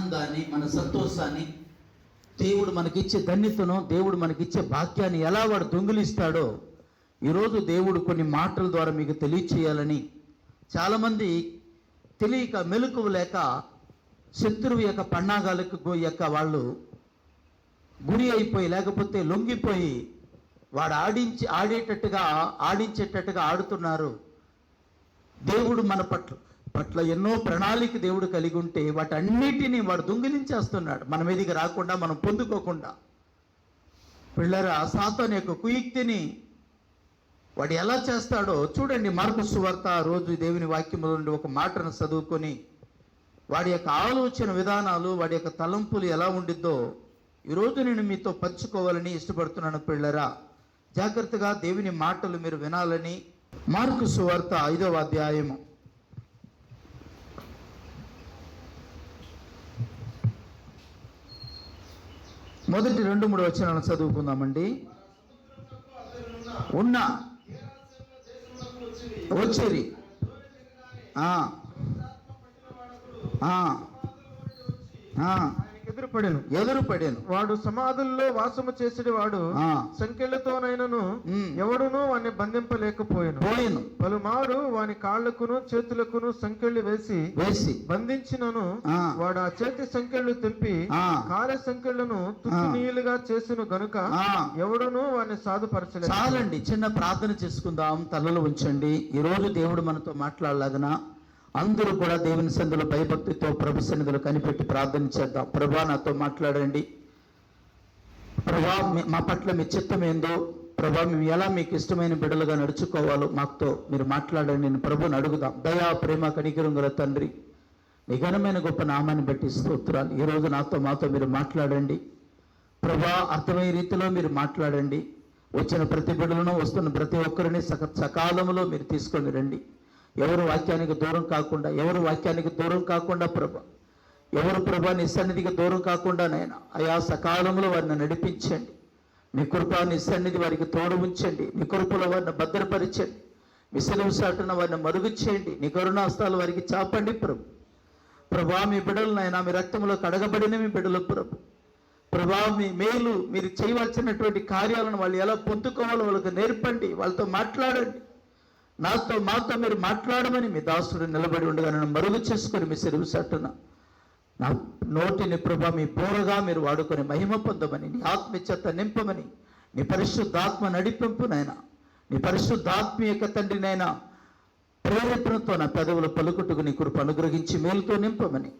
ఆనందాన్ని, మన సంతోషాన్ని, దేవుడు మనకిచ్చే ధన్యతను, దేవుడు మనకిచ్చే భాగ్యాన్ని ఎలా వాడు దొంగిలిస్తాడో ఈరోజు దేవుడు కొన్ని మాటల ద్వారా మీకు తెలియచేయాలని చాలామంది తెలియక, మెలకువ లేక శత్రువు యొక్క పన్నాగాలకు వాళ్ళు గురి అయిపోయి, లేకపోతే లొంగిపోయి వాడు ఆడించేటట్టుగా ఆడుతున్నారు. దేవుడు మన పట్ల ఎన్నో ప్రణాళిక దేవుడు కలిగి ఉంటే వాటన్నిటినీ వాడు దొంగిలించేస్తున్నాడు, మన మీదకి రాకుండా, మనం పొందుకోకుండా. పిల్లరా, సాతాను యొక్క కుయుక్తిని వాడు ఎలా చేస్తాడో చూడండి. మార్కు సువార్త రోజు దేవుని వాక్యములో నుండి ఒక మాటను చదువుకొని వాడి యొక్క ఆలోచన విధానాలు, వాడి యొక్క తలంపులు ఎలా ఉండిద్దో ఈరోజు నేను మీతో పంచుకోవాలని ఇష్టపడుతున్నాను. పిల్లరా, జాగ్రత్తగా దేవుని మాటలు మీరు వినాలని. మార్కు సువార్త 5వ అధ్యాయము మొదటి 2-3 వచనాలను చదువుకుందామండి. వచ్చిరి ఎదురుపడాను. వాడు సమాధుల్లో వాసము చేసేవాడు, సంకెళ్లతోనైనను ఎవడునూ వాని బంధింపలేకపోయాను. పలుమారు వాని కాళ్లకును చేతులకును సంకెళ్ళు వేసి బంధించినను వాడు ఆ చేతి సంకెళ్ళు తెంపి కాళ్ళ సంకెళ్లను తుత్తునీయులుగా చేసిన గనుక ఎవడునూ వాని సాధుపరచలేదు. చాలండి, చిన్న ప్రార్థన చేసుకుందాం. తలలు ఉంచండి. ఈరోజు దేవుడు మనతో మాట్లాడలాగనా అందరూ కూడా దేవుని సన్నిధిలో భయభక్తితో ప్రభు సన్నిధిలో కనిపెట్టి ప్రార్థన చేద్దాం. ప్రభా, నాతో మాట్లాడండి. ప్రభా, మా పట్ల మీ చిత్తం ఏందో, ప్రభా మేము ఎలా మీకు ఇష్టమైన బిడ్డలుగా నడుచుకోవాలో మాతో మీరు మాట్లాడండి. నేను ప్రభుని అడుగుదాం. దయా, ప్రేమ, కనికరం గల తండ్రి, నీ ఘనమైన గొప్ప నామాన్ని బట్టి స్తోత్రాలు. ఈరోజు మాతో మీరు మాట్లాడండి. ప్రభా, అర్థమయ్యే రీతిలో మీరు మాట్లాడండి. వచ్చిన ప్రతి బిడ్డలను, వస్తున్న ప్రతి ఒక్కరిని సకాలంలో మీరు తీసుకొని రండి. ఎవరు వాక్యానికి దూరం కాకుండా ప్రభా, ఎవరు ప్రభా నీ సన్నిధికి దూరం కాకుండా నాయన అయా సకాలంలో వారిని నడిపించండి. నీ కృప, నీ సన్నిధి వారికి తోడు ఉంచండి. నీ కృపలో వారిని భద్రపరచండి. మీ సెలవు సాటున వారిని మరుగు చేయండి. నీ కరుణాస్తాలు వారికి చాపండి ప్రభా. మీ బిడ్డలు నాయన మీ రక్తంలో కడగబడిన మీ బిడ్డలు ప్రభా, మీ మేలు మీరు చేయవలసినటువంటి కార్యాలను వాళ్ళు ఎలా పొందుకోవాలో వాళ్ళకి నేర్పండి. వాళ్ళతో మాట్లాడండి. మాతో మీరు మాట్లాడమని మీ దాసుడు నిలబడి ఉండగా నన్ను మరుగు చేసుకొని మీ సెలవు సాటున నా నోటిని ప్రభా మీ బోరగా మీరు వాడుకొని మహిమ పొందమని, నీ ఆత్మచేత నింపమని, నీ పరిశుద్ధాత్మ నడిపింపునైనా, నీ పరిశుద్ధాత్మీయ తండ్రినైనా ప్రేరేపణతో నా పెదవులు పలుకుట్టుకు నీ కృప అనుగ్రహించి మేలుతో నింపమని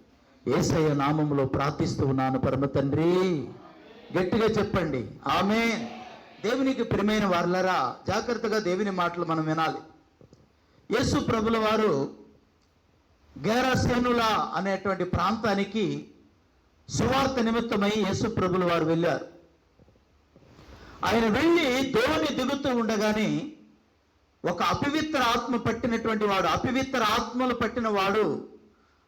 యేసయ్య నామములో ప్రార్థిస్తూ ఉన్నాను పరమ తండ్రి. గట్టిగా చెప్పండి ఆమేన్. దేవునికి ప్రియమైన వారలారా, జాగ్రత్తగా దేవుని మాటలు మనం వినాలి. యేసు ప్రభుల వారు గెరాసేనుల అనేటువంటి ప్రాంతానికి సువార్త నిమిత్తమై యేసు ప్రభుల వారు వెళ్ళారు. ఆయన వెళ్ళి దోణి దిగుతూ ఉండగానే ఒక అపవిత్ర ఆత్మ పట్టినటువంటి వాడు, అపవిత్ర ఆత్మలు పట్టిన వాడు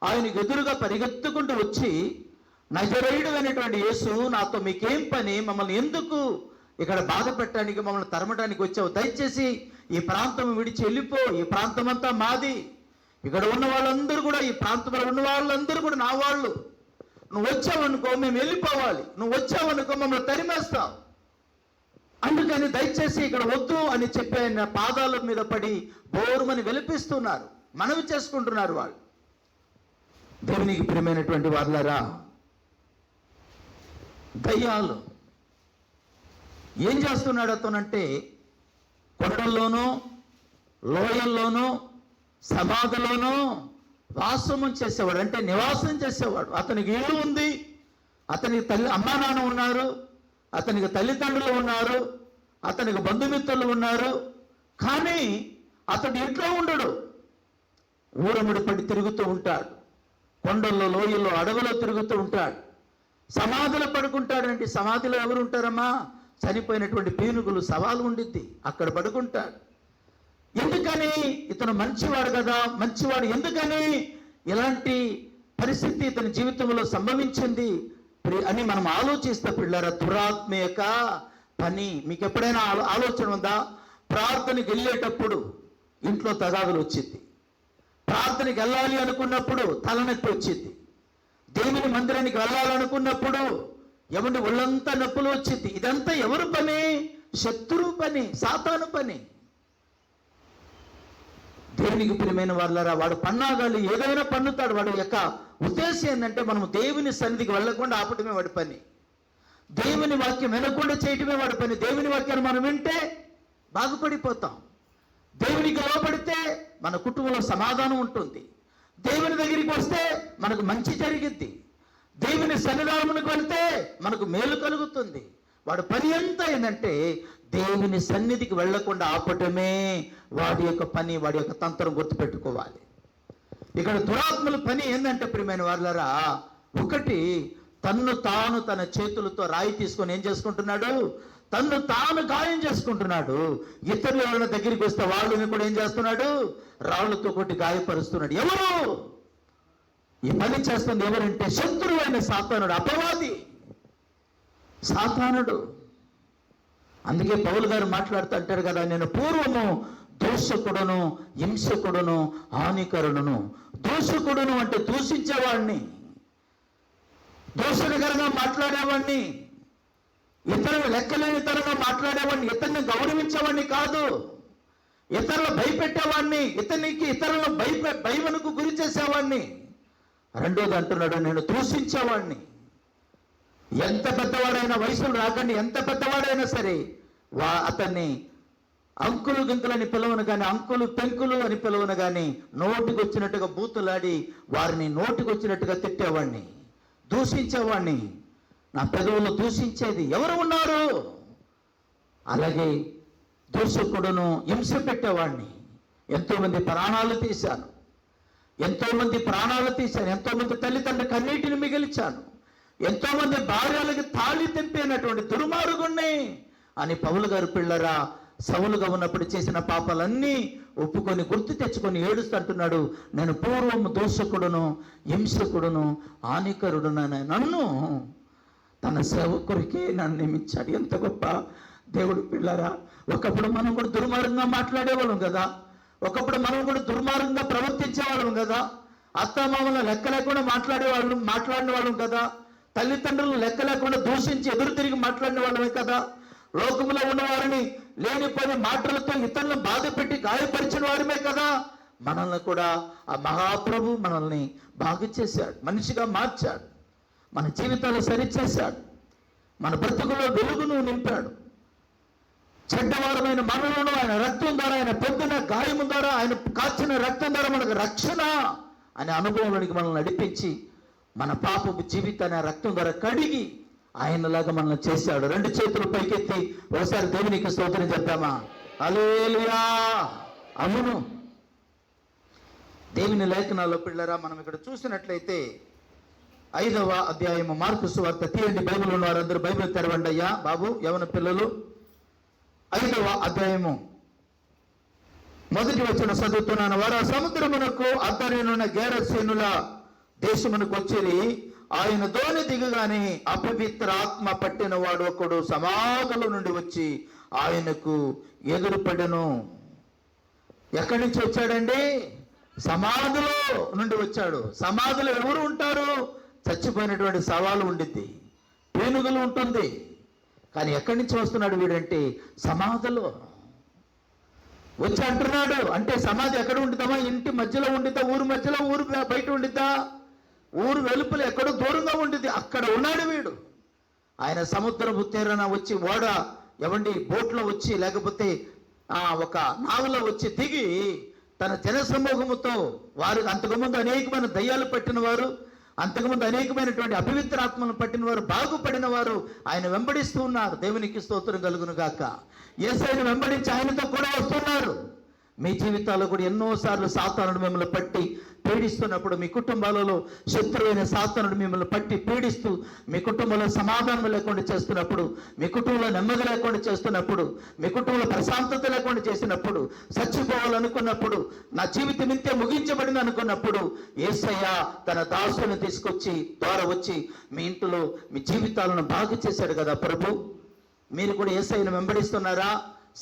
ఆయనకు ఎదురుగా పరిగెత్తుకుంటూ వచ్చి, నజరేయుడు అనేటువంటి యేసు, నాతో మీకేం పని? మమ్మల్ని ఎందుకు ఇక్కడ బాధ పెట్టడానికి, మమ్మల్ని తరమడానికి వచ్చావు? దయచేసి ఈ ప్రాంతం విడిచి వెళ్ళిపో. ఈ ప్రాంతం అంతా మాది. ఇక్కడ ఉన్న వాళ్ళందరూ కూడా, ఈ ప్రాంతంలో ఉన్న వాళ్ళందరూ కూడా నా వాళ్ళు. నువ్వు వచ్చావనుకో మేము వెళ్ళిపోవాలి, నువ్వు వచ్చావనుకో మమ్మల్ని తరిమేస్తావు. అందుకని దయచేసి ఇక్కడ వద్దు అని చెప్పి ఆయన పాదాల మీద పడి బోరుమని విలపిస్తున్నారు, మనవి చేసుకుంటున్నారు వాళ్ళు. దేవునికి ప్రియమైనటువంటి వాళ్ళరా, దయ్యాలు ఏం చేస్తున్నాడు అతనంటే, కొండల్లోనూ లోయల్లోనూ సమాధిలోనూ వాసము చేసేవాడు, అంటే నివాసం చేసేవాడు. అతనికి ఇల్లు ఉంది, అతనికి అమ్మా నాన్న ఉన్నారు, అతనికి తల్లిదండ్రులు ఉన్నారు, అతనికి బంధుమిత్రులు ఉన్నారు. కానీ అతడు ఇంట్లో ఉండడు, ఊరముడి పడి తిరుగుతూ ఉంటాడు, కొండల్లో లోయల్లో అడవులో తిరుగుతూ ఉంటాడు, సమాధిలో పడుకుంటాడండి. సమాధిలో ఎవరు ఉంటారమ్మా? చనిపోయినటువంటి పీనుగులు సవాలు ఉండిద్ది, అక్కడ పడుకుంటాడు. ఎందుకని? ఇతను మంచివాడు కదా, మంచివాడు ఎందుకని ఇలాంటి పరిస్థితి ఇతని జీవితంలో సంభవించింది అని మనం ఆలోచిస్తే పిల్లరా, దురాత్మ యొక్క పని. మీకు ఎప్పుడైనా ఆలోచన ఉందా? ప్రార్థనకి వెళ్ళేటప్పుడు ఇంట్లో తగాదులు వచ్చింది, ప్రార్థనకి వెళ్ళాలి అనుకున్నప్పుడు తలనొప్పి వచ్చింది, దేవుని మందిరానికి వెళ్ళాలనుకున్నప్పుడు ఎవరి ఒళ్ళంతా నొప్పులు వచ్చింది. ఇదంతా ఎవరు పని? శత్రువు పని, సాతాను పని. దేవునికి ప్రియమైన వాళ్ళరా, వాడు పన్నాగాలు ఏదైనా పన్నుతాడు. వాడు యొక్క ఉద్దేశం ఏంటంటే మనం దేవుని సన్నిధికి వెళ్ళకుండా ఆపటమే వాడి పని. దేవుని వాక్యం వినకుండా చేయటమే వాడి పని. దేవుని వాక్యాన్ని మనం వింటే బాగుపడిపోతాం. దేవునికి లోపడితే మన కుటుంబంలో సమాధానం ఉంటుంది. దేవుని దగ్గరికి వస్తే మనకు మంచి జరిగిద్ది. దేవుని సన్నిధానమునికి వెళ్తే మనకు మేలు కలుగుతుంది. వాడి పని ఎంత ఏంటంటే దేవుని సన్నిధికి వెళ్లకుండా ఆపటమే వాడి యొక్క పని, వాడి యొక్క తంత్రం గుర్తుపెట్టుకోవాలి. ఇక్కడ దురాత్మల పని ఏంటంటే ప్రియమైన వాళ్ళరా, ఒకటి తన్ను తాను తన చేతులతో రాయి తీసుకొని ఏం చేసుకుంటున్నాడు? తన్ను తాను గాయం చేసుకుంటున్నాడు. ఇతరులు ఎవరైనా దగ్గరికి వస్తే వాళ్ళని కూడా ఏం చేస్తున్నాడు? రాళ్లతో కొట్టి గాయపరుస్తున్నాడు. ఎవరు ఈ పని చేస్తుంది? ఎవరంటే శత్రువు అయిన సాతానుడు, అపవాది సాతానుడు. అందుకే పౌలు గారు మాట్లాడుతూ అంటారు కదా, నేను పూర్వము దూషకుడును, హింసకుడును, హానికరుడును. దూషకుడును అంటే దూషించేవాడిని, దోషకరంగా మాట్లాడేవాడిని, ఇతరులు లెక్కలేని తరంగా మాట్లాడేవాడిని, ఇతరుని గౌరవించేవాడిని కాదు, ఇతరులు భయపెట్టేవాడిని, ఇతరులను భయమునకు గురి చేసేవాడిని. రెండోది అంటున్నాడు, నేను దూషించేవాడిని. ఎంత పెద్దవాడైనా, వయసులు రాకండి, ఎంత పెద్దవాడైనా సరే అతన్ని అంకులు గింకులని పిలవను కానీ, అంకులు పెంకులు అని పిలవను కానీ, నోటికి వచ్చినట్టుగా బూతులాడి వారిని నోటికి వచ్చినట్టుగా తిట్టేవాడిని, దూషించేవాడిని. నా పెదవులు దూషించేది ఎవరు ఉన్నారు? అలాగే దూషకుడును, హింస పెట్టేవాడిని. ఎంతోమంది ప్రాణాలు తీశాను, ఎంతోమంది తల్లిదండ్రుల కన్నీటిని మిగిల్చాను, ఎంతోమంది భార్యలకి తాళి తెంపినటువంటి దుర్మార్గుణ్ణి అని పౌలు గారు పిల్లరా సౌలుగా ఉన్నప్పుడు చేసిన పాపాలన్నీ ఒప్పుకొని గుర్తు తెచ్చుకొని ఏడుస్తుంటున్నాడు. నేను పూర్వము దోషకుడును, హింసకుడును, హానికరుడును నన్ను తన సేవకుడికి నన్ను నియమించాడు. ఎంత గొప్ప దేవుడు పిల్లరా. ఒకప్పుడు మనం కూడా దుర్మార్గంగా మాట్లాడేవాళ్ళం కదా, ఒకప్పుడు మనం కూడా దుర్మార్గంగా ప్రవర్తించేవాళ్ళం కదా, అత్తమామల లెక్క లేకుండా మాట్లాడిన వాళ్ళం కదా, తల్లిదండ్రులు లెక్క లేకుండా దూషించి ఎదురు తిరిగి మాట్లాడిన వాళ్ళమే కదా, లోకంలో ఉన్నవారిని లేనిపోయిన మాటలతో ఇతరులను బాధ పెట్టి గాయపరిచిన వారమే కదా. మనల్ని కూడా ఆ మహాప్రభు మనల్ని బాగు చేశాడు, మనిషిగా మార్చాడు, మన జీవితాలు సరిచేశాడు, మన బ్రతుకులో వెలుగును నింపాడు. చెడ్డవారమైన మనలను ఆయన రక్తం ద్వారా, ఆయన పొందిన గాయము ద్వారా, ఆయన కాచిన రక్తం ద్వారా మనకు రక్షణ అనే అనుభవంలోనికి మనల్ని నడిపించి మన పాపపు జీవితాన్ని రక్తం ద్వారా కడిగి ఆయనలాగా మనల్ని చేశాడు. రెండు చేతులు పైకెత్తి ఒకసారి దేవునికి స్తోత్రం చెప్తామా? హల్లెలూయా. అవును, దేవుని లేఖనాల్లో పిల్లరా మనం ఇక్కడ చూసినట్లయితే 5వ అధ్యాయము మార్కు సువార్త తీయండి. బైబిల్ ఉన్న వారందరూ బైబిల్ తెరవండి అయ్యా బాబు, యవన పిల్లలు. 5వ అధ్యాయము 1వ వచనం చదువుతున్నాను. వారు సముద్రమునకు అద్దరినున్న గేరసేనుల దేశమునకు వచ్చిరి. ఆయన దోణి దిగగానే అపవిత్ర ఆత్మ పట్టిన వాడు ఒకడు సమాధుల నుండి వచ్చి ఆయనకు ఎదురుపడెను. ఎక్కడి నుంచి వచ్చాడండి? సమాధిలో నుండి వచ్చాడు. సమాధిలో ఎవరు ఉంటారు? చచ్చిపోయినటువంటి సవాలు ఉండిద్ది, పేనుగులు ఉంటుంది. కానీ ఎక్కడి నుంచి వస్తున్నాడు వీడంటే సమాధిలో వచ్చి అంటున్నాడు. అంటే సమాధి ఎక్కడ ఉండిద్దామా? ఇంటి మధ్యలో ఉండిద్దా? ఊరు మధ్యలో? ఊరు బయట ఉండిద్దా? ఊరు వెలుపల ఎక్కడో దూరంగా ఉండిద్ది. అక్కడ ఉన్నాడు వీడు. ఆయన సముద్రపు తీరాన వచ్చి ఓడ ఎవండి బోట్లో వచ్చి లేకపోతే ఒక నావలో వచ్చి దిగి తన జనసమూహముతో, వారు అంతకుముందు అనేకమైన దయ్యాలు పట్టిన వారు, అంతకుముందు అనేకమైనటువంటి అపవిత్ర ఆత్మలను పట్టిన వారు, బాగుపడిన వారు ఆయన వెంబడిస్తూ ఉన్నారు. దేవునికి స్తోత్రం కలుగును గాక. యేసయ్యను వెంబడించి ఆయనతో కూడా వస్తున్నారు. మీ జీవితాల్లో కూడా ఎన్నోసార్లు సాతానుడు మిమ్మల్ని పట్టి పీడిస్తున్నప్పుడు, మీ కుటుంబాలలో శత్రువైన సాతానుడు మిమ్మల్ని పట్టి పీడిస్తూ మీ కుటుంబంలో సమాధానం లేకుండా చేస్తున్నప్పుడు, మీ కుటుంబంలో నెమ్మది లేకుండా చేస్తున్నప్పుడు, మీ కుటుంబంలో ప్రశాంతత లేకుండా చేసినప్పుడు, చచ్చిపోవాలనుకున్నప్పుడు, నా జీవితం ఇంతే ముగించబడింది అనుకున్నప్పుడు యేసయ్య తన దాసుని తీసుకొచ్చి ద్వారా వచ్చి మీ ఇంట్లో మీ జీవితాలను బాగు చేశాడు కదా ప్రభు. మీరు కూడా యేసయ్యను వెంబడిస్తున్నారా?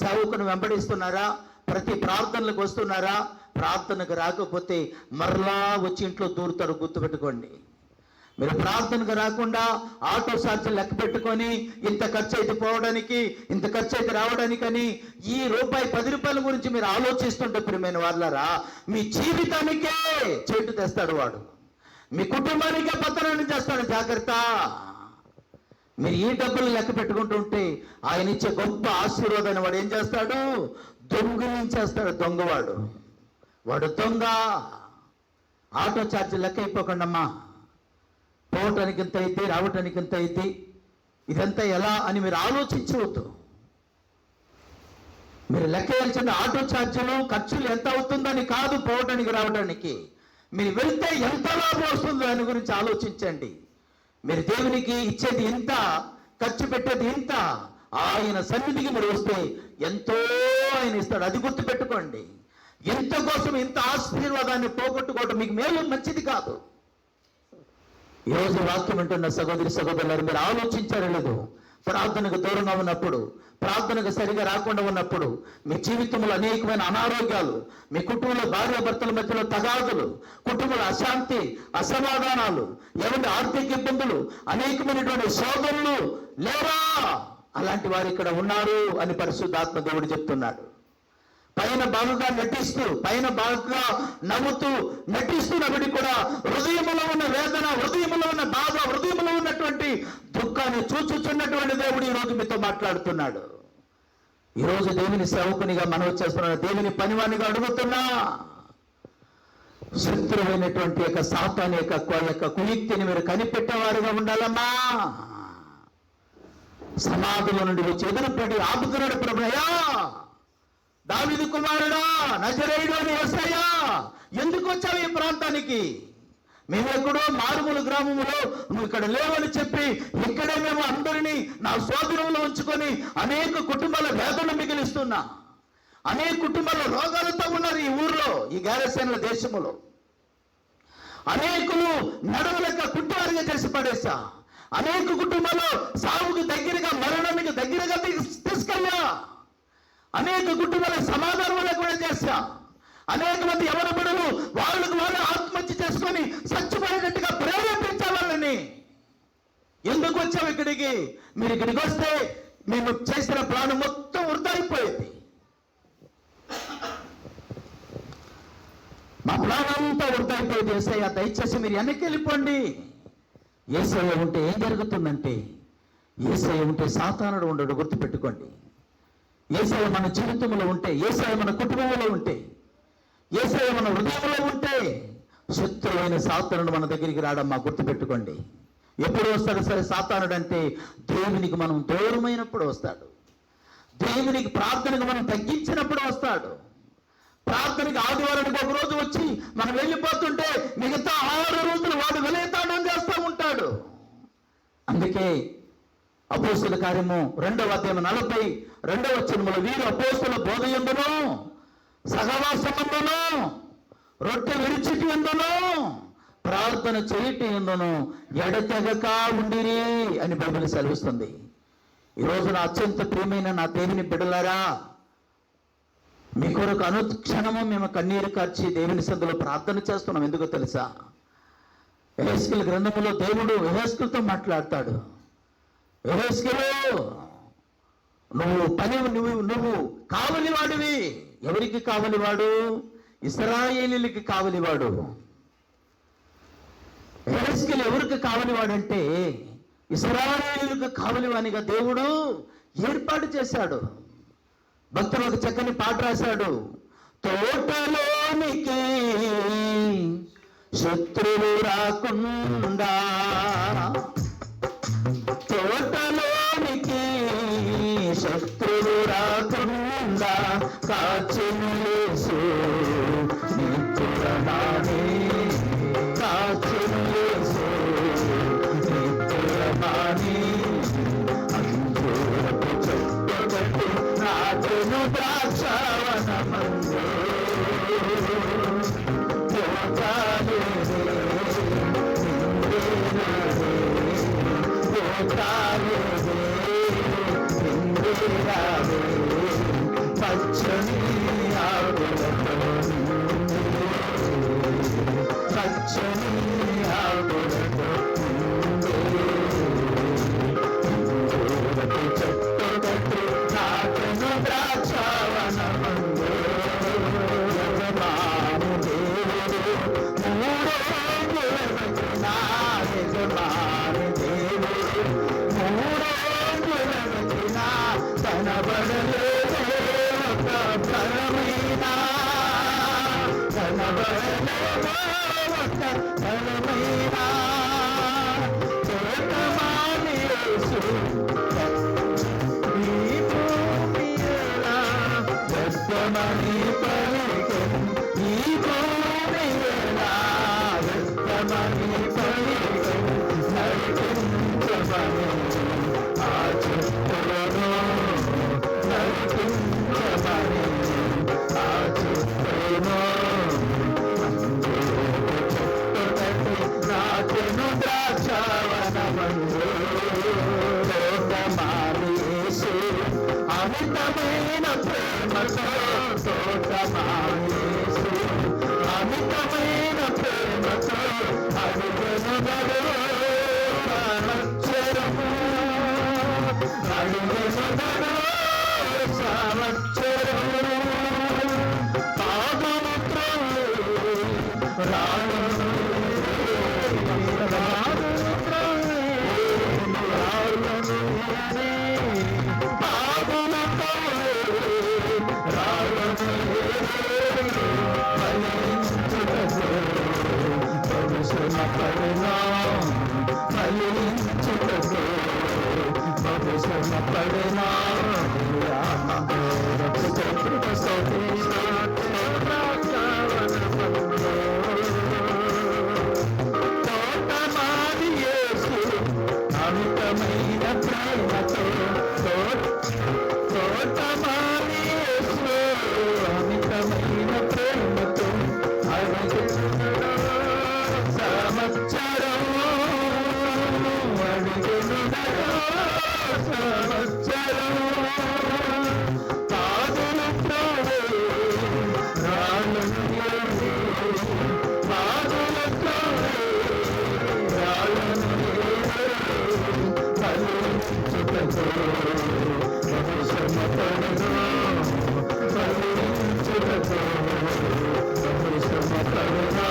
సేవకుని వెంబడిస్తున్నారా? ప్రతి ప్రార్థనలకు వస్తున్నారా? ప్రార్థనకు రాకపోతే మరలా వచ్చి ఇంట్లో దూరుతారు, గుర్తుపెట్టుకోండి. మీరు ప్రార్థనకు రాకుండా ఆటో ఛార్జీలు లెక్క పెట్టుకొని ఇంత ఖర్చు అయితే పోవడానికి, ఇంత ఖర్చు అయితే రావడానికని ఈ రూపాయి 10 రూపాయల గురించి మీరు ఆలోచిస్తుంటే ప్రియమైన వాళ్ళారా, మీ జీవితానికే చెట్టు తెస్తాడు వాడు, మీ కుటుంబానికే పతనాన్ని చేస్తాడు. జాగ్రత్త. మీరు ఈ డబ్బులు లెక్క పెట్టుకుంటుంటే ఆయన ఇచ్చే గొప్ప ఆశీర్వాదాన్ని వాడు ఏం చేస్తాడు? దొంగిలించేస్తాడు. దొంగవాడు, వాడు దొంగ. ఆటో ఛార్జీ లెక్క అయిపోకండమ్మా, పోవటానికి ఎంత అయితే, రావటానికి ఎంత అయితే, ఇదంతా ఎలా అని మీరు ఆలోచించవద్దు. మీరు లెక్క వేయాల్సిన ఆటో ఛార్జీలు ఖర్చులు ఎంత అవుతుందని కాదు, పోవటానికి రావడానికి. మీరు వెళ్తే ఎంత లాభం వస్తుందో దాని గురించి ఆలోచించండి. మీరు దేవునికి ఇచ్చేది ఇంత, ఖర్చు పెట్టేది ఇంత, ఆయన సన్నిధికి మీరు వస్తే ఎంతో ఆయన ఇస్తాడు. అది గుర్తుపెట్టుకోండి. ఇంత కోసం ఇంత ఆశీర్వాదాన్ని పోగొట్టుకోవడం మీకు మేలు, మంచిది కాదు. ఈరోజు వాక్యం వింటున్న సహోదరి సహోదరులారు, మీరు ఆలోచించారో లేదు? ప్రార్థనకు దూరంగా ఉన్నప్పుడు, ప్రార్థనకు సరిగా రాకుండా ఉన్నప్పుడు మీ జీవితంలో అనేకమైన అనారోగ్యాలు, మీ కుటుంబంలో భార్యాభర్తల మధ్యలో తగాదులు, కుటుంబంలో అశాంతి, అసమాధానాలు, ఏమంటే ఆర్థిక ఇబ్బందులు, అనేకమైనటువంటి శోధనలు లేవా? అలాంటి వారు ఇక్కడ ఉన్నారు అని పరిశుద్ధాత్మ దేవుడు చెప్తున్నాడు. పైన బాగా నటిస్తూ, పైన బాగా నవ్వుతూ నటిస్తున్నప్పటికీ కూడా హృదయంలో ఉన్న వేదన, హృదయంలో ఉన్న బాధ, హృదయంలో ఉన్నటువంటి దుఃఖాన్ని చూచుచున్నటువంటి దేవుడు ఈరోజు మీతో మాట్లాడుతున్నాడు. ఈరోజు దేవుని సేవకునిగా మనవి చేస్తున్నాడు, దేవుని పనివానిగా అడుగుతున్నా, శత్రువైనటువంటి యొక్క సాతాను యొక్క కుయుక్తిని మీరు కనిపెట్టేవారుగా ఉండాలమ్మా. సమాధుల నుండి వచ్చి ఎదురుపడి ఆపుతున్నాడు ప్రభువయ్యా, దావీదు కుమారుడా, నజరేయుడు అని యేసయ్యా, ఎందుకు వచ్చావు ఈ ప్రాంతానికి? మేము ఎక్కడో మారుమూల గ్రామంలో, నువ్వు ఇక్కడ లేవని చెప్పి ఇక్కడే మేము అందరినీ నా సోదరుల్లో ఉంచుకొని అనేక కుటుంబాల వేదన మిగిలిస్తున్నా. అనేక కుటుంబాల రోగాలతో ఉన్నారు ఈ ఊర్లో, ఈ గారసేనుల దేశంలో. అనేకులు నడవలేక కుట్టారుగా చేసి పడేసా. అనేక కుటుంబాలు సాగుకు దగ్గరగా, మరణానికి దగ్గరగా తీసుకెళ్ళా. అనేక కుటుంబాల సమాధానం లేకుండా చేశా. అనేక మంది ఎవరి బిడ్డలు వాళ్ళకు వాళ్ళు ఆత్మహత్య చేసుకొని చచ్చిపోయేటట్టుగా ప్రేరేపించాలని. ఎందుకు వచ్చావు ఇక్కడికి? మీరు ఇక్కడికి వస్తే మేము చేసిన ప్లాన్ మొత్తం వృధా అయిపోయింది. మా ప్లాన్ అంతా వృధా అయిపోయింది. యేసయ్య దయచేసి మీరు వెనక్కి వెళ్ళిపోండి. యేసయ్య ఉంటే ఏం జరుగుతుందంటే, యేసయ్య ఉంటే సాతానుడు ఉండడు, గుర్తుపెట్టుకోండి. యేసయ్య మన జీవితంలో ఉంటే, యేసయ్య మన కుటుంబంలో ఉంటే, యేసయ్య మన హృదయంలో ఉంటే శత్రువైన సాతానుడు మన దగ్గరికి రాడమ్మా, గుర్తుపెట్టుకోండి. ఎప్పుడు వస్తాడు సరే సాతానుడు అంటే? దేవునికి మనం దూరమైనప్పుడు వస్తాడు. దేవునికి ప్రార్థనకు మనం తగ్గించినప్పుడు వస్తాడు. ప్రార్థనకి ఆదివారానికి ఒక రోజు వచ్చి మనం వెళ్ళిపోతుంటే మిగతా 6 రోజులు వాడు విలయతాండం చేస్తూ ఉంటాడు. అందుకే అపోస్తుల కార్యము 2వ అధ్యాయం 42వ వచనములో, వీరు అపోస్తుల బోధ యందును, సహవాసమందును, రొట్టె విరిచిటి యందును, ప్రార్థన చేయటి యందును ఎడతెగక ఉండిరి అని బైబిల్ సెలవిస్తుంది. ఈరోజు నా అత్యంత ప్రియమైన నా దేవుని బిడ్డలారా, మీ కొరకు అనుక్షణము మేము కన్నీరు కార్చి దేవుని సన్నిధిలో ప్రార్థన చేస్తున్నాం. ఎందుకో తెలుసా? యెహెజ్కేలు గ్రంథములో దేవుడు యెహెజ్కేలుతో మాట్లాడతాడు. యెహెజ్కేలు, నువ్వు కావలివాడివి. ఎవరికి కావలివాడు? ఇశ్రాయేలీయులకి కావలివాడు. యెహెజ్కేలు ఎవరికి కావలివాడంటే ఇశ్రాయేలీయులకు కావలివానిగా దేవుడు ఏర్పాటు చేశాడు. భక్తులు ఒక చక్కని పాట రాశాడు. తోటలోనికి శత్రువు రాకుండా, తోటలోనికి శత్రువు రాకుండా కాచెను యేసు నిత్యుడమాని, కాచెను యేసు నిత్యుడమాని. అంజూరపు చెట్టు కట్టి నాచెను ద్రాక్షావనమందు, పచ్చని ఆకులతో, పచ్చని ఆకులతో ఆ చెట్టులను నరికించమని ఆ చెట్టును నాకెను ద్రాక్షావనమందు తోటమాలి యేసు అమితమైన ప్రేమతో తోటమాలి యేసు అమితమైన ప్రేమతో అడుగును సంవత్సరము అడుగును సంవత్సరము పాదులు రాను తోటమాలి యేసు అమితమైన ప్రేమతో తోటమాలి యేసు అమితమైన ప్రేమతో సంవత్సరం అడుగును సంవత్సరం పాదులు రాళ్ళు పాదులతో రాళ్ళను ఫలించుటకు బహుశ్రమపడును ఫలించుటకు బహుశ్రమపడును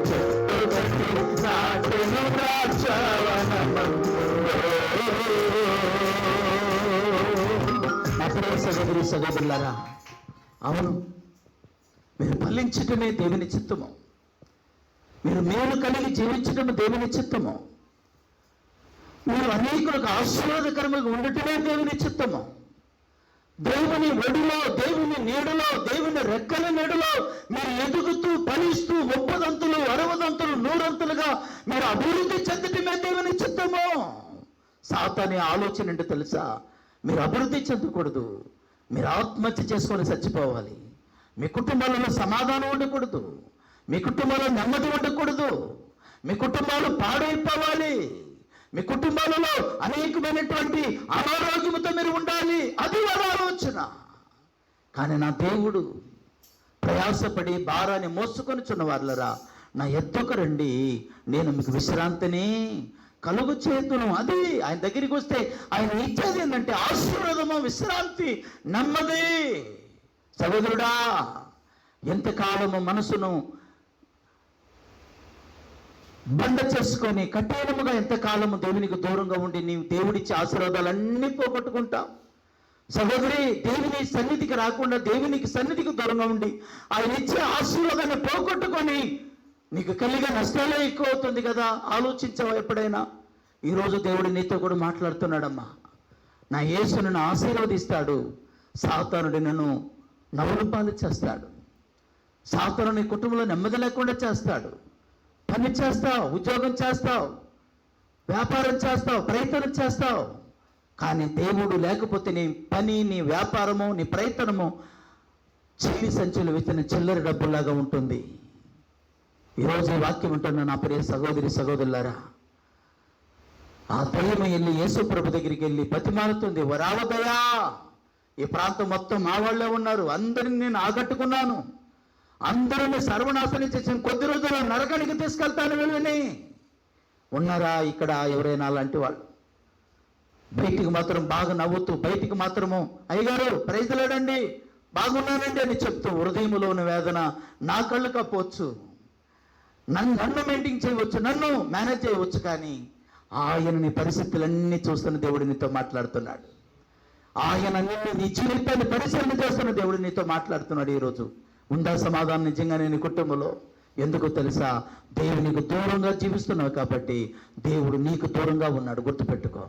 చెట్టు కట్టి నాటెను అప్పుడే సహోదరి సహోదరులారా, అవును, మీరు ఫలించటమే దేవుని చిత్తము, మీరు మేలు కలిగి జీవించటము దేవుని చిత్తము, మీరు అనేకులకు ఆశీర్వాదకరంగా ఉండటమే దేవుని చిత్తము. దేవుని ఒడిలో, దేవుని నీడలో, దేవుని రెక్కల నీడలో మీరు ఎదుగుతూ ఫలిస్తూ 30 60 100 మీరు అభివృద్ధి చెందటమే దేవుని చిత్తము. సాతాని ఆలోచన ఏంటో తెలుసా? మీరు అభివృద్ధి చెందకూడదు, మీరు ఆత్మహత్య చేసుకొని చచ్చిపోవాలి. మీ కుటుంబాలలో సమాధానం ఉండకూడదు, మీ కుటుంబాల్లో నెమ్మది ఉండకూడదు, మీ కుటుంబాలు పాడైపోవాలి, మీ కుటుంబాలలో అనేకమైనటువంటి అనారోగ్యంతో మీరు ఉండాలి. అది వారి ఆలోచన. కానీ నా దేవుడు ప్రయాసపడి భారాన్ని మోసుకొనిచున్న వారులరా, నా ఎద్దుకు రండి, నేను మీకు విశ్రాంతిని కలుగు చేతును. అది ఆయన దగ్గరికి వస్తే ఆయన ఇచ్చేది ఏంటంటే ఆశీర్వాదము, విశ్రాంతి, నెమ్మది. సహోదరుడా, ఎంతకాలము మనసును బండ చేసుకొని కఠినముగా ఎంతకాలము దేవునికి దూరంగా ఉండి నీవు దేవుడిచ్చే ఆశీర్వాదాలన్నీ పోగొట్టుకుంటావు. సహోదరి, దేవుని సన్నిధికి రాకుండా దేవునికి సన్నిధికి దూరంగా ఉండి ఆయన ఇచ్చే ఆశీర్వాదాన్ని పోగొట్టుకొని నీకు కలిగే నష్టాలే ఎక్కువ అవుతుంది కదా. ఆలోచించావా ఎప్పుడైనా? ఈరోజు దేవుడు నీతో కూడా మాట్లాడుతున్నాడమ్మా. నా యేసు నన్ను ఆశీర్వదిస్తాడు, సాతానుడు నన్ను నవ్వులు పాలు చేస్తాడు, సాతాను నీ కుటుంబంలో నెమ్మది లేకుండా చేస్తాడు. పని చేస్తావు, ఉద్యోగం చేస్తావు, వ్యాపారం చేస్తావు, ప్రయత్నం చేస్తావు, కానీ దేవుడు లేకపోతే నీ పని, నీ వ్యాపారము, నీ ప్రయత్నము చిల్లి సంచులు విత్తిన చిల్లర డబ్బుల్లాగా ఉంటుంది. ఈరోజు ఈ వాక్యం ఉంటున్న నా ప్రియ సహోదరి సహోదరులారా, ఆ దయ్యం వెళ్ళి యేసు ప్రభు దగ్గరికి వెళ్ళి బతిమాలుతుంది, రావదయా, ఈ ప్రాంతం మొత్తం మా వాళ్ళే ఉన్నారు, అందరిని నేను ఆగట్టుకున్నాను, అందరిని సర్వనాశనం చేసిన కొద్ది రోజులు నరకానికి తీసుకెళ్తాను వెళ్ళని. ఉన్నారా ఇక్కడ ఎవరైనా అలాంటి వాళ్ళు? బయటికి మాత్రం బాగా నవ్వుతూ, బయటికి మాత్రము అయ్యగారు ప్రైజ్లాడండి, బాగున్నానండి అని చెప్తూ హృదయంలోని వేదన నా కళ్ళు కప్పవచ్చు, నన్ను మెయింటైన్ చేయవచ్చు, నన్ను మేనేజ్ చేయవచ్చు, కానీ ఆయన నీ పరిస్థితులన్నీ చూస్తున్న దేవుడు నీతో మాట్లాడుతున్నాడు. ఆయన నిన్ను నీ జీవితాన్ని పరిశీలన చేస్తున్న దేవుడు నీతో మాట్లాడుతున్నాడు. ఈరోజు ఉందా సమాధానం నిజంగా నేను కుటుంబంలో? ఎందుకు తెలుసా? దేవునికి దూరంగా జీవిస్తున్నావు కాబట్టి దేవుడు నీకు దూరంగా ఉన్నాడు. గుర్తుపెట్టుకో,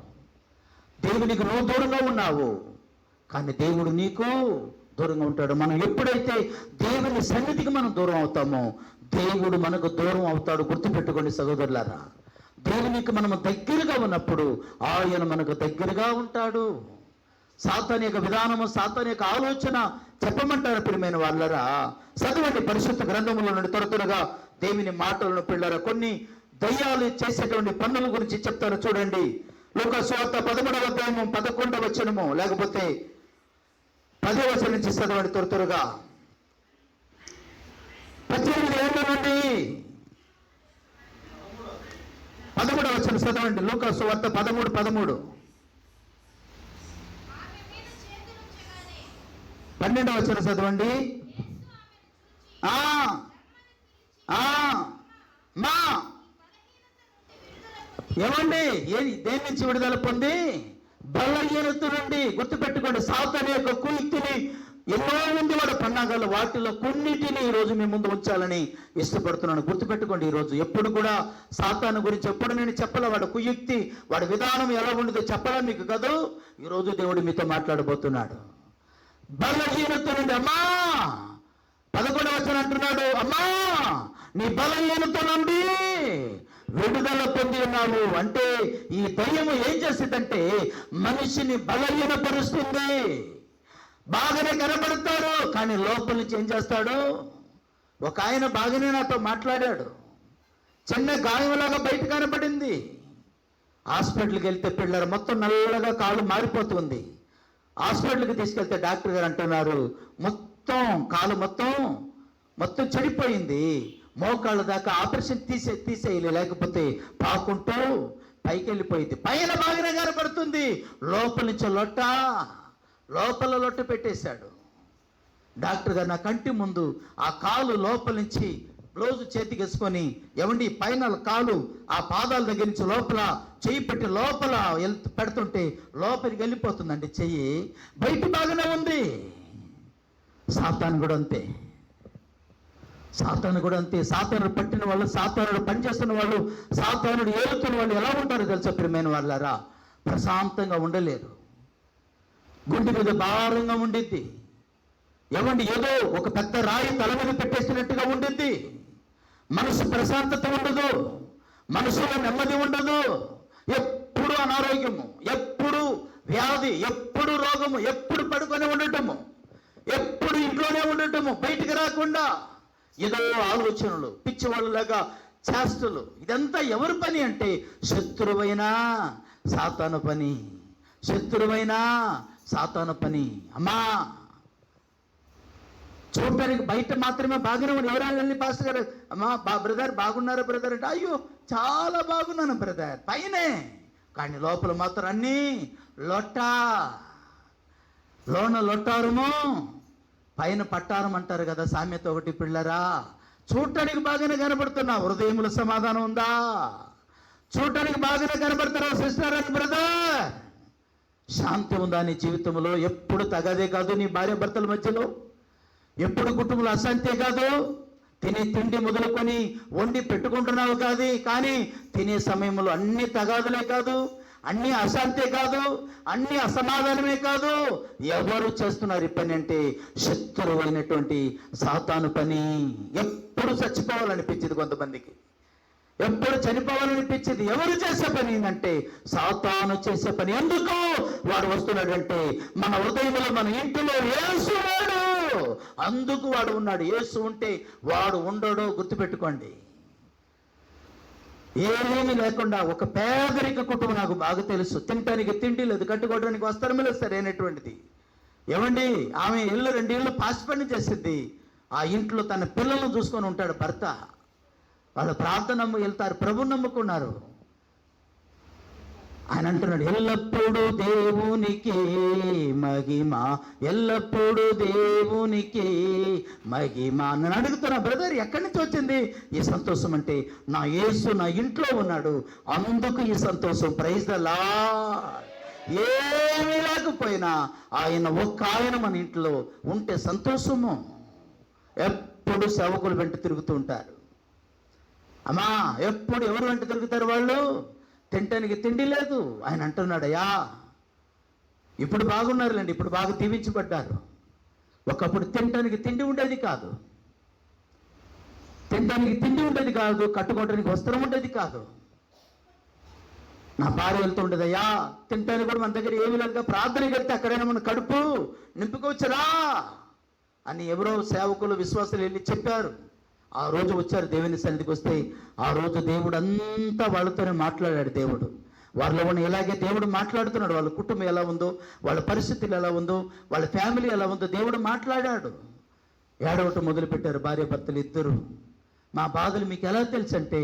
దేవునికి నువ్వు దూరంగా ఉన్నావు, కానీ దేవుడు నీకు దూరంగా ఉంటాడు. మనం ఎప్పుడైతే దేవుని సన్నిధికి మనం దూరం అవుతామో దేవుడు మనకు దూరం అవుతాడు. గుర్తుపెట్టుకోండి సహోదరులారా, దేవునికి మనము దగ్గరగా ఉన్నప్పుడు ఆయన మనకు దగ్గరగా ఉంటాడు. సాతాను యొక్క విధానము, సాతాను యొక్క ఆలోచన చెప్పమంటారు ప్రియమైన వాళ్ళరా. చదవండి పరిశుద్ధ గ్రంథముల నుండి త్వరగా దేవుని మాటలను పిల్లరా. కొన్ని దయ్యాలు చేసేటువంటి పనుల గురించి చెప్తారు చూడండి. లూకా సువార్త 13వ అధ్యాయము 11వ వచనము, లేకపోతే 10వ వచనం నుంచి చదవండి త్వరగా. 18 ఏళ్ళ నుండి 13వ వచనం చదవండి. లూకా సువార్త 13:13. 12వ వచనం చదవండి. మా ఏమండి దేని నుంచి విడుదల పొంది? బలహీనత నుండి. గుర్తుపెట్టుకోండి, సాతాను యొక్క కుయుక్తిని ఎన్నో ఉంది వాడు పన్నాగాలు, వాటిలో కొన్నిటిని ఈరోజు మీ ముందు ఉంచాలని ఇష్టపడుతున్నాను. గుర్తుపెట్టుకోండి, ఈరోజు ఎప్పుడు కూడా సాతాను గురించి ఎప్పుడు నేను చెప్పలే. వాడు కుయుక్తి, వాడి విధానం ఎలా ఉండదో చెప్పలే మీకు కదా. ఈరోజు దేవుడు మీతో మాట్లాడబోతున్నాడు. బలహీనత నుండి అమ్మా, 11వ వచనం అంటున్నాడు, అమ్మా నీ బలహీనత నుండి విడుదల పొంది ఉన్నావు. అంటే ఈ దయ్యము ఏం చేస్తుందంటే మనిషిని బలహీనపరుస్తుంది. బాగానే కనబడతాడు, కానీ లోపల నుంచి ఏం చేస్తాడు? ఒక ఆయన బాగానే నాతో మాట్లాడాడు, చిన్న గాయంలాగా బయట కనబడింది. హాస్పిటల్కి వెళ్తే పిల్లలు మొత్తం నల్లగా కాలు మారిపోతుంది. హాస్పిటల్కి తీసుకెళ్తే డాక్టర్ గారు అంటున్నారు, మొత్తం కాలు మొత్తం చెడిపోయింది, మోకాళ్ళ దాకా ఆపరేషన్ తీసేయాలి, లేకపోతే పాకుంటూ పైకి వెళ్ళిపోయింది. పైన బాగానే కనపడుతుంది, లోపల నుంచి లోపల లొట్ట పెట్టేశాడు. డాక్టర్ గారు నా కంటి ముందు ఆ కాలు లోపల నుంచి బ్లౌజ్ చేతికి వేసుకొని, ఏమండి పైన కాలు ఆ పాదాల దగ్గర నుంచి లోపల చెయ్యి పెట్టి లోపల పెడుతుంటే లోపలికి వెళ్ళిపోతుందండి చెయ్యి, బయట బాగానే ఉంది. సాతాను కూడా అంతే. సాతానుడు పట్టిన వాళ్ళు, సాతానుడు పనిచేస్తున్న వాళ్ళు, సాతానుడు ఏలుతున్న వాళ్ళు ఎలా ఉంటారో తెలుసా ప్రియమైన వాళ్ళారా? ప్రశాంతంగా ఉండలేరు, గుండె మీద భారంగా ఉండిద్ది. ఏమండి ఏదో ఒక పెద్ద రాయి తల మీద పెట్టేసినట్టుగా ఉండిద్ది. మనసు ప్రశాంతత ఉండదు, మనసులో నెమ్మది ఉండదు. ఎప్పుడు అనారోగ్యము, ఎప్పుడు వ్యాధి, ఎప్పుడు రోగము, ఎప్పుడు పడుకొని ఉండటము, ఎప్పుడు ఇంట్లోనే ఉండటము, బయటికి రాకుండా ఏదో ఆలోచనలు, పిచ్చివాళ్ళలాగా చేష్టలు. ఇదంతా ఎవరి పని అంటే శత్రువైనా సాతాను పని, శత్రువైనా సాతాను పని. అమ్మా చూడటానికి బయట మాత్రమే బాగానే ఉంది. ఎవరైనా వెళ్ళి పాస్టర్ గారు, అమ్మా బ్రదర్ బాగున్నారా బ్రదర్ అంటే, అయ్యో చాలా బాగున్నాను బ్రదర్ పైనే, కానీ లోపల మాత్రం అన్నీ లొట్టారము పైన పట్టారం అంటారు కదా సామెత ఒకటి పిల్లరా. చూడటానికి బాగానే కనబడుతున్నా, హృదయముల సమాధానం ఉందా? చూడటానికి బాగానే కనబడుతున్నా సిస్టర్ అండ్ బ్రదర్, శాంతి ఉందా నీ జీవితంలో? ఎప్పుడు తగదే కాదు నీ భార్య భర్తల మధ్యలో, ఎప్పుడు కుటుంబంలో అశాంతే కాదు. తినే తిండి మొదలుకొని వండి పెట్టుకుంటున్నావు కాదు, కానీ తినే సమయంలో అన్ని తగాదులే కాదు, అన్ని అశాంతే కాదు, అన్ని అసమాధానమే కాదు. ఎవరు చేస్తున్నారు ఈ పని అంటే శత్రువు అయినటువంటి సాతాను పని. ఎప్పుడు చచ్చిపోవాలనిపించింది కొంతమందికి, ఎప్పుడు చనిపోవాలనిపించింది. ఎవరు చేసే పని ఏంటంటే సాతాను చేసే పని. ఎందుకు వాడు వస్తున్నాడంటే మన హృదయంలో, మన ఇంటిలో యేసు ఉన్నాడు, అందుకు వాడు ఉన్నాడు. యేసు ఉంటే వాడు ఉండడో. గుర్తుపెట్టుకోండి, ఏమీ లేకుండా ఒక పేదరిక కుటుంబం నాకు బాగా తెలుసు. తినటానికి తిండి లేదు, కట్టుకోవడానికి వస్త్రం లేదు సరైనటువంటిది. ఏమండి ఆమె ఇల్లు 2 ఇళ్ళు పాసి పని చేసింది. ఆ ఇంట్లో తన పిల్లలను చూసుకొని ఉంటాడు భర్త. వాళ్ళు ప్రార్థన వెళ్తారు, ప్రభు నమ్ముకున్నారు. ఆయన అంటున్నాడు, ఎల్లప్పుడూ దేవునికి మహిమ, ఎల్లప్పుడూ దేవునికి మహిమ. నేను అడుగుతున్నా, బ్రదర్ ఎక్కడి నుంచి వచ్చింది ఈ సంతోషం అంటే? నా యేసు నా ఇంట్లో ఉన్నాడు, అందుకు ఈ సంతోషం. Praise the Lord. ఏమీ లేకపోయినా ఒక్క ఆయన మన ఇంట్లో ఉంటే సంతోషము. ఎప్పుడు సేవకులు వెంట తిరుగుతూ ఉంటారు. అమ్మా ఎప్పుడు ఎవరు వెంట తిరుగుతారు? వాళ్ళు తినటానికి తిండి లేదు. ఆయన అంటున్నాడయ్యా, ఇప్పుడు బాగున్నారులేండి, ఇప్పుడు బాగా దీవించబడ్డారు. ఒకప్పుడు తినటానికి తిండి ఉండేది కాదు, కట్టుకోవడానికి వస్త్రం ఉండేది కాదు. నా భార్య వెళ్తుండేదయ్యా, తింటానికి కూడా మన దగ్గర ఏమీ లేదుగా, ప్రార్థనకి వెళ్తే అక్కడైనా మన కడుపు నింపుకోవచ్చురా అని ఎవరో సేవకులు విశ్వాసులు వెళ్ళి చెప్పారు. ఆ రోజు వచ్చారు దేవుని సన్నిధికి. వస్తే ఆ రోజు దేవుడు అంతా వాళ్ళతోనే మాట్లాడాడు. దేవుడు వాళ్ళలో ఉన్న ఇలాగే దేవుడు మాట్లాడుతున్నాడు. వాళ్ళ కుటుంబం ఎలా ఉందో, వాళ్ళ పరిస్థితులు ఎలా ఉందో, వాళ్ళ ఫ్యామిలీ ఎలా ఉందో దేవుడు మాట్లాడాడు. ఏడవటం మొదలుపెట్టారు భార్య భర్తలు ఇద్దరు. మా బాధలు మీకు ఎలా తెలుసు అంటే,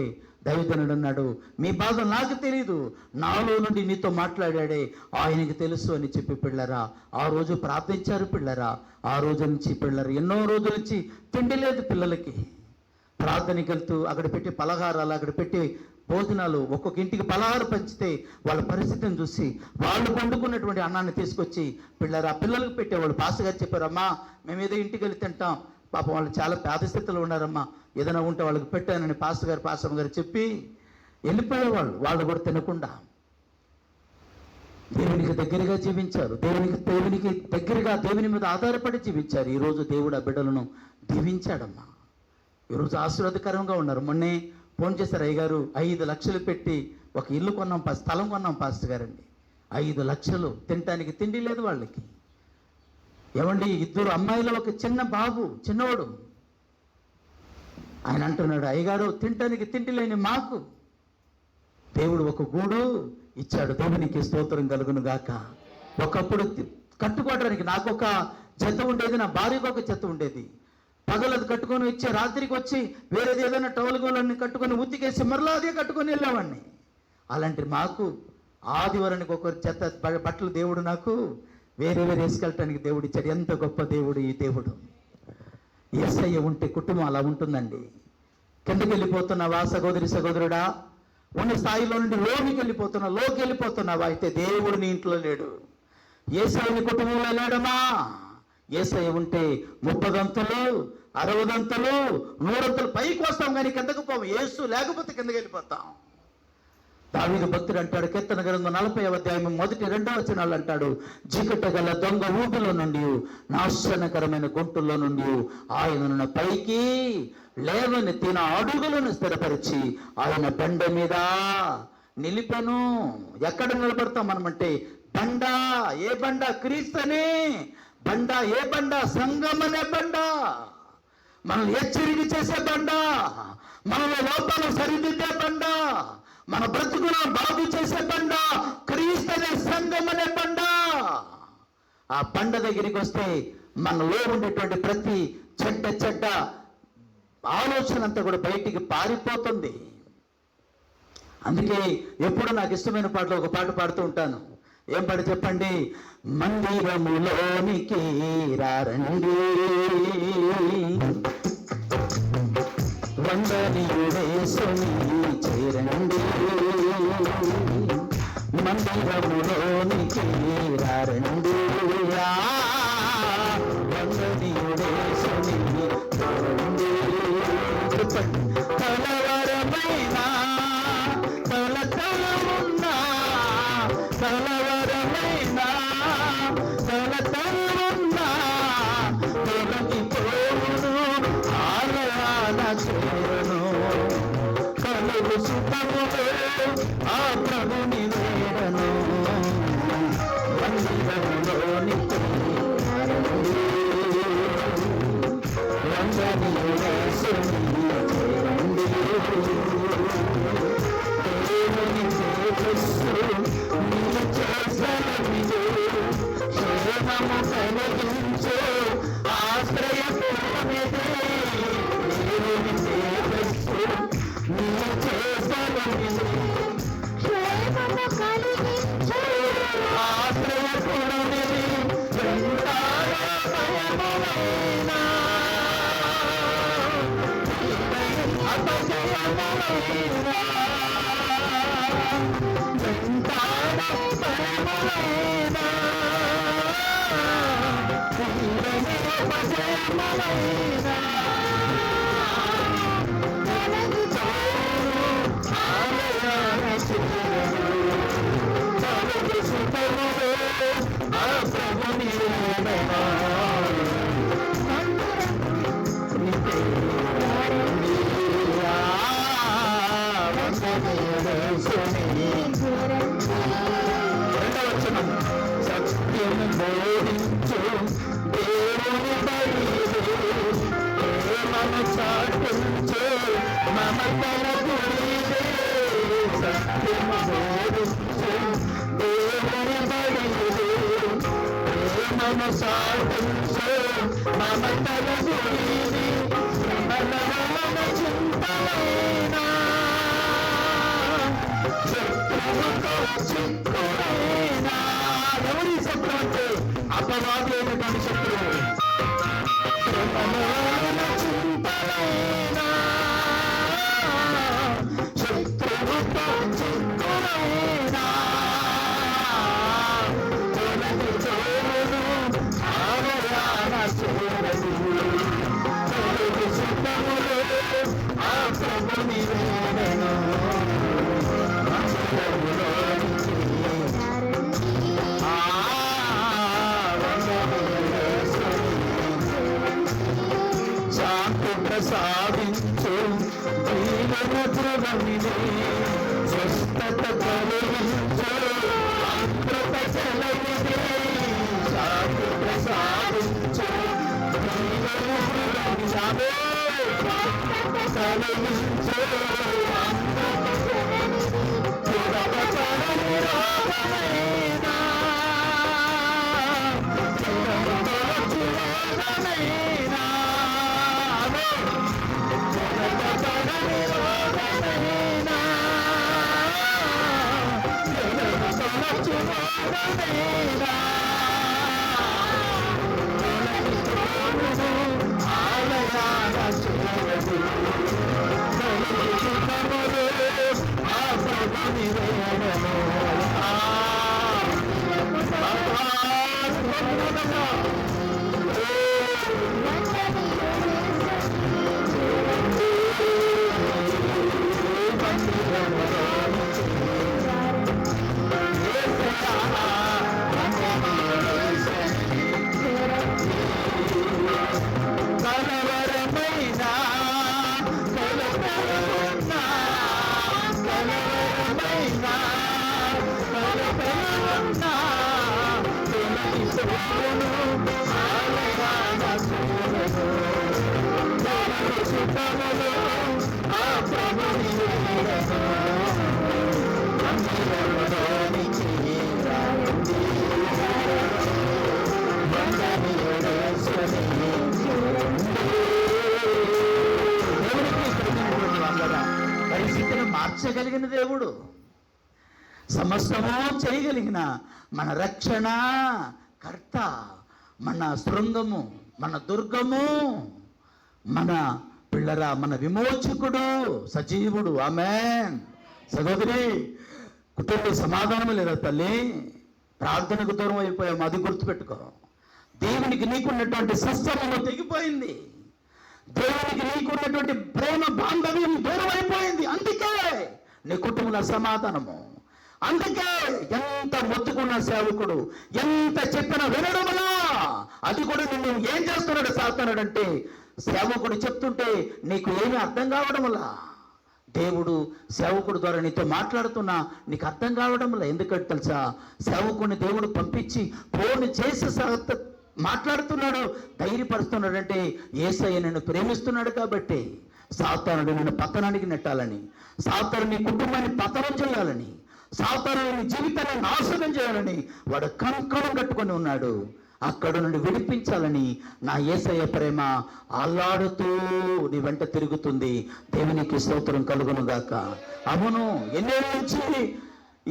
దైవజనుడు అన్నాడు, మీ బాధలు నాకు తెలియదు, నాలో నుండి నీతో మాట్లాడాడే ఆయనకి తెలుసు అని చెప్పి పిల్లరా ఆ రోజు ప్రార్థించారు. పిల్లరా ఆ రోజు నుంచి పిల్లలు ఎన్నో రోజుల నుంచి తిండి లేదు పిల్లలకి. ప్రార్థనకి వెళ్తూ అక్కడ పెట్టి పలహారాలు, అక్కడ పెట్టి భోజనాలు, ఒక్కొక్క ఇంటికి పలహారం పంచితే వాళ్ళ పరిస్థితిని చూసి వాళ్ళు వండుకున్నటువంటి అన్నాన్ని తీసుకొచ్చి పిల్లలకు పెట్టేవాళ్ళు. పాస్టర్ గారు చెప్పారు, అమ్మా మేము ఏదో ఇంటికి వెళ్ళి తింటాం, పాపం వాళ్ళు చాలా పేద స్థితిలో ఉన్నారమ్మా, ఏదైనా ఉంటే వాళ్ళకి పెట్టానని పాస్టర్ గారు చెప్పి వెళ్ళిపోయేవాళ్ళు. వాళ్ళు కూడా తినకుండా దేవునికి దగ్గరగా జీవించారు. దేవునికి దగ్గరగా దేవుని మీద ఆధారపడి జీవించారు. ఈరోజు దేవుడు ఆ బిడ్డలను దీవించాడమ్మా. ఈరోజు ఆశీర్వాదకరంగా ఉన్నారు. మొన్నే ఫోన్ చేశారు, అయ్యగారు 5 లక్షలు పెట్టి ఒక ఇల్లు కొన్నాం, స్థలం కొన్నాం పాస్టర్ గారండి. 5 లక్షలు, తినటానికి తిండి లేదు వాళ్ళకి. ఏమండి, 2 అమ్మాయిలు, ఒక చిన్న బాబు, చిన్నవాడు. ఆయన అంటున్నాడు, అయ్యగారు తినటానికి తిండి లేని మాకు దేవుడు ఒక గూడు ఇచ్చాడు. దేవునికి స్తోత్రం కలుగును గాక. ఒకప్పుడు కట్టుకోవడానికి నాకు ఒక జత ఉండేది, నా భార్యకు ఒక జత ఉండేది. పగలది కట్టుకొని వచ్చి రాత్రికి వచ్చి వేరేది ఏదైనా టవల్ గోలన్నీ కట్టుకొని ఉతికేసి మరలా అదే కట్టుకొని వెళ్ళేవాడిని. అలాంటి మాకు ఆదివారానికి ఒక జత బట్టలు దేవుడు నాకు వేరే వేసుకెళ్ళటానికి దేవుడు ఇచ్చాడు. ఎంత గొప్ప దేవుడు ఈ దేవుడు. యేసయ్య ఉంటే కుటుంబం అలా ఉంటుందండి. కిందకి వెళ్ళిపోతున్నావా సహోదరుడా? ఉన్న స్థాయిలో నుండి లోకి వెళ్ళిపోతున్నావా? అయితే దేవుడు నీ ఇంట్లో లేడు. యేసయ్య కుటుంబంలో లేడమా? యేసయ్య ఉంటే 30 దంతలు 60 దంతలు 100 దంతలు పైకి వస్తాం, కానీ కిందకు పోము. యేసు లేకపోతే కిందకి వెళ్ళిపోతాం. దావీదు భక్తుడు అంటాడు, కీర్తన గ్రంథం 40వ అధ్యాయం 1-2 వచనాలు అంటాడు, చీకటి గల దొంగ ఊపిలో నుండి, నాశనకరమైన గుంటుల్లో నుండి ఆయనను పైకి లేవని తిన అడుగులను స్థిరపరిచి ఆయన బండ మీద నిలిపెను. ఎక్కడ నిలబడతాం మనమంటే బండ. ఏ బండ? క్రీస్తునే బండ. ఏ బండ? సంఘం అనే బండ. మనల్ని హెచ్చరిక చేసే బండ, మనలో లోపాలు సరిదిద్దే బండ, మన బ్రతుకులను బాగు చేసే బండ క్రీస్తు అనే సంఘం అనే బండ. ఆ బండ దగ్గరికి వస్తే మనలో ఉండేటువంటి ప్రతి చెడ్డ ఆలోచన అంతా కూడా బయటికి పారిపోతుంది. అందుకే ఎప్పుడు నాకు ఇష్టమైన పాటలో ఒక పాట పాడుతూ ఉంటాను. ఏం పాట చెప్పండి? మందిరములోనికి రారండి, వందనీయుడేసుని చేరండి, మందిరములోనికి రారండి, వందనీయుడేసుని చేరండి. కలవరమైన కలతలమున్నా, కలవరమైన కలతలమున్నా తొలగిపోవును, ఆలయాల చేరును. కలుగు సుఖములో ఆ ప్రభుని వేడను, మందిరములోనికి రండి, వందనీయుడేసుని చేరండి. దేవుని తేజస్సు నీవు చేసలవిదు, క్షేమము కలిగించు ఆశ్రయపురమిదే. దేవుని తేజస్సు నీవు చేసలవిదు, క్షేమము కలిగించు ఆశ్రయపురమిదే. వెంటాడే భయములైనా అపజయములైనా, వెంటాడే భయములైనా అపజయములైనా తనకు తోడు ఆలయాల చేరును. తనకు సుఖములో ఆ ప్రభుని వేడనా, వందనీయుడేసుని మమతను సాధించు మమతలను వీడి శ్రమలవలన చింతలైనా శత్రువుతో చిక్కులైనా. ఎవరి శత్రువు అంటే అపవాది అయినటువంటి శత్రువు. శ్రమలవలన చింతలైనా శత్రువుతో చిక్కులైనా తొలగి చూడు ఆవరణ చూడదు. తొలగి సుఖములు ఆ ప్రభుని వేడను శాంతి ప్రసాదించు జీవన ద్రవమిదే స్వస్థత కలిగించు అమృత జలమిదే. శాంతి ప్రసాదించు జీవన ద్రవమిదే కలిగించు పరిస్థితిని మార్చగలిగిన దేవుడు, సమస్తము చేయగలిగిన మన రక్షణ కర్త, మన శృంగము, మన దుర్గము, మన పిల్లరా, మన విమోచకుడు, సజీవుడు. ఆమేన్. సహోదరి, కుటుంబ సమాధానం లేదా తల్లి? ప్రార్థనకు దూరం అయిపోయాము, అది గుర్తుపెట్టుకో. దేవునికి నీకున్నటువంటి సత్సంగము తెగిపోయింది. దేవునికి నీకున్నటువంటి ప్రేమ బాంధవ్యం దూరం అయిపోయింది. అందుకే నీ కుటుంబంలో సమాధానము. అందుకే ఎంత మొత్తుకున్న సేవకుడు ఎంత చెప్పినా వినడములా, అది కూడా నిన్ను ఏం చేస్తున్నాడు సాగుతున్నాడంటే, సేవకుడు చెప్తుంటే నీకు ఏమీ అర్థం కావడంలా, దేవుడు సేవకుడు ద్వారా నీతో మాట్లాడుతున్నా నీకు అర్థం కావడంలా. ఎందుకంటే తెలుసా, సేవకుడిని దేవుడు పంపించి ఫోన్ చేసి మాట్లాడుతున్నాడు, ధైర్యపరుస్తున్నాడు. అంటే యేసయ్య నిన్ను ప్రేమిస్తున్నాడు కాబట్టి. సాతానుడు నిన్ను పతనానికి నెట్టాలని, సాతాను నీ కుటుంబాన్ని పతనం చేయాలని, సాతాను నీ జీవితాన్ని నాశనం చేయాలని వాడు కంకణం కట్టుకొని ఉన్నాడు. అక్కడ నుండి విడిపించాలని నా యేసయ్య ప్రేమ అల్లాడుతూ నీ వెంట తిరుగుతుంది. దేవునికి స్తోత్రం కలుగును గాక. అవును, ఎన్నేళ్ళ నుంచి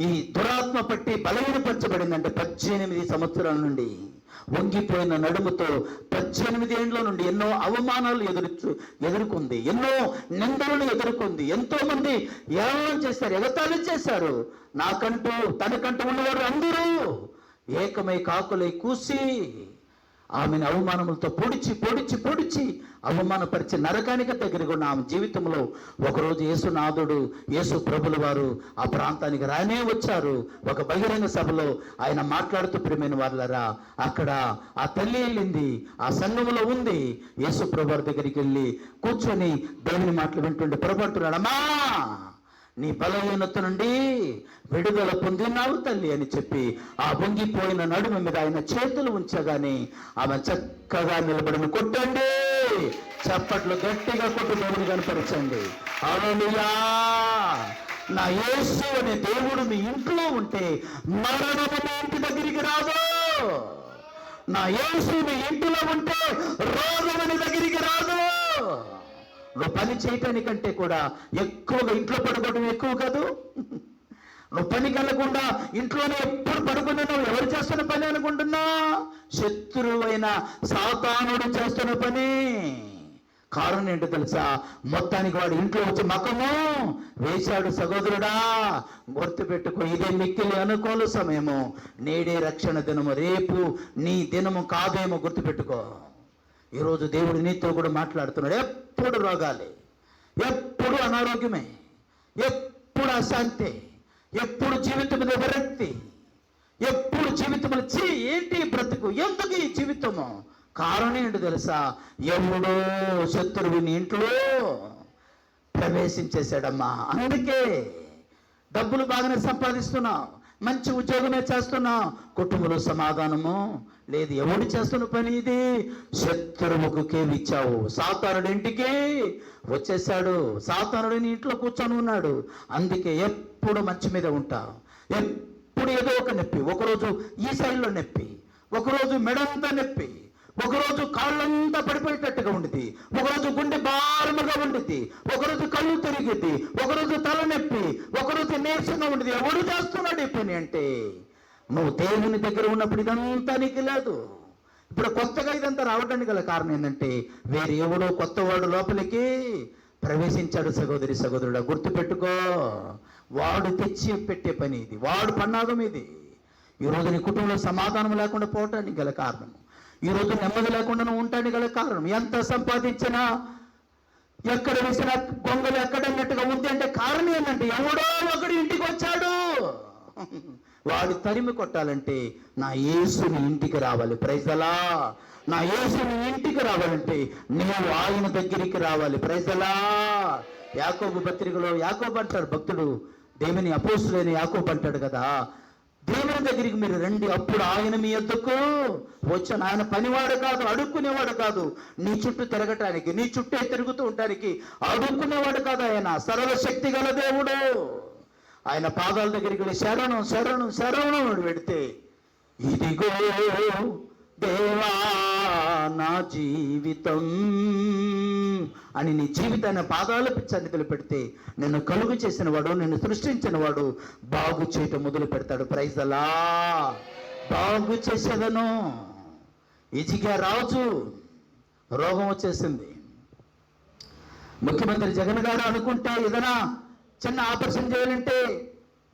ఈ దురాత్మ పట్టి బలహీనపరచబడిందంటే 18 సంవత్సరాల నుండి వంగిపోయిన నడుముతో 18 ఏండ్ల నుండి ఎన్నో అవమానాలు ఎదుర్కొంది, ఎన్నో నిందలను ఎదుర్కొంది. ఎంతో మంది ఏమనం చేశారు, ఎగతాళి చేశారు. నాకంటూ తనకంటూ ఉన్నవారు అందరూ ఏకమై కాకులై కూసి ఆమెను అవమానములతో పొడిచి పొడిచి పొడిచి అవమానపరిచి నరకానికి దగ్గరగా ఉన్న ఆమె జీవితంలో ఒకరోజు యేసునాథుడు, యేసు ప్రభుల వారు ఆ ప్రాంతానికి రానే వచ్చారు. ఒక బహిరంగ సభలో ఆయన మాట్లాడుతూ, ప్రియమైన వాళ్ళరా, అక్కడ ఆ తల్లి వెళ్ళింది, ఆ సంఘంలో ఉంది. యేసు ప్రభు వారి దగ్గరికి వెళ్ళి కూర్చొని దేవుని మాటలు వింటుండే ప్రభు అంటున్నాడు, అమ్మా నీ బలహీనత నుండి విడుదల పొందినావు తల్లి అని చెప్పి ఆ వంగిపోయిన నడుము మీద ఆయన చేతులు ఉంచగానే ఆమె చక్కగా నిలబడిన. కొట్టండి, చప్పట్లు గట్టిగా కొట్టు, దేవుని కనపరచండి. హల్లెలూయా. నా యేసు అనే దేవుడు మీ ఇంట్లో ఉంటే మరణము మీ ఇంటి దగ్గరికి రాదు. నా యేసు నీ ఇంటిలో ఉంటే రోగం నీ దగ్గరికి రాదు. నువ్వు పని చేయటానికంటే కూడా ఎక్కువగా ఇంట్లో పడుకోవడం ఎక్కువ కాదు. నువ్వు పనికి వెళ్ళకుండా ఇంట్లోనే ఎప్పుడు పడుకున్నావు. ఎవరు చేస్తున్న పని అనుకుంటున్నా? శత్రువైన సాతానుడు చేస్తున్న పని. కారణం ఏంటో తెలుసా? మొత్తానికి వాడు ఇంట్లో వచ్చి మకము వేశాడు. సహోదరుడా, గుర్తుపెట్టుకో, ఇదే మిక్కిలి అనుకూల సమయము. నేడే రక్షణ దినము, రేపు నీ దినము కాదేమో గుర్తుపెట్టుకో. ఈరోజు దేవుడు నీతో కూడా మాట్లాడుతున్నాడు. ఎప్పుడు రోగాలే, ఎప్పుడు అనారోగ్యమే, ఎప్పుడు అశాంతి, ఎప్పుడు జీవితం మీద విరక్తి, ఎప్పుడు జీవితం ఏంటి బ్రతుకు, ఎందుకు ఈ జీవితము? కారణం ఏంటో తెలుసా? ఎవడో శత్రువుని ఇంట్లో ప్రవేశించేశాడమ్మా. అందుకే డబ్బులు బాగానే సంపాదిస్తున్నావు, మంచి ఉద్యోగమే చేస్తున్నావు, కుటుంబంలో సమాధానము లేదు. ఎవడు చేస్తున్న పని ఇది? శత్రువుకు కేవిచ్చావు. సాతానుడి ఇంటికి వచ్చేసాడు. సాతానుడిని ఇంట్లో కూర్చొని ఉన్నాడు. అందుకే ఎప్పుడు మంచి మీద ఉంటావు. ఎప్పుడు ఏదో ఒక నొప్పి. ఒకరోజు ఈ సైడ్లో నొప్పి, ఒకరోజు మెడంతా నొప్పి, ఒకరోజు కాళ్ళంతా పడిపోయేటట్టుగా ఉండిద్ది, ఒకరోజు గుండె భారముగా ఉండిద్ది, ఒకరోజు కళ్ళు తిరిగిద్ది, ఒకరోజు తలనొప్పి, ఒకరోజు నీరసంగా ఉండిద్ది. ఎవడు చేస్తున్నాడు ఈ పని అంటే? నువ్వు దేవుని దగ్గర ఉన్నప్పుడు ఇదంతా నీకు లేదు. ఇప్పుడు కొత్తగా ఇదంతా రావడానికి గల కారణం ఏంటంటే వేరే ఎవడో కొత్తవాడు లోపలికి ప్రవేశించాడు. సహోదరి సహోదరుడా, గుర్తుపెట్టుకో, వాడు తెచ్చి పెట్టే పని ఇది, వాడు పన్నాగం ఇది. ఈరోజు నీ కుటుంబంలో సమాధానం లేకుండా పోవటానికి గల కారణం, ఈరోజు నెమ్మది లేకుండా నువ్వు ఉండటానికి గల కారణం, ఎంత సంపాదించినా ఎక్కడ వేసినా గొంగలు ఎక్కడన్నట్టుగా ఉంది అంటే కారణం ఏంటంటే ఎవడో ఒకడు ఇంటికి వచ్చాడు. వాడు తరిమి కొట్టాలంటే నా యేసుని ఇంటికి రావాలి. ప్రైజలా, నా యేసుని ఇంటికి రావాలంటే నీవు ఆయన దగ్గరికి రావాలి. ప్రైజలా. యాకోబు పత్రికలో యాకోబు అంటాడు భక్తుడు, దేవుని అపోస్తులైన యాకోబు అంటాడు కదా, దేవుని దగ్గరికి మీరు రండి, అప్పుడు ఆయన మీ యొద్దకు వచ్చాను. ఆయన పనివాడు కాదు, అడుక్కునేవాడు కాదు. నీ చుట్టూ తిరగటానికి, నీ చుట్టే తిరుగుతూ ఉండటానికి అడుక్కునేవాడు కాదు. ఆయన సర్వశక్తి గల దేవుడు. ఆయన పాదాల దగ్గరికి వెళ్ళి శరణం శరణం శరణం పెడితే, ఇదిగో దేవా నా జీవితం అని నీ జీవితాన్ని పాదాల సన్నిధిలో పెడితే నిన్ను కలుగు చేసిన వాడు, నిన్ను సృష్టించిన వాడు బాగు చేయటం మొదలు పెడతాడు. ప్రైజ్ అలా బాగు చేసేదను. ఇజిగా రాజు రోగం వచ్చేసింది. ముఖ్యమంత్రి జగన్ గారు అనుకుంటే ఏదైనా చిన్న ఆపరేషన్ చేయాలంటే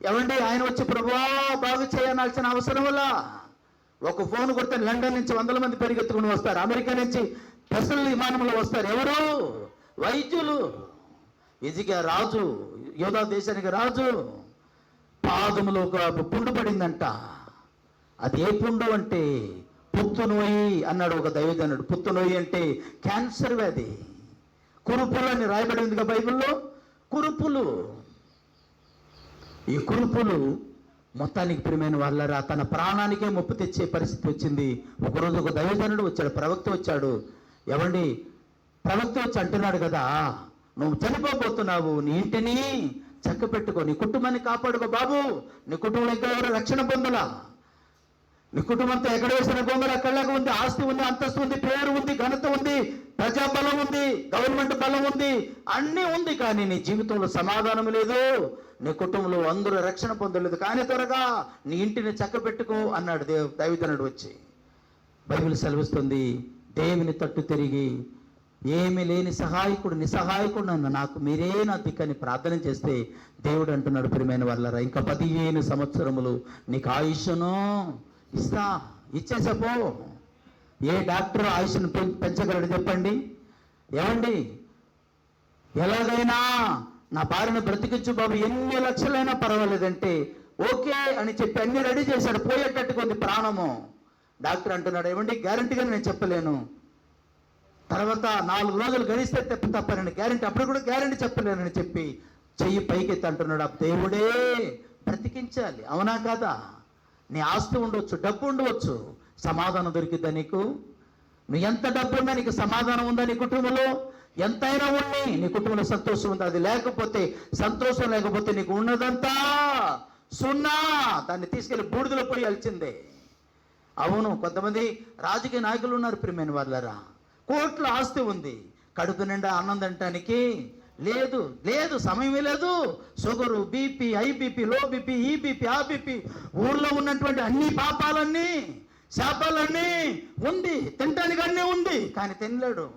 ఎవండి ఆయన వచ్చి ప్రభువా బాగు చేయనాల్సిన అవసరం వల్ల ఒక ఫోన్ కొడితే లండన్ నుంచి 100 మంది పరిగెత్తుకుని వస్తారు, అమెరికా నుంచి స్పెషల్ విమానంలో వస్తారు. ఎవరు? వైద్యులు. ఇజిగా రాజు, యోధా దేశానికి రాజు, పాదములో ఒక పుండు పడిందంట. అది ఏ పుండు అంటే పుత్తు నోయి అన్నాడు ఒక దైవజనుడు. పుత్తు నోయి అంటే క్యాన్సర్ వ్యాధి. కురుపులు అని రాయబడి ఉందిగా బైబిల్లో. కురుపులు. ఈ కురుపులు మొత్తానికి ప్రియమైన వాళ్ళరా తన ప్రాణానికే ముప్పు తెచ్చే పరిస్థితి వచ్చింది. ఒకరోజు ఒక దైవజనుడు వచ్చాడు, ప్రవక్త వచ్చాడు. ఎవండి, ప్రవక్త వచ్చి అంటున్నాడు కదా, నువ్వు చనిపోబోతున్నావు, నీ ఇంటిని చక్కపెట్టుకో, నీ కుటుంబాన్ని కాపాడుకో బాబు. నీ కుటుంబంలో ఇంకా ఎవరు రక్షణ పొందలా. నీ కుటుంబంతో ఎక్కడ వేసిన గొంగలు అక్కడలాగా ఉంది. ఆస్తి ఉంది, అంతస్తు ఉంది, పేరు ఉంది, ఘనత ఉంది, ప్రజాబలం ఉంది, గవర్నమెంట్ బలం ఉంది, అన్నీ ఉంది. కానీ నీ జీవితంలో సమాధానం లేదు, నీ కుటుంబంలో అందరూ రక్షణ పొందలేదు. కానీ త్వరగా నీ ఇంటిని చక్కబెట్టుకో అన్నాడు దైవజనుడు వచ్చి. బైబిల్ సెలవిస్తుంది, దేవుని తట్టు తిరిగి ఏమీ లేని సహాయకుడు, నిస్సహాయకుడు నన్ను నాకు మీరే నా దిక్కని ప్రార్థన చేస్తే దేవుడు అంటున్నాడు, ప్రియమైన వాళ్ళరా ఇంకా 15 సంవత్సరములు నీకు ఆయుష్ను ఇస్తా. ఇచ్చేసపో. ఏ డాక్టర్ ఆయుష్ను పెంచగలడు చెప్పండి? ఏమండి, ఎలాగైనా నా భార్యను బ్రతికించు బాబు, ఎన్ని లక్షలైనా పర్వాలేదంటే ఓకే అని చెప్పి అన్ని రెడీ చేశాడు. పోయేటట్టుగా ఉంది ప్రాణము. డాక్టర్ అంటున్నాడు, ఏమండి గ్యారంటీగా నేను చెప్పలేను, తర్వాత 4 రోజులు గడిస్తే తప్పనని గ్యారంటీ, అప్పుడు కూడా గ్యారంటీ చెప్పలేనని చెప్పి చెయ్యి పైకెత్తి అంటున్నాడు, ఆ దేవుడే బ్రతికించాలి. అవునా కాదా? నీ ఆస్తి ఉండవచ్చు, డబ్బు ఉండవచ్చు, సమాధానం దొరికిద్దా నీకు? నువ్వు ఎంత డబ్బు ఉన్నా నీకు సమాధానం ఉందా? నీ కుటుంబంలో ఎంతైనా ఉండి నీ కుటుంబంలో సంతోషం ఉందా? అది లేకపోతే, సంతోషం లేకపోతే నీకు ఉన్నదంతా సున్నా. దాన్ని తీసుకెళ్లి బూడిదలో పోయి అలిచిందే. అవును, కొంతమంది రాజకీయ నాయకులు ఉన్నారు ప్రియమైన వాళ్ళరా, కోట్ల ఆస్తి ఉంది, కడుపు నిండా అన్నం తినటానికి లేదు, లేదు, సమయమే లేదు. Sugar, BP, IBP, low BP, ఈ బీపీ, ఆ బీపీ, ఊర్లో ఉన్నటువంటి అన్ని పాపాలన్నీ, శాపాలన్నీ ఉంది, తినటానికి అన్నీ ఉంది, కానీ తినలేడు.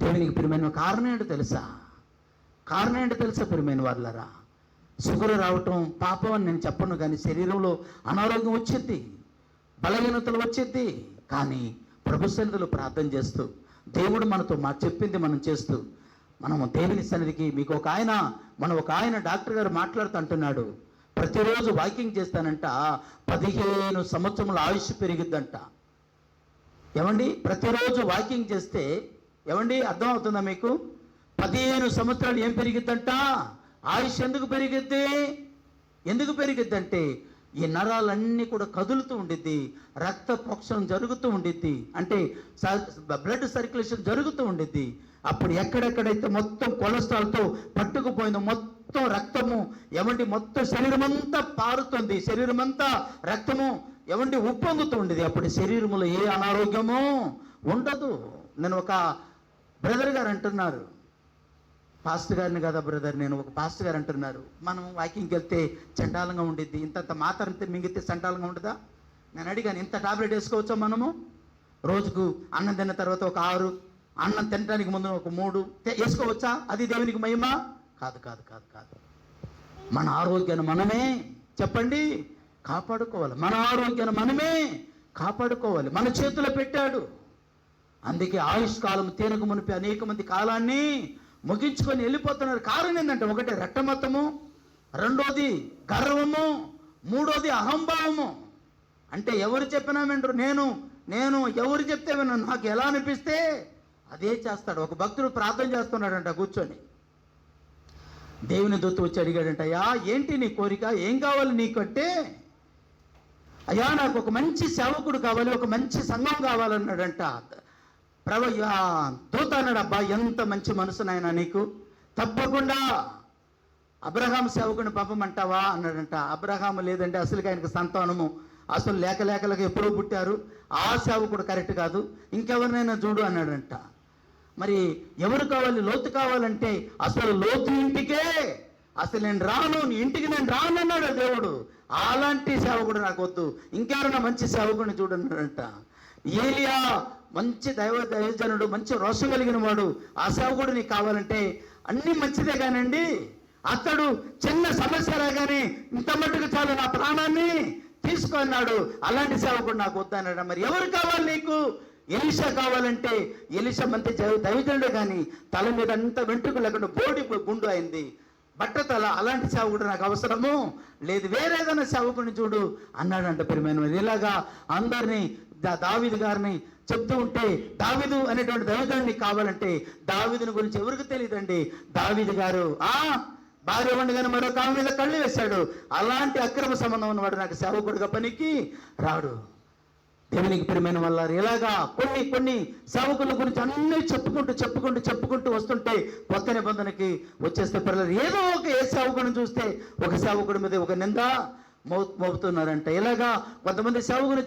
దేవునికి ప్రియమైన కారణం ఏంటో తెలుసా? కారణం ఏంటో తెలుసా ప్రియమైన వాళ్ళరా? షుగర్ రావటం పాపం అని నేను చెప్పను, కానీ శరీరంలో అనారోగ్యం వచ్చేది, బలహీనతలు వచ్చేది. కానీ ప్రభు సన్నిధిలో ప్రార్థన చేస్తూ, దేవుడు మనతో చెప్పింది మనం చేస్తూ, మనము దేవుని సన్నిధికి, మీకు ఒక ఆయన డాక్టర్ గారు మాట్లాడుతూ అంటున్నాడు, ప్రతిరోజు వాకింగ్ చేస్తానంట 15 సంవత్సరముల ఆయుష్ పెరిగిద్దంట. ఏమండి, ప్రతిరోజు వాకింగ్ చేస్తే ఏమండి అర్థం అవుతుందా మీకు? 15 సంవత్సరాలు ఏం పెరిగిద్దంట? ఆయుష్ ఎందుకు పెరిగిద్ది? ఎందుకు పెరిగిద్దంటే ఈ నరాలన్నీ కూడా కదులుతూ ఉండిద్ది, రక్త ప్రోక్షణం జరుగుతూ ఉండిద్ది, అంటే బ్లడ్ సర్క్యులేషన్ జరుగుతూ ఉండిద్ది. అప్పుడు ఎక్కడెక్కడైతే మొత్తం కొలెస్ట్రాల్తో పట్టుకుపోయిందో మొత్తం రక్తము ఏమండి మొత్తం శరీరం అంతా పారుతుంది, శరీరం అంతా రక్తము ఏమండి ఉప్పొంగుతూ ఉండేది. అప్పుడు శరీరంలో ఏ అనారోగ్యము ఉండదు. నేను ఒక బ్రదర్ గారు అంటున్నారు, పాస్టర్ గారిని కదా బ్రదర్, నేను ఒక పాస్టర్ గారు అంటున్నారు, మనం వాకింగ్కి వెళ్తే చండాలంగా ఉండిద్ది, ఇంత మాత్రం మింగితే చండాలంగా ఉండదా? నేను అడిగాను, ఇంత టాబ్లెట్ వేసుకోవచ్చా మనము? రోజుకు అన్నం తిన్న తర్వాత ఒక 6, అన్నం తినడానికి ముందు ఒక 3 వేసుకోవచ్చా? అది దేవునికి మహిమ కాదు, కాదు, కాదు, కాదు. మన ఆరోగ్యాన్ని మనమే చెప్పండి కాపాడుకోవాలి, మన ఆరోగ్యాన్ని మనమే కాపాడుకోవాలి, మన చేతిలో పెట్టాడు. అందుకే ఆయుష్ కాలం తేనెకు మునిపి అనేక మంది కాలాన్ని ముగించుకొని వెళ్ళిపోతున్నారు. కారణం ఏంటంటే, ఒకటి రెట్టమతము, రెండోది గర్వము, మూడోది అహంభావము. అంటే ఎవరు చెప్పినా వింటారు, నేను ఎవరు చెప్తే విన్నాను, నాకు ఎలా అనిపిస్తే అదే చేస్తాడు. ఒక భక్తుడు ప్రార్థన చేస్తున్నాడంట కూర్చొని, దేవుని దూత వచ్చి అడిగాడంట, అయ్యా ఏంటి నీ కోరిక, ఏం కావాలి నీకు అంటే, అయ్యా నాకు ఒక మంచి సేవకుడు కావాలి, ఒక మంచి సంఘం కావాలన్నాడంట. దూత అన్నాడు, అబ్బా ఎంత మంచి మనసు నాయన నీకు, తప్పకుండా అబ్రహాం సేవకుని పంపమంటావా అన్నాడంట. అబ్రహాం లేదంటే అసలుకి ఆయనకు సంతానము అసలు లేకలేకలకు ఎప్పుడూ పుట్టారు, ఆ సేవకుడు కరెక్ట్ కాదు, ఇంకెవరినైనా చూడు అన్నాడంట. మరి ఎవరు కావాలి? లోతు కావాలంటే అసలు లోతు ఇంటికే అసలు నేను రాను, నీ ఇంటికి నేను రాను అన్నాడు దేవుడు. అలాంటి సేవకుడు నాకు వద్దు, ఇంకెవరైనా మంచి సేవకుడిని చూడన్నాడంట. ఏలియా మంచి దైవజనుడు, మంచి రోషం కలిగిన వాడు, ఆ సేవకుడు నీకు కావాలంటే అన్ని మంచిదే కానండి, అతడు చిన్న సమస్య రాగానే ఇంత మట్టుకు చాలు నా ప్రాణాన్ని తీసుకో అన్నాడు. అలాంటి సేవకుడు నాకు వద్దన్నాడు. మరి ఎవరు కావాలి నీకు? ఎలీషా కావాలంటే ఎలీషా మంచి దైవజనుడు, కానీ తల మీద అంత వెంట్రుక లేకుండా బోడి గుండు అయింది, బట్టతల. అలాంటి సేవకుడు నాకు అవసరము లేదు, వేరేదైనా సేవకుడిని చూడు అన్నాడంట. ప్రియమైన ఇలాగా అందరినీ దావీదు గారిని చెప్తూ ఉంటే, దావీదు అనేటువంటి దైవజనుడిని కావాలంటే దావీదుని గురించి ఎవరికి తెలియదండి. దావీదు గారు భార్య ఉండగానే మరొక ఆమె మీద కళ్ళు వేశాడు. అలాంటి అక్రమ సంబంధం ఉన్నవాడు నాకు సేవకుడిగా పనికి రాడు. దేవునికి ప్రియమైన వల్ల ఇలాగా కొన్ని సేవకుల గురించి అన్నీ చెప్పుకుంటూ వస్తుంటే కొత్త నిబంధనకి వచ్చేస్తే పిల్లలు ఏదో ఏ సేవకుడిని చూస్తే ఒక సేవకుడి మీద ఒక నింద మోపుతున్నారంట. ఇలాగా కొంతమంది సేవకుని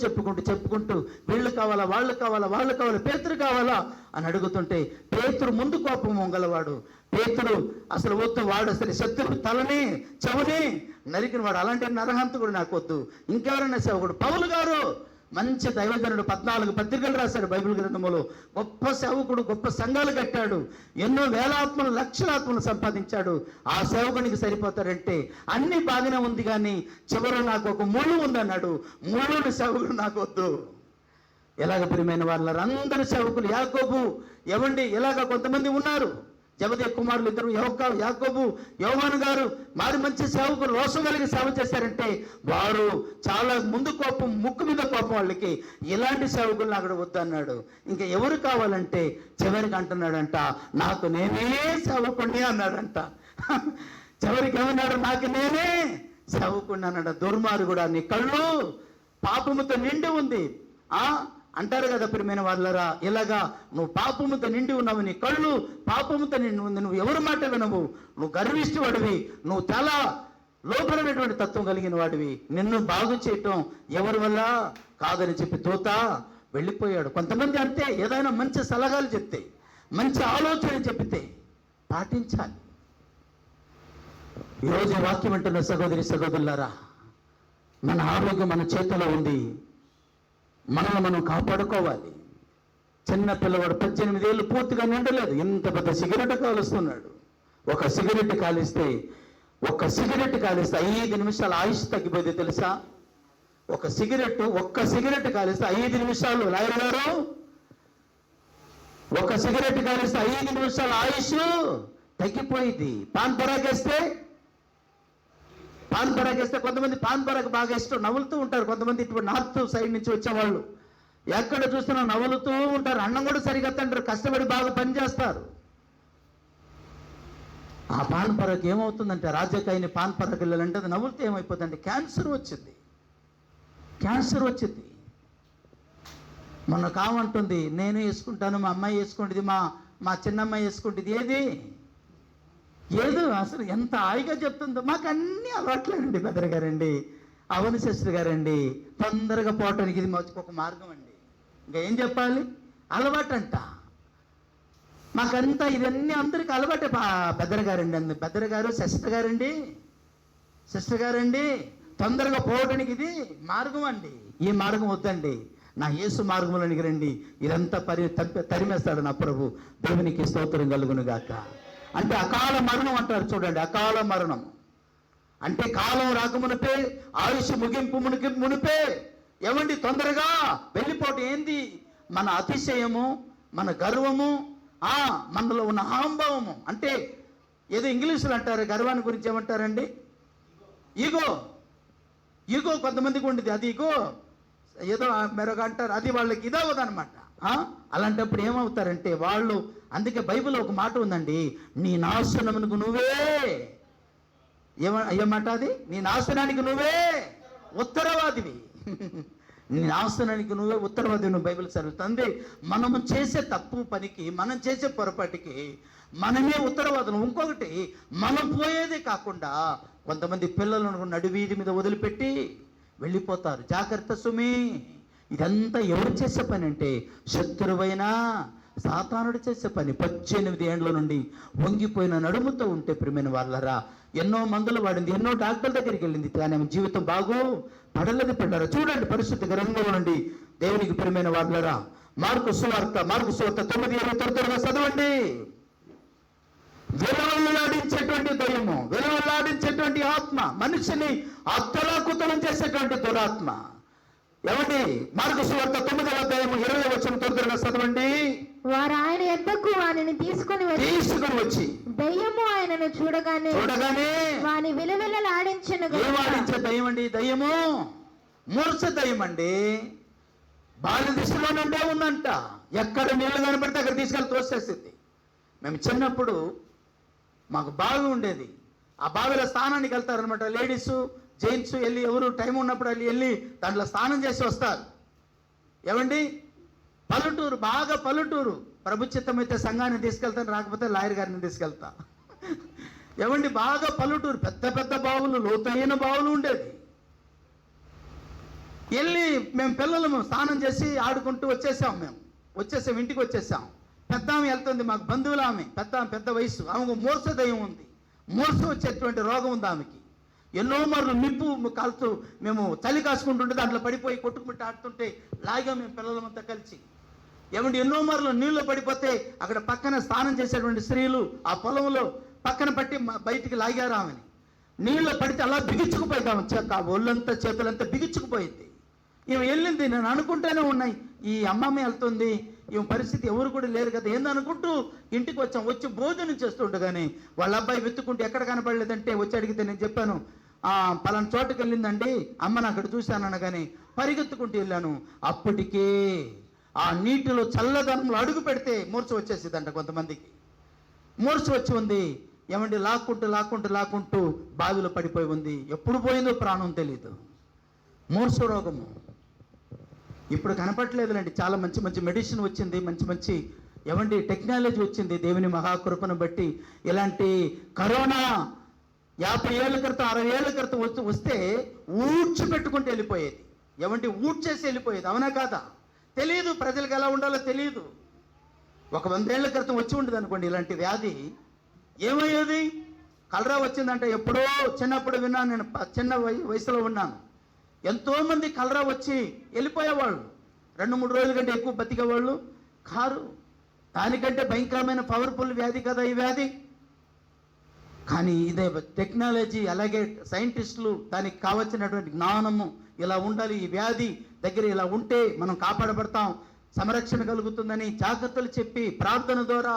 చెప్పుకుంటూ వీళ్ళు కావాలా, వాళ్ళు కావాలా, పేతురు కావాలా అని అడుగుతుంటే, పేతురు ముందు కోపం వంగలవాడు. పేతురు అసలు వద్దు, వాడు అసలు శత్రువు తలని చెవుని నరికిన వాడు, అలాంటి నరహంతకుడు నాకు వద్దు. ఇంకెవరైనా సేవకుడు పౌలు గారు మంచి దైవజనుడు, 14 పత్రికలు రాశాడు బైబిల్ గ్రంథములో, గొప్ప సేవకుడు, గొప్ప సంఘాలు కట్టాడు, ఎన్నో వేలాత్మలు లక్షలాత్మలు సంపాదించాడు. ఆ సేవకునికి సరిపోతారంటే అన్ని బాగానే ఉంది, కానీ చివర నాకు ఒక ముళ్ళు ఉందన్నాడు. ముళ్ళుని సేవకుడు నాకు వద్దు. ఎలాగ ప్రియమైన వాళ్ళ అందరు సేవకులు, యాకోబు ఎవండి, ఇలాగ కొంతమంది ఉన్నారు, జబదయి కుమారులు ఇద్దరు, యాకోబు, యోహాను గారు మరి మంచి సేవకులు, రోషం కలిగి సేవ చేశారంటే వారు చాలా ముందు కోపం, ముక్కు మీద కోపం వాళ్ళకి. ఇలాంటి సేవకులు నాకు వద్దన్నాడు. ఇంకా ఎవరు కావాలంటే చివరికి అంటున్నాడంట, నాకు నేనే సేవకుణ్ణి అన్నాడంట. చివరికి ఏమన్నాడు? నాకు నేనే సేవకుణ్ణి అన్నాడు. దుర్మార్గుడా, నీ కళ్ళు పాపముతో నిండి ఉంది అంటారు కదా ప్రియమైన వాళ్ళరా. ఇలాగా నువ్వు పాపముతో నిండి ఉన్నావు, నీ కళ్ళు పాపముతో నిండి ఉంది, నువ్వు ఎవరి మాట వినవు, నువ్వు గర్విష్ఠుడివి, నువ్వు చాలా లోపలైనటువంటి తత్వం కలిగిన వాడివి, నిన్ను బాగు చేయటం ఎవరి వల్ల కాదని చెప్పి దూత వెళ్ళిపోయాడు. కొంతమంది అంతే, ఏదైనా మంచి సలహాలు చెప్తే, మంచి ఆలోచన చెప్తే పాటించాలి. ఈరోజు వాక్యం అంటున్న సహోదరి సహోదరులారా, మన ఆరోగ్యం మన చేతిలో ఉంది, మనల్ని మనం కాపాడుకోవాలి. చిన్న పిల్లవాడు 18 ఏళ్ళు పూర్తిగా నిండలేదు, ఇంత పెద్ద సిగరెట్ కాలుస్తున్నాడు. ఒక సిగరెట్ కాలిస్తే 5 నిమిషాల ఆయుష్ తగ్గిపోయింది తెలుసా? ఒక్క సిగరెట్ కాలిస్తే 5 నిమిషాలు, లాయర్ గారు, ఒక సిగరెట్ కాలిస్తే 5 నిమిషాల ఆయుష్ తగ్గిపోయింది. పాన్ పరాగేస్తే కొంతమంది పాన్ పరాగ బాగా ఇష్టం, నవ్వులుతూ ఉంటారు. కొంతమంది ఇటువంటి నార్త్ సైడ్ నుంచి వచ్చేవాళ్ళు ఎక్కడ చూస్తున్నా నవ్వులుతూ ఉంటారు. అన్నం కూడా సరిగ్గా తింటారు, కష్టపడి బాగా పనిచేస్తారు. ఆ పాన్ పరాగ్ ఏమవుతుందంటే, రాజకాయని పాన్ పరాగ్ వెళ్ళాలంటే అది నవ్వులతో ఏమైపోతుందంటే క్యాన్సర్ వచ్చింది. మొన్న కామంటుంది, నేను వేసుకుంటాను, మా అమ్మాయి వేసుకుంటుంది, మా చిన్నమ్మాయి వేసుకుంటుంది. ఏదో అసలు ఎంత హాయిగా చెప్తుందో. మాకు అన్నీ అలవాట్లేనండి బెదర్ గారండి, అవని సిస్టర్ గారండి. తొందరగా పోవటానికి ఇది ఒక మార్గం అండి. ఇంకా ఏం చెప్పాలి, అలవాటంట మాకంతా. ఇవన్నీ అందరికీ అలవాటే. బెదర్ గారండి, బెదర్ గారు, సిస్టర్ గారండి, తొందరగా పోవడానికి ఇది మార్గం అండి. ఈ మార్గం వద్దండి, నా యేసు మార్గంలోనికి రండి. ఇదంతా తరిమేస్తాడు నా ప్రభు. దేవునికి స్తోత్రం కలుగును గాక. అంటే అకాల మరణం అంటారు చూడండి, అకాల మరణం అంటే కాలం రాకమునిపే, ఆయుష్ ముగింపు మునిపే ఏమండి తొందరగా వెళ్ళిపోవటం. ఏంది మన అతిశయము, మన గర్వము, మనలో ఉన్న అహంభావము. అంటే ఏదో ఇంగ్లీషులో అంటారు గర్వాన్ని గురించి, ఏమంటారండి, ఈగో కొంతమందికి ఉండేది. అది ఈగో ఏదో మరొక అంటారు, అది వాళ్ళకి ఇదవదనమాట. అలాంటప్పుడు ఏమవుతారంటే వాళ్ళు, అందుకే బైబిల్లో ఒక మాట ఉందండి, నీ నాశనమునకు నువ్వే, ఏమాట అది, నీ నాశనానికి నువ్వే ఉత్తరవాదివి. నీ నాశనానికి నువ్వే ఉత్తరవాదివి. నువ్వు బైబిల్ చదువుతుంది. మనము చేసే తప్పు పనికి, మనం చేసే పొరపాటుకి మనమే ఉత్తరవాదులు. ఇంకొకటి, మనం పోయేదే కాకుండా కొంతమంది పిల్లలను నడివీధి మీద వదిలిపెట్టి వెళ్ళిపోతారు. జాగ్రత్త సుమి. ఇదంతా ఎవరు చేసే పని అంటే, శత్రువైనా సాతానుడు చేసే పని. 18 ఏండ్ల నుండి వంగిపోయిన నడుముతో ఉంటే ప్రియమైన వాళ్ళరా, ఎన్నో మందులు వాడింది, ఎన్నో డాక్టర్ల దగ్గరికి వెళ్ళింది, కానీ ఆమె జీవితం బాగు పడలేదు. పడ్డారా చూడండి పరిశుద్ధ గ్రంథంలో నుండి. దేవునికి ప్రియమైన వాళ్ళరా, మార్కు సువార్త 9:20 చదవండి. విలవల్లాడించేటువంటి దయ్యము, విలవల్లాడించేటువంటి ఆత్మ, మనిషిని అత్తలాకుతలం చేసేటువంటి దురాత్మ. ఏమండి, మార్కు సువార్త 9:20 చదవండి. వారు ఆయన యొద్దకు వానిని తీసుకొని వచ్చి దయ్యము ఆయనను చూడగానే వాని విలవిలలాడించెను. ఏమాడించే దయ్యం అండి? దయ్యము మూర్ఛ దయ్యం అండి. బాల్య దిశలో నుండే ఉందంట. ఎక్కడ నీళ్లు కనబడితే అక్కడ తీసుకెళ్ళి తోసేసింది. మేము చిన్నప్పుడు మాకు బావి ఉండేది. ఆ బావిలో స్నానానికి వెళ్తారనమాట లేడీస్, జెంట్స్. వెళ్ళి ఎవరు టైం ఉన్నప్పుడు వెళ్ళి దాంట్లో స్నానం చేసి వస్తారు. ఏమండి, పల్లెటూరు, బాగా పల్లెటూరు. ప్రభుత్వం అయితే సంఘాన్ని తీసుకెళ్తాను, రాకపోతే లాయర్ గారిని తీసుకెళ్తా. ఏమండి, బాగా పల్లెటూరు, పెద్ద పెద్ద బావులు, లోతైన బావులు ఉండేది. వెళ్ళి మేము పిల్లలము స్నానం చేసి ఆడుకుంటూ వచ్చేసాం. ఇంటికి వచ్చేసాం. పెద్ద ఆమె వెళ్తుంది, మాకు బంధువులు. ఆమె పెద్ద వయసు, ఆమెకు మూర్ఛ దయ్యం ఉంది. మూర్ఛ వచ్చేటువంటి రోగం ఉంది ఆమెకి. ఎన్నో మార్లు నిప్పు కాలుతూ మేము చలి కాసుకుంటుంటే దాంట్లో పడిపోయి కొట్టుకుంటూ ఆడుతుంటే లాగా మేము పిల్లలమంతా కలిసి. ఏమంటే ఎన్నో మార్లు నీళ్ళు పడిపోతే అక్కడ పక్కన స్నానం చేసేటువంటి స్త్రీలు ఆ పొలంలో పక్కన పట్టి బయటికి లాగారు ఆమెని. నీళ్ళు పడితే అలా బిగించుకుపోయింది ఆమె ఒళ్ళంతా, చేతులంతా బిగించుకుపోయింది. ఈమె వెళ్ళింది. నేను అనుకుంటూనే ఉన్నాయి, ఈ అమ్మమ్మ వెళ్తుంది, ఈమె పరిస్థితి ఎవరు కూడా లేరు కదా ఏందనుకుంటూ ఇంటికి వచ్చాం. వచ్చి భోజనం చేస్తుండగానే వాళ్ళ అబ్బాయి వెతుక్కుంటే ఎక్కడ కనపడలేదంటే వచ్చి అడిగితే నేను చెప్పాను, పలానా చోటుకి వెళ్ళిందండి అమ్మని అక్కడ చూశాను అనగానే పరిగెత్తుకుంటూ వెళ్ళాను. అప్పటికే ఆ నీటిలో చల్లదనంలో అడుగు పెడితే మూర్ఛ వచ్చేసిందంట. కొంతమందికి మూర్ఛ వచ్చి ఉంది. ఏమండి, లాక్కుంటూ బావిలో పడిపోయి ఉంది. ఎప్పుడు పోయిందో ప్రాణం తెలీదు. మూర్ఛ రోగము ఇప్పుడు కనపట్లేదులేండి. చాలా మంచి మెడిసిన్ వచ్చింది, మంచి ఏమండి టెక్నాలజీ వచ్చింది. దేవుని మహాకృపను బట్టి ఇలాంటి కరోనా 50 ఏళ్ళ క్రితం 60 ఏళ్ళ క్రితం వస్తే ఊడ్చిపెట్టుకుంటూ వెళ్ళిపోయేది. ఏమంటే ఊడ్చేసి వెళ్ళిపోయేది. అవునా కాదా? తెలియదు ప్రజలకు ఎలా ఉండాలో తెలియదు. ఒక 100 ఏళ్ల క్రితం వచ్చి ఉండదు అనుకోండి ఇలాంటి వ్యాధి, ఏమయ్యేది? కలరా వచ్చిందంటే ఎప్పుడో చిన్నప్పుడు విన్నాను. నేను చిన్న వయసులో ఉన్నాను. ఎంతోమంది కలరా వచ్చి వెళ్ళిపోయేవాళ్ళు. 2-3 రోజుల కంటే ఎక్కువ బతికేవాళ్ళు కారు. దానికంటే భయంకరమైన పవర్ఫుల్ వ్యాధి కదా ఈ వ్యాధి. కానీ ఇదే టెక్నాలజీ, అలాగే సైంటిస్టులు దానికి కావలసినటువంటి జ్ఞానము, ఇలా ఉండాలి, ఈ వ్యాధి దగ్గర ఇలా ఉంటే మనం కాపాడబడతాం, సంరక్షణ కలుగుతుందని జాగ్రత్తలు చెప్పి ప్రార్థన ద్వారా,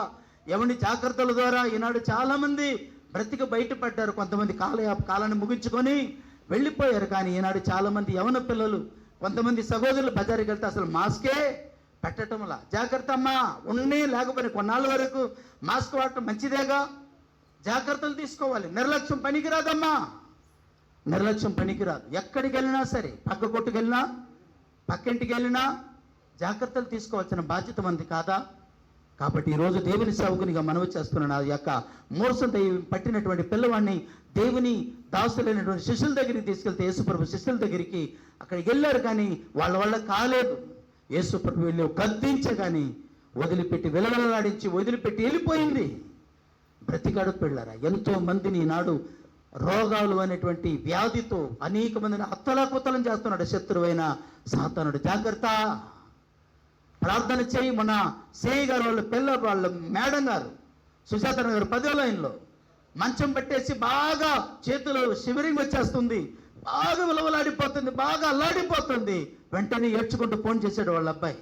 ఎవరి జాగ్రత్తల ద్వారా ఈనాడు చాలామంది బ్రతికి బయటపడ్డారు. కొంతమంది కాలాన్ని ముగించుకొని వెళ్ళిపోయారు. కానీ ఈనాడు చాలామంది యవన పిల్లలు, కొంతమంది సహోదరులు బజారుకి వెళ్తే అసలు మాస్కే పెట్టడంలా. జాగ్రత్త అమ్మా, ఉన్ని లేకపోయినా కొన్నాళ్ళ వరకు మాస్క్ వాడటం మంచిదేగా, జాగ్రత్తలు తీసుకోవాలి. నిర్లక్ష్యం పనికిరాదమ్మా, నిర్లక్ష్యం పనికిరాదు. ఎక్కడికి వెళ్ళినా సరే, పక్క కొట్టుకు వెళ్ళినా, పక్కింటికి వెళ్ళినా జాగ్రత్తలు తీసుకోవాల్సిన బాధ్యత మంది కాదా? కాబట్టి ఈరోజు దేవుని సేవకునిగా మనవి చేస్తున్నాను. ఆ యొక్క మోసం పట్టినటువంటి పిల్లవాడిని దేవుని దాసులైనటువంటి శిష్యుల దగ్గరికి తీసుకెళ్తే, యేసుప్రభు శిష్యుల దగ్గరికి అక్కడికి వెళ్ళారు. కానీ వాళ్ళ వల్ల కాలేదు. యేసుప్రభు వెళ్ళి గద్దించగాని వదిలిపెట్టి, విలవిలలాడించి వదిలిపెట్టి వెళ్ళిపోయింది. బ్రతికాడు పిల్లరా. ఎంతో మందిని ఈనాడు రోగాలు అనేటువంటి వ్యాధితో అనేక మందిని అత్తలాకుతలం చేస్తున్నాడు శత్రువైన సాతానుడు. జాగ్రత్త, ప్రార్థన చేయి. మన సేయి గారు వాళ్ళ మేడం గారు, సుజాత గారు 10వ లైన్లో మంచం పెట్టేసి బాగా చేతులు షివరింగ్ వచ్చేస్తుంది, బాగా విలవలాడిపోతుంది, బాగా అల్లాడిపోతుంది. వెంటనే ఏడ్చుకుంటూ ఫోన్ చేశాడు వాళ్ళ అబ్బాయి.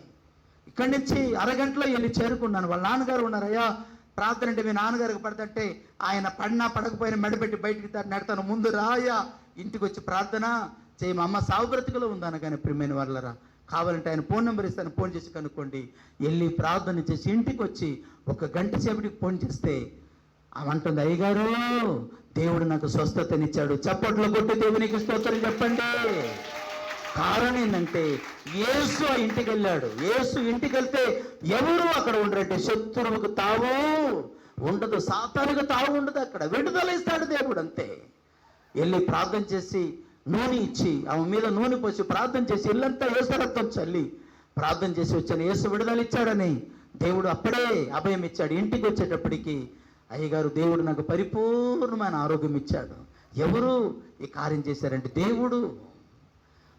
ఇక్కడి నుంచి అరగంటలో వెళ్ళి చేరుకున్నాను. వాళ్ళ నాన్నగారు ఉన్నారయ్యా, ప్రార్థన అంటే మీ నాన్నగారికి పడదంటే ఆయన పడినా పడకపోయినా మెడపెట్టి బయటికి నెడతాను, ముందు రాయా, ఇంటికి వచ్చి ప్రార్థన చేయి. మా అమ్మ సాగు బ్రతుకులో ఉందన్న. కానీ ప్రియమైన వాళ్ళరా, కావాలంటే ఆయన ఫోన్ నెంబర్ ఇస్తాను, ఫోన్ చేసి కనుక్కోండి. వెళ్ళి ప్రార్థన చేసి ఇంటికి వచ్చి 1 గంట సేపటికి ఫోన్ చేస్తే ఆమె అంటుంది, అయ్యగారు దేవుడు నాకు స్వస్థతనిచ్చాడు. చప్పట్లు కొట్టి దేవునికి స్తోత్రం చెప్పండి. కారణం ఏంటంటే యేసు ఆ ఇంటికి వెళ్ళాడు. యేసు ఇంటికి వెళ్తే ఎవరు అక్కడ ఉండరంటే శత్రువుకు తావు ఉండదు, సాతానుకు తావు ఉండదు. అక్కడ విడుదల ఇస్తాడు దేవుడు, అంతే. వెళ్ళి ప్రార్థన చేసి నూనె ఇచ్చి, ఆమె మీద నూనె పోసి ప్రార్థన చేసి ఇల్లంతా యేసు రక్తం చల్లి ప్రార్థన చేసి వచ్చాను. యేసు విడుదల ఇచ్చాడని దేవుడు అప్పుడే అభయం ఇచ్చాడు. ఇంటికి వచ్చేటప్పటికి, అయ్యగారు దేవుడు నాకు పరిపూర్ణమైన ఆరోగ్యం ఇచ్చాడు. ఎవరు ఈ కార్యం చేశారంటే దేవుడు.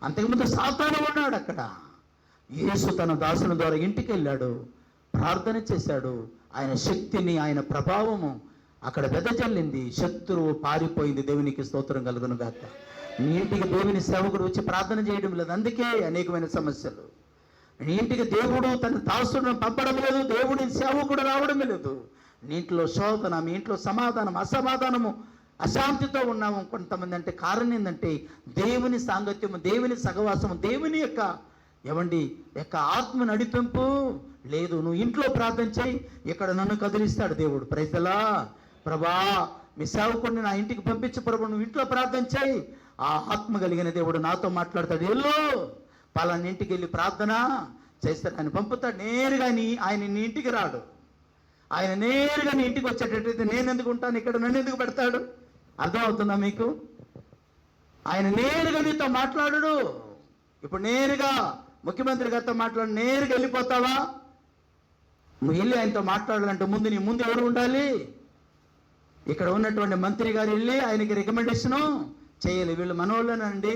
అంతకుముందు సాతాను ఉన్నాడు అక్కడ. యేసు తన దాసుల ద్వారా ఇంటికి వెళ్ళాడు, ప్రార్థన చేశాడు. ఆయన శక్తిని, ఆయన ప్రభావము అక్కడ వెదజల్లింది. శత్రువు పారిపోయింది. దేవునికి స్తోత్రం కలుగును గాక. నీ ఇంటికి దేవుని సేవకుడు వచ్చి ప్రార్థన చేయడం లేదు, అందుకే అనేకమైన సమస్యలు. నీ ఇంటికి దేవుడు తన దాసులను పంపడం లేదు, దేవుడి సేవకుడు రావడం లేదు. నీ ఇంట్లో శోధన, మీ ఇంట్లో సమాధానం, అసమాధానము, అశాంతితో ఉన్నాము. కొంతమంది అంటే కారణం ఏంటంటే దేవుని సాంగత్యము, దేవుని సహవాసము, దేవుని యొక్క ఆత్మ నడిపింపు లేదు. నువ్వు ఇంట్లో ప్రార్థన చేయి, ఇక్కడ నన్ను కదిలిస్తాడు దేవుడు. ప్రైజలా, ప్రభా మీ సేవకుడిని నా ఇంటికి పంపించు ప్రభు, నువ్వు ఇంట్లో ప్రార్థన చేయి, ఆ ఆత్మ కలిగిన దేవుడు నాతో మాట్లాడతాడు. వెళ్ళు, పలానా ఇంటికి వెళ్ళి ప్రార్థన చేస్తాడు, ఆయన పంపుతాడు. నేరుగా ఆయన నీ ఇంటికి రాడు. ఆయన నేరుగా నీ ఇంటికి వచ్చేటట్టయితే నేను ఎందుకు ఉంటాను ఇక్కడ, నన్ను ఎందుకు పెడతాడు? అర్థమవుతుందా మీకు? ఆయన నేరుగా నీతో మాట్లాడు. ఇప్పుడు నేరుగా ముఖ్యమంత్రి గారితో మాట్లాడు, నేరుగా వెళ్ళిపోతావా? నువ్వు వెళ్ళి ఆయనతో మాట్లాడాలంటే ముందు నీ ముందు ఎవరు ఉండాలి? ఇక్కడ ఉన్నటువంటి మంత్రి గారు వెళ్ళి ఆయనకి రికమెండేషను చేయాలి. వీళ్ళు మనోళ్ళనండి,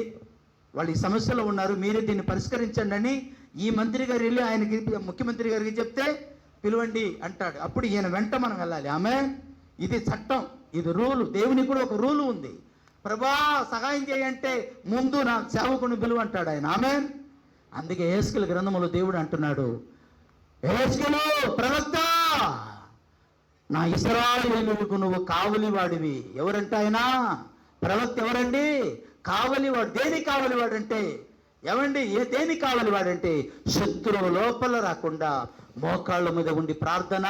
వాళ్ళు ఈ సమస్యలో ఉన్నారు, మీరే దీన్ని పరిష్కరించండి అని ఈ మంత్రి గారు వెళ్ళి ఆయనకి, ముఖ్యమంత్రి గారికి చెప్తే పిలువండి అంటాడు. అప్పుడు ఈయన వెంట మనం వెళ్ళాలి. ఆమె ఇది చట్టం, ఇది రూలు. దేవునికి కూడా ఒక రూలు ఉంది. ప్రభా సహాయం చేయంటే ముందు నా సేవకుని పిలువ అంటాడు ఆయన. ఆమె అందుకే యెహెజ్కేలు గ్రంథములో దేవుడు అంటున్నాడు, యెహెజ్కేలు ప్రవక్త, నా ఇశ్రాయేలుకు నువ్వు కావలివాడివి. ఎవరంటే ఆయన ప్రవక్త. ఎవరండి? కావలివాడు. దేనికి కావలివాడంటే దేనికి కావలివాడంటే శత్రువు లోపల రాకుండా మోకాళ్ళ మీద ఉండి ప్రార్థన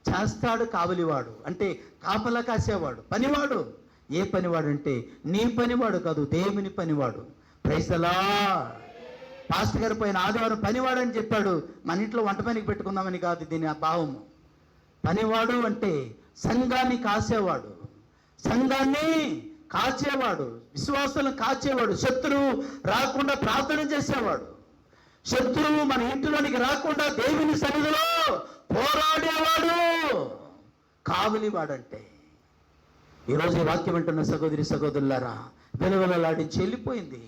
చేస్తాడు. కావలివాడు అంటే కాపలా కాసేవాడు, పనివాడు. ఏ పనివాడు అంటే నీ పనివాడు కాదు, దేవుని పనివాడు. Praise the lord. పాస్టర్ గారు పోయిన ఆదివారం పనివాడు అని చెప్పాడు. మన ఇంట్లో వంట పనికి పెట్టుకుందామని కాదు దీని భావము. పనివాడు అంటే సంఘాన్ని కాసేవాడు, సంఘాన్ని కాచేవాడు, విశ్వాసాలను కాచేవాడు, శత్రువు రాకుండా ప్రార్థన చేసేవాడు, శత్రువు మన ఇంటిలోనికి రాకుండా దేవుని సన్నిధిలో పోరాడేవాడు, కావలివాడంటే. ఈరోజు ఈ వాక్యం వింటున్న సహోదరి సహోదరులారా, వెలువెలలాడించి వెళ్ళిపోయింది.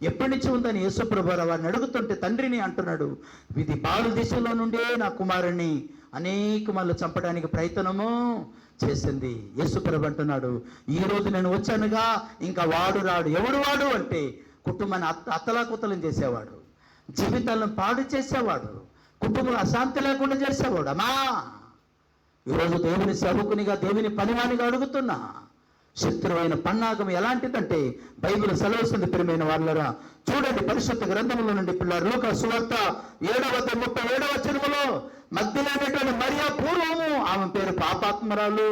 ఎప్పటి నుంచి ఉందని యేసుప్రభు వారిని అడుగుతుంటే తండ్రిని అంటున్నాడు, ఇది బాలు దేశంలో నుండే నా కుమారుణ్ణి అనేక మార్లు చంపడానికి ప్రయత్నము చేసింది. యేసుప్రభు అంటున్నాడు, ఈ రోజు నేను వచ్చానుగా, ఇంకా వాడు రాడు. ఎవడు వాడు అంటే కుటుంబాన్ని అత్తలాకుతలం చేసేవాడు, జీవితాలను పాడు చేసేవాడు, కుటుంబంలో అశాంతి లేకుండా చేసేవాడు. అమ్మా, ఈరోజు దేవుని సేవకునిగా, దేవుని పనివానిగా అడుగుతున్నా, శత్రువైన పన్నాగం ఎలాంటిదంటే బైబిల్ సెలవుస్తుంది. ప్రియమైన వాళ్ళరా, చూడండి పరిశుద్ధ గ్రంథముల నుండి పిల్లలు లూకా సువార్త 7:37 వచనములో, మగ్దలేనటువంటి మరియా పూర్వము, ఆమె పేరు పాపాత్మరాలు.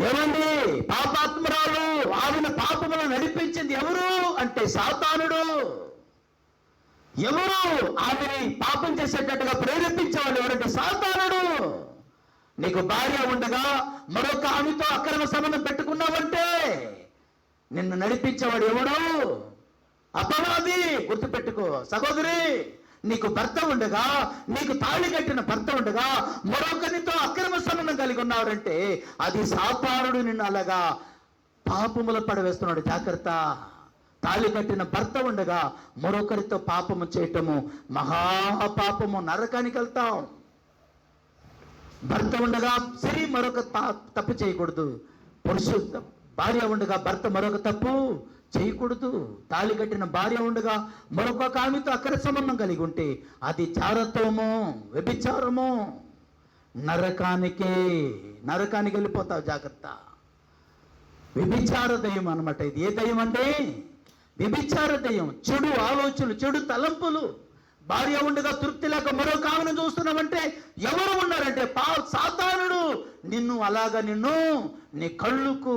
ఏమండి, పాపాత్మరాలు. ఆమెను పాపములు నడిపించింది ఎవరు అంటే సాతానుడు. ఎవరు ఆమెని పాపం చేసేటట్టుగా ప్రేరేపించేవాళ్ళు ఎవరంటే సాతానుడు. నీకు భార్య ఉండగా మరొక ఆమెతో అక్రమ సంబంధం పెట్టుకున్నావంటే నిన్ను నడిపించేవాడు ఎవడు? అపవాది. గుర్తుపెట్టుకో సహోదరి, నీకు భర్త ఉండగా, నీకు తాళి కట్టిన భర్త ఉండగా మరొకరితో అక్రమ సంబంధం కలిగి ఉన్నారంటే అది సాతానుడు నిన్ను అలాగా పాపముల పడవేస్తున్నాడు. జాగ్రత్త. తాళి కట్టిన భర్త ఉండగా మరొకరితో పాపము చేయటము మహాపాపము, నరకానికి వెళ్తాం. భర్త ఉండగా సరి మరొక తప్పు చేయకూడదు. భార్య ఉండగా భర్త మరొక తప్పు చేయకూడదు. తాళి కట్టిన భార్య ఉండగా మరొక ఆమెతో అక్రమ సంబంధం కలిగి ఉంటే అది చారత్వము, వ్యభిచారము, నరకానికి వెళ్ళిపోతావు. జాగ్రత్త. వ్యభిచార దయ్యం అన్నమాట ఇది. ఏ దయ్యం అంటే వ్యభిచార దయ్యం. చెడు ఆలోచనలు, చెడు తలంపులు. భార్య ఉండగా తృప్తి లేక మరొక ఆమెను చూస్తున్నామంటే ఎవరు ఉన్నారంటే సాతానుడు. నిన్ను నీ కళ్ళుకు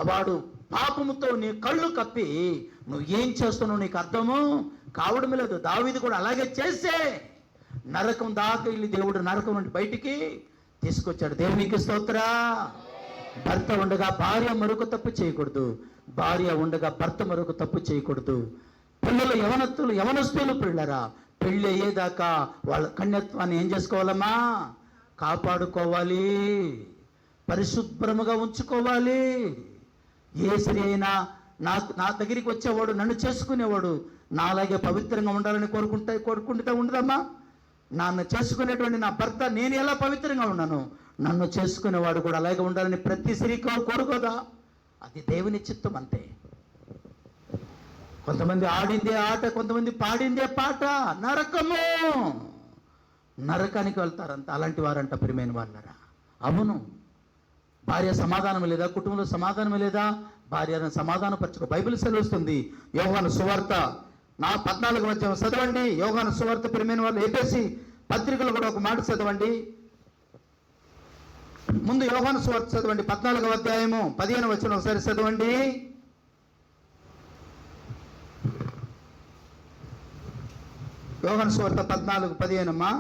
వాడు పాపముతో నీ కళ్ళు కప్పి నువ్వు ఏం చేస్తున్నావు నీకు అర్థము కావడం లేదు. దావీదు కూడా అలాగే చేసే నరకం దాకా వెళ్ళి దేవుడు నరకం నుండి బయటికి తీసుకొచ్చాడు. దేవునికి స్తోత్ర. భర్త ఉండగా భార్య మరొక తప్పు చేయకూడదు, భార్య ఉండగా భర్త మరొక తప్పు చేయకూడదు. పిల్లలు యవనస్తులు పిల్లరా, పెళ్ళి అయ్యేదాకా వాళ్ళ కన్యత్వాన్ని ఏం చేసుకోవాలమ్మా? కాపాడుకోవాలి, పరిశుభ్రముగా ఉంచుకోవాలి. ఏ స్త్రీ అయినా నా దగ్గరికి వచ్చేవాడు, నన్ను చేసుకునేవాడు నాలాగే పవిత్రంగా ఉండాలని కోరుకుంటే ఉండదమ్మా. నన్ను చేసుకునేటువంటి నా భర్త నేను ఎలా పవిత్రంగా ఉన్నాను, నన్ను చేసుకునేవాడు కూడా అలాగే ఉండాలని ప్రతి స్త్రీ కోరుకోదా? అది దేవుని చిత్తం అంతే. కొంతమంది ఆడిందే ఆట, కొంతమంది పాడిందే పాట. నరకానికి వెళ్తారంట అలాంటి వారంట. ప్రియమైన వాళ్ళరా, అవును. భార్య సమాధానం లేదా, కుటుంబంలో సమాధానం లేదా, భార్యను సమాధానపరచుకో. బైబిల్ సెలవుస్తుంది. యోహాను సువార్త 14వ అధ్యాయం చదవండి. యోహాను సువార్త ప్రియమైన వాళ్ళు ఏపీసీ పత్రికలు కూడా ఒక మాట చదవండి. ముందు యోహాను సువార్త చదవండి, 14వ అధ్యాయము 15వ వచనం ఒకసారి చదవండి. యోహాను సువార్త 14:15 అమ్మా.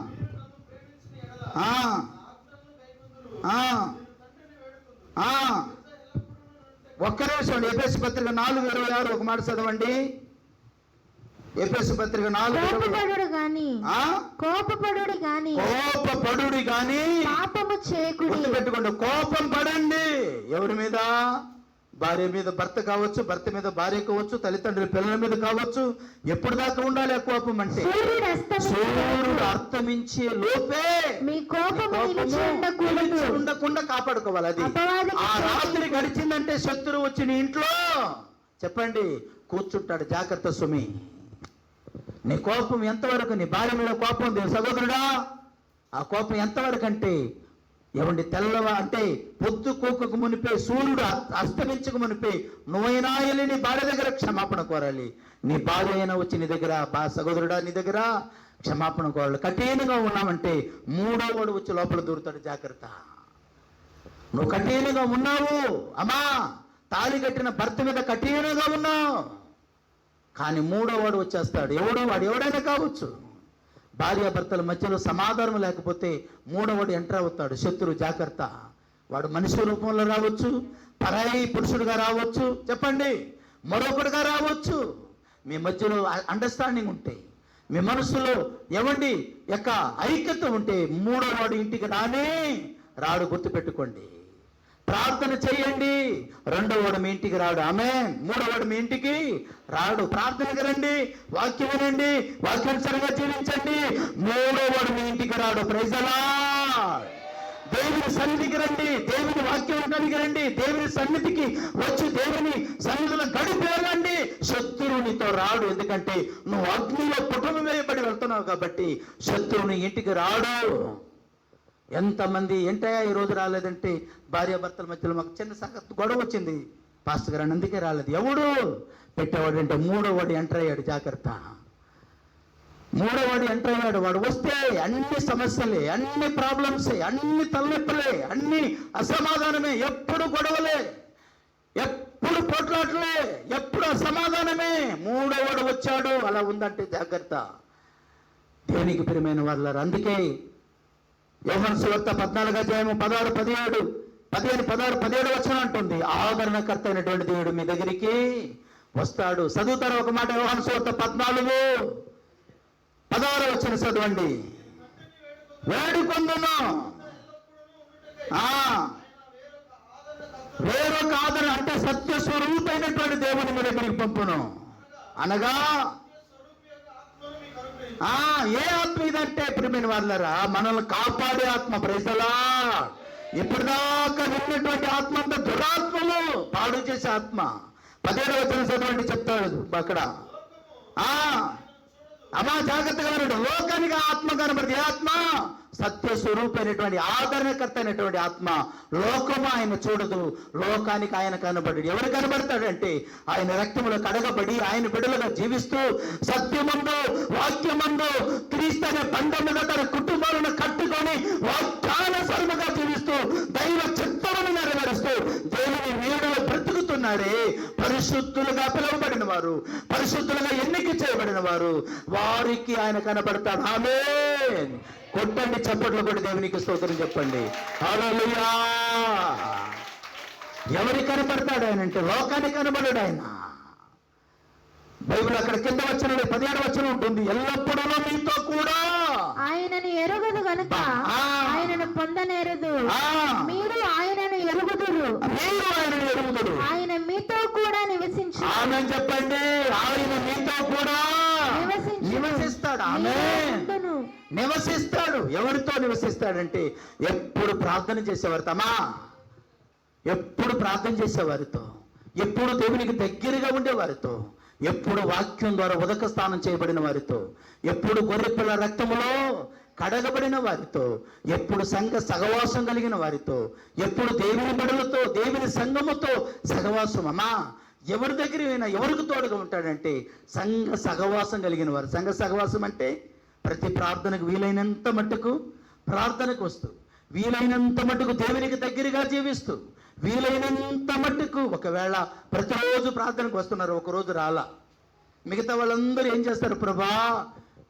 ఒక్కరే చూడండి. ఎఫెసు పత్రిక 4:26 ఒక మాట చదవండి. ఎఫెసు పత్రిక 4:26. కోపపడుడి గాని పాపము చేయకుడి. గుర్తుపెట్టుకోండి, కోపం పడండి. ఎవరి మీద? భార్య మీద భర్త కావచ్చు, భర్త మీద భార్య కావచ్చు, తల్లిదండ్రుల పిల్లల మీద కావచ్చు. ఎప్పుడు దాకా ఉండాలి ఆ కోపం అంటే? సూర్యుడు అస్తమించే లోపే మీ కోపం ఉండకుండా కాపాడుకోవాలి. అది ఆ రాత్రి గడిచిందంటే శత్రువు వచ్చి నీ ఇంట్లో చెప్పండి కూర్చుంటాడు. జాగ్రత్త సుమి. నీ కోపం ఎంతవరకు? నీ భార్య మీద కోపం ఉంది సహోదరుడా, ఆ కోపం ఎంతవరకు అంటే ఏమండి తెల్లవా అంటే పొద్దు కోకకు మునిపే, సూర్యుడు అస్తమించక మునిపే నువ్వైనా వెళ్ళి నీ భార్య దగ్గర క్షమాపణ కోరాలి. నీ భార్య అయినా వచ్చి నీ దగ్గర, సహోదరుడా నీ దగ్గర క్షమాపణ కోరాలి. కఠినంగా ఉన్నామంటే మూడో వాడు వచ్చి లోపల దూరుతాడు. జాగ్రత్త. నువ్వు కఠినంగా ఉన్నావు అమ్మా, తాళి కట్టిన భర్త మీద కఠినంగా ఉన్నావు, కానీ మూడో వాడు వచ్చేస్తాడు. వాడు ఎవడైనా కావచ్చు. భార్యాభర్తల మధ్యలో సమాధానం లేకపోతే మూడవడు ఎంటర్ అవుతాడు శత్రువు. జాగ్రత్త. వాడు మనిషి రూపంలో రావచ్చు, పరాయి పురుషుడుగా రావచ్చు, చెప్పండి, మరొకడుగా రావచ్చు. మీ మధ్యలో అండర్స్టాండింగ్ ఉంటే, మీ మనసులో ఏమండి యొక్క ఐక్యత ఉంటే మూడో వాడు ఇంటికి రాడు. గుర్తుపెట్టుకోండి. ప్రార్థన చేయండి, రెండో వాడు మీ ఇంటికి రాడు. ఆమేన్. మూడో వాడు మీ ఇంటికి రాడు. ప్రార్థనకి రండి, వాక్యం వినండి, వాక్యానుసారంగా జీవించండి, మూడో వాడు మీ ఇంటికి రాడు. Praise the Lord. దేవుని సన్నిధికి రండి, దేవుని వాక్యం కలిగి రండి, దేవుని సన్నిధికి వచ్చి దేవుని సన్నిధిలో గడిపేరండి. శత్రువునితో రాడు, ఎందుకంటే నువ్వు అగ్నిలో కుటుంబం వేయబడి వెళ్తున్నావు కాబట్టి శత్రువుని ఇంటికి రాడు. ఎంతమంది ఏంటయ్యా ఈరోజు రాలేదంటే, భార్యాభర్తల మధ్యలో మాకు చిన్న సంగతి గొడవ వచ్చింది పాస్టర్ గారు, అందుకే రాలేదు. ఎవడు పెట్టేవాడు అంటే మూడో వాడు ఎంటర్ అయ్యాడు. జాగ్రత్త. మూడో వాడు ఎంటర్ అయ్యాడు. వాడు వస్తే అన్ని సమస్యలే, అన్ని ప్రాబ్లమ్సే, అన్ని తలనొప్పులే, అన్ని అసమాధానమే, ఎప్పుడు గొడవలే, ఎప్పుడు పోట్లాటలే, ఎప్పుడు అసమాధానమే. మూడో వాడు వచ్చాడు. అలా ఉందంటే జాగ్రత్త. దేవునికి ప్రియమైన వాళ్ళారు. అందుకే యోహాను సువార్త 14:16-17 వచనం అంటుంది, ఆదరణకర్త అయినటువంటి దేవుడు మీ దగ్గరికి వస్తాడు. చదువుతారు ఒక మాట. యోహాను సువార్త 14:16 వచనం చదవండి. వేడుకొందును, వేరొక ఆదరణ అంటే సత్య స్వరూపైనటువంటి దేవుని మీ దగ్గరికి పంపును. అనగా ఏ ఆత్మ ఇదంటే ప్రియమైన వాళ్ళరా, మనల్ని కాపాడే ఆత్మ. Praise the Lord. ఇప్పటిదాకా విన్నటువంటి ఆత్మ అంతా దురాత్మలు, పాడు చేసే ఆత్మ. 17వ వచనం చదవండి, చెప్తాడు అక్కడ. అమ్మా జాగ్రత్తగా ఉన్నాడు. లోకానికి ఆత్మ కనబడి, ఏ ఆత్మ? సత్య స్వరూపైనటువంటి ఆదరణకర్త అయినటువంటి ఆత్మ. లోకము ఆయన చూడదు, లోకానికి ఆయన కనబడి. ఎవరు కనబడతాడంటే ఆయన రక్తములో కడగబడి ఆయన బిడ్డలుగా జీవిస్తూ సత్యమందు వాక్యమందు క్రీస్తు అనే బంధం మీద తన కుటుంబాలను కట్టుకొని వాక్యానుసారముగా జీవిస్తూ దైవ చిత్తమును నెరవేరుస్తూ దేవుని నీడలో బ్రతుకుతున్నారే పరిశుద్ధులుగా పిలువబడిన వారు, పరిశుద్ధులుగా ఎన్నిక చేయబడిన వారు, వారికి ఆయన కనబడతాడు. ఆమేన్. కొట్టండి, చప్పట్లు కొట్టి దేవునికి స్తోత్రం చెప్పండి. హల్లెలూయా. ఎవరికి కనబడతాడు ఆయన అంటే లోకానికి కనబడాడు ఆయన. బైబిల్ అక్కడ కింద వచ్చిన 17వ వచనం ఉంటుంది, ఎల్లప్పుడూ మీతో కూడా ఆయనను ఎరుగదు గనుక ఆయనను పొందనేరదు. మీరు ఆయనను ఎరుగుదురు, ఆయన మీతో కూడా నివసించు. ఆమేన్ చెప్పండి. ఆయన మీతో కూడా నివసిస్తాడు. ఆమేన్. నివసిస్తాడు. ఎవరితో నివసిస్తాడంటే ఎప్పుడు ప్రార్థన చేసేవారు, ఎప్పుడు ప్రార్థన చేసేవారితో, ఎప్పుడు దేవునికి దగ్గరగా ఉండేవారితో, ఎప్పుడు వాక్యం ద్వారా ఉదక స్నానం చేయబడిన వారితో, ఎప్పుడు గొర్రెపిల్ల రక్తములో కడగబడిన వారితో, ఎప్పుడు సంఘ సహవాసం కలిగిన వారితో, ఎప్పుడు దేవుని బడులతో దేవుని సంఘముతో సహవాసం. అమ్మా ఎవరి దగ్గర అయినా ఎవరికి తోడుగా ఉంటాడంటే సంఘ సహవాసం కలిగిన వారు. సంఘ సహవాసం అంటే ప్రతి ప్రార్థనకు వీలైనంత మట్టుకు ప్రార్థనకు వస్తూ, వీలైనంత మట్టుకు దేవునికి దగ్గరగా జీవిస్తూ, వీలైనంత మట్టుకు ఒకవేళ ప్రతిరోజు ప్రార్థనకు వస్తున్నారు, ఒకరోజు రాలా, మిగతా వాళ్ళందరూ ఏం చేస్తారు, ప్రభా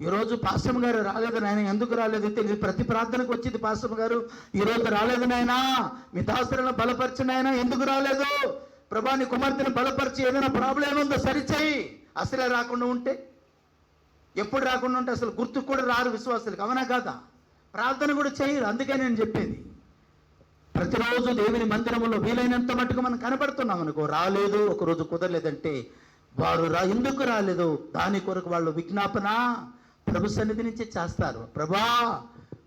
ఈరోజు పాస్టమ్ గారు రాలేదు నాయన, ఎందుకు రాలేదు తెలియదు, ప్రతి ప్రార్థనకు వచ్చింది పాస్టమ్ గారు, ఈరోజు రాలేదు నాయన, మీ దాసులను బలపరిచిన ఆయన ఎందుకు రాలేదు, ప్రభా నీ కుమార్తెను బలపరిచి ఏదైనా ప్రాబ్లం ఉందో సరిచేయి. అసలే రాకుండా ఉంటే, ఎప్పుడు రాకుండా ఉంటే అసలు గుర్తుకు కూడా రారు విశ్వాసులకు, అవునా కాదా? ప్రార్థన కూడా చేయరు. అందుకే నేను చెప్పేది, ప్రతిరోజు దేవుని మందిరంలో వీలైనంత మట్టుకు మనం కనబడుతున్నాం అనుకో, రాలేదు ఒకరోజు కుదరలేదంటే వారు ఎందుకు రాలేదు దాని కొరకు వాళ్ళు విజ్ఞాపన ప్రభు సన్నిధి నుంచి చేస్తారు. ప్రభా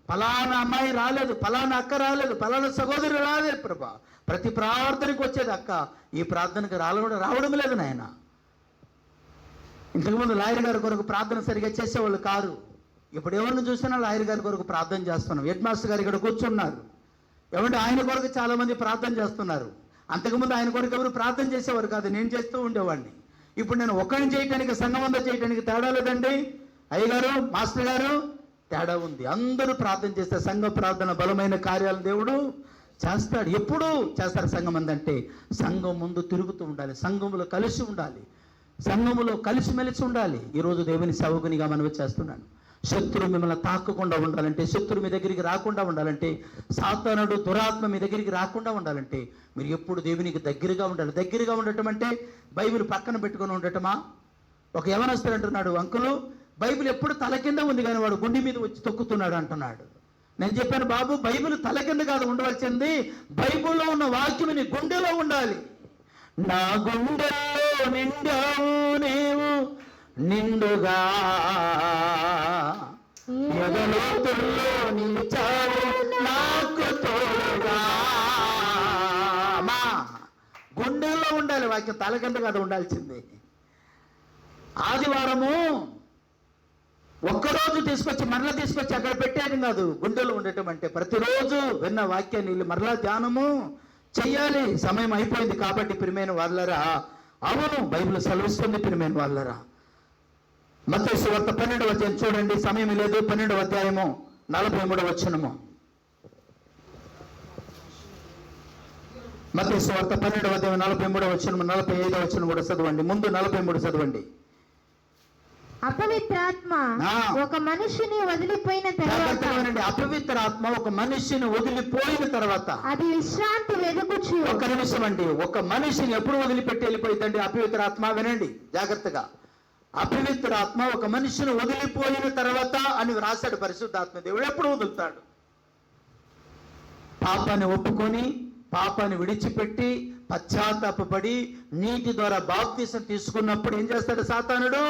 ఫలానా అమ్మాయి రాలేదు, ఫలానా అక్క రాలేదు, ఫలానా సహోదరు రాలేదు ప్రభా. ప్రతి ప్రార్థనకు వచ్చేది అక్క ఈ ప్రార్థనకు రావడం లేదు నాయన. ఇంతకుముందు లాయర్ గారి కొరకు ప్రార్థన సరిగా చేసేవాళ్ళు కారు, ఇప్పుడు ఎవరిని చూసినా లాయర్ గారి కొరకు ప్రార్థన చేస్తున్నాం. హెడ్ మాస్టర్ గారు ఇక్కడ కూర్చున్నారు, ఏమంటే ఆయన కొరకు చాలా మంది ప్రార్థన చేస్తున్నారు. అంతకుముందు ఆయన కొరకు ఎవరు ప్రార్థన చేసేవారు కాదు, నేను చేస్తూ ఉండేవాడిని. ఇప్పుడు నేను ఒక్కడిని చేయటానికి సంఘమంతా చేయటానికి తేడా లేదండి. అయ్యగారు మాస్టర్ గారు తేడా ఉంది. అందరూ ప్రార్థన చేస్తే సంఘ ప్రార్థన బలమైన కార్యాలు దేవుడు చేస్తాడు. ఎప్పుడు చేస్తారు సంఘం అంటే సంఘం ముందు తిరుగుతూ ఉండాలి, సంఘములో కలిసి ఉండాలి, సంఘములో కలిసిమెలిసి ఉండాలి. ఈరోజు దేవుని సేవకునిగా మనవి చేస్తున్నాను. శత్రువు మిమ్మల్ని తాకకుండా ఉండాలంటే, శత్రువు మీ దగ్గరికి రాకుండా ఉండాలంటే, సాతానుడు దురాత్మ మీ దగ్గరికి రాకుండా ఉండాలంటే మీరు ఎప్పుడు దేవునికి దగ్గరగా ఉండాలి. దగ్గరగా ఉండటం అంటే బైబిల్ పక్కన పెట్టుకొని ఉండటమా? ఒక యవనస్తుడు అంటున్నాడు, అంకులు బైబిల్ ఎప్పుడు తల కింద ఉంది కానీ వాడు గుండె మీద వచ్చి తొక్కుతున్నాడు అంటున్నాడు. నేను చెప్పాను, బాబు బైబిల్ తల కింద కాదు ఉండవలసింది, బైబిల్లో ఉన్న వాక్యం నీ గుండెలో ఉండాలి. నా గుండెల్లో నిండావు నీవు నిండుగా, ఎగలోతుల్లో నిలిచావు నాకు తోడుగా. మా గుండెల్లో ఉండాలి వాక్యం, తల కింద కాదు ఉండాల్సింది. ఆదివారము ఒక్కరోజు తీసుకొచ్చి మరలా తీసుకొచ్చి అక్కడ పెట్టేయడం కాదు, గుండెలో ఉండటం అంటే ప్రతిరోజు విన్న వాక్యాన్ని మరలా ధ్యానము చెయ్యాలి. సమయం అయిపోయింది కాబట్టి ప్రియమైన వాళ్ళరా, అవును బైబిల్ సెలవిస్తుంది ప్రియమైన వాళ్ళరా. మత్తయి సువార్త 12వ అధ్యాయం చూడండి, సమయం లేదు. 12వ అధ్యాయము 43వ వచనము. మత్తయి సువార్త 12వ అధ్యాయం 43వ వచనము, 45వ వచనం కూడా చదవండి. ముందు 43 చదవండి. అపవిత్రాత్మ ఒక మనిషిని వదిలిపోయిన తర్వాత, అపవిత్ర ఆత్మ ఒక మనిషిని వదిలిపోయిన తర్వాత అది విశ్రాంతి వెదుకుచు. ఒక నిమిషం అండి, ఒక మనిషిని ఎప్పుడు వదిలిపెట్టి వెళ్ళిపోయిందండి అపవిత్ర ఆత్మ? వినండి జాగ్రత్తగా. అపవిత్ర ఆత్మ ఒక మనిషిని వదిలిపోయిన తర్వాత అని రాశాడు పరిశుద్ధాత్మ దేవుడు. ఎప్పుడు వదులుతాడు? పాపాన్ని ఒప్పుకొని పాపాన్ని విడిచిపెట్టి పశ్చాత్తాపడి నీటి ద్వారా బాప్తీసం తీసుకున్నప్పుడు ఏం చేస్తాడు సాతానుడు?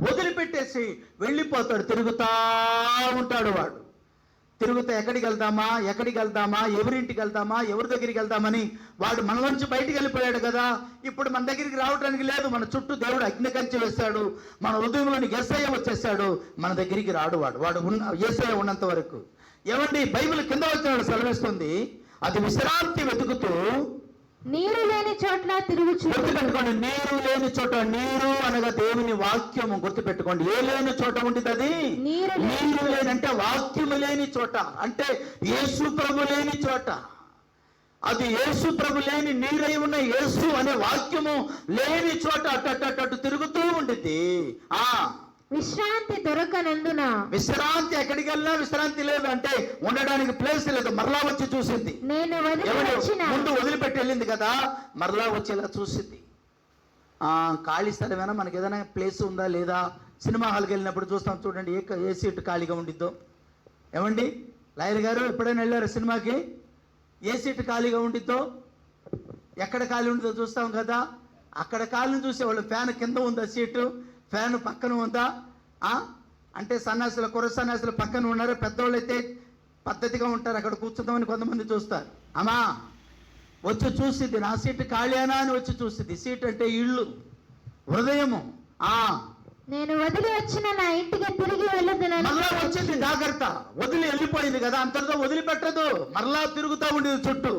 వదిలిపెట్టేసి వెళ్ళిపోతాడు, తిరుగుతా ఉంటాడు. వాడు తిరుగుతా ఎక్కడికి వెళ్దామా ఎవరింటికి వెళ్దామా ఎవరి దగ్గరికి వెళ్దామని వాడు మనలోంచి బయటికి వెళ్ళిపోయాడు కదా. ఇప్పుడు మన దగ్గరికి రావడానికి లేదు, మన చుట్టూ దేవుడు అగ్ని కంచె వేశాడు, మన హృదయంలోని యేసయ్య వచ్చేసాడు, మన దగ్గరికి రాడు. వాడు యేసయ్య ఉన్నంత వరకు. ఏమండి బైబిల్ కింద వచ్చినాడు సెలవిస్తుంది, అది విశ్రాంతి వెతుకుతూ నీరు లేని చోట్ల తిరుగుచు. గుర్తుపెట్టుకోండి, నీరు లేని చోట, నీరు అనగా దేవుని వాక్యము. గుర్తుపెట్టుకోండి, ఏ లేని చోట ఉంటుంది అది? నీరు లేనంటే వాక్యము లేని చోట, అంటే యేసు ప్రభు లేని చోట. అది యేసు ప్రభు లేని, నీరై ఉన్న యేసు అనే వాక్యము లేని చోట అటు తిరుగుతూ ఉండిద్ది. విశ్రాంతి దొరకనందున, విశ్రాంతి ఎక్కడికి వెళ్ళినా విశ్రాంతి లేదు, అంటే ఉండడానికి ప్లేస్ లేదు. మరలా వచ్చి చూసింది, ముందు వదిలిపెట్టి వెళ్ళింది కదా, మరలా వచ్చేలా చూసింది. ఖాళీ స్థలమైనా మనకి ఏదైనా ప్లేస్ ఉందా లేదా? సినిమా హాల్కి వెళ్ళినప్పుడు చూస్తాం చూడండి, ఏ సీటు ఖాళీగా ఉండిద్దో. ఏమండి లాయర్ గారు ఎప్పుడైనా వెళ్ళారు సినిమాకి? ఏ సీటు ఖాళీగా ఉండిద్దో, ఎక్కడ ఖాళీ ఉండిద్దో చూస్తాం కదా. అక్కడ ఖాళీని చూసేవాళ్ళు ఫ్యాన్ కింద ఉందా సీటు, ఫ్యాన్ పక్కన ఉందా? అంటే సన్యాసులు, కుర్ర సన్యాసులు పక్కన ఉన్నారు, పెద్దవాళ్ళు అయితే పద్ధతిగా ఉంటారు, అక్కడ కూర్చుందామని కొంతమంది చూస్తారు. అమ్మా వచ్చి చూసిద్ది, నా సీటు ఖాళీనా అని వచ్చి చూసిద్ది. సీట్ అంటే ఇళ్ళు, హృదయము. నేను వదిలి వచ్చిన నా ఇంటికి తిరిగి వెళ్ళదునని మరలా వచ్చింది. జాగ్రత్త, వదిలి వెళ్ళిపోయింది కదా, అంతటితో వదిలిపెట్టదు, మరలా తిరుగుతూ ఉండేది చుట్టూ.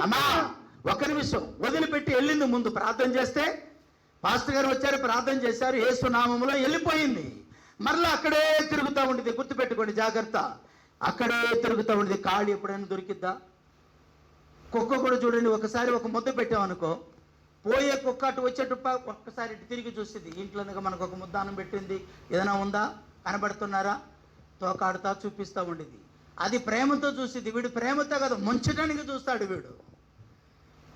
అమ్మా ఒక్క నిమిషం, వదిలిపెట్టి వెళ్ళింది. ముందు ప్రార్థన చేస్తే పాస్టర్ గారు వచ్చారు, ప్రార్థన చేశారు, యేసు నామములో వెళ్ళిపోయింది. మరలా అక్కడే తిరుగుతూ ఉండేది. గుర్తుపెట్టుకోండి జాగ్రత్త, అక్కడే తిరుగుతూ ఉండేది. ఖాళీ ఎప్పుడైనా దొరికిద్దా? కుక్క కూడా చూడండి, ఒకసారి ఒక ముద్ద పెట్టామనుకో, పోయే కుక్క అటు వచ్చేటు ఒక్కసారి ఇటు తిరిగి చూస్తుంది. ఇంట్లో మనకు ఒక ముద్ద అన్నం పెట్టింది, ఏదైనా ఉందా, కనబడుతున్నారా, తోకాడుతా చూపిస్తూ ఉండేది. అది ప్రేమతో చూసింది. వీడు ప్రేమతో కదా, ముంచడానికి చూస్తాడు.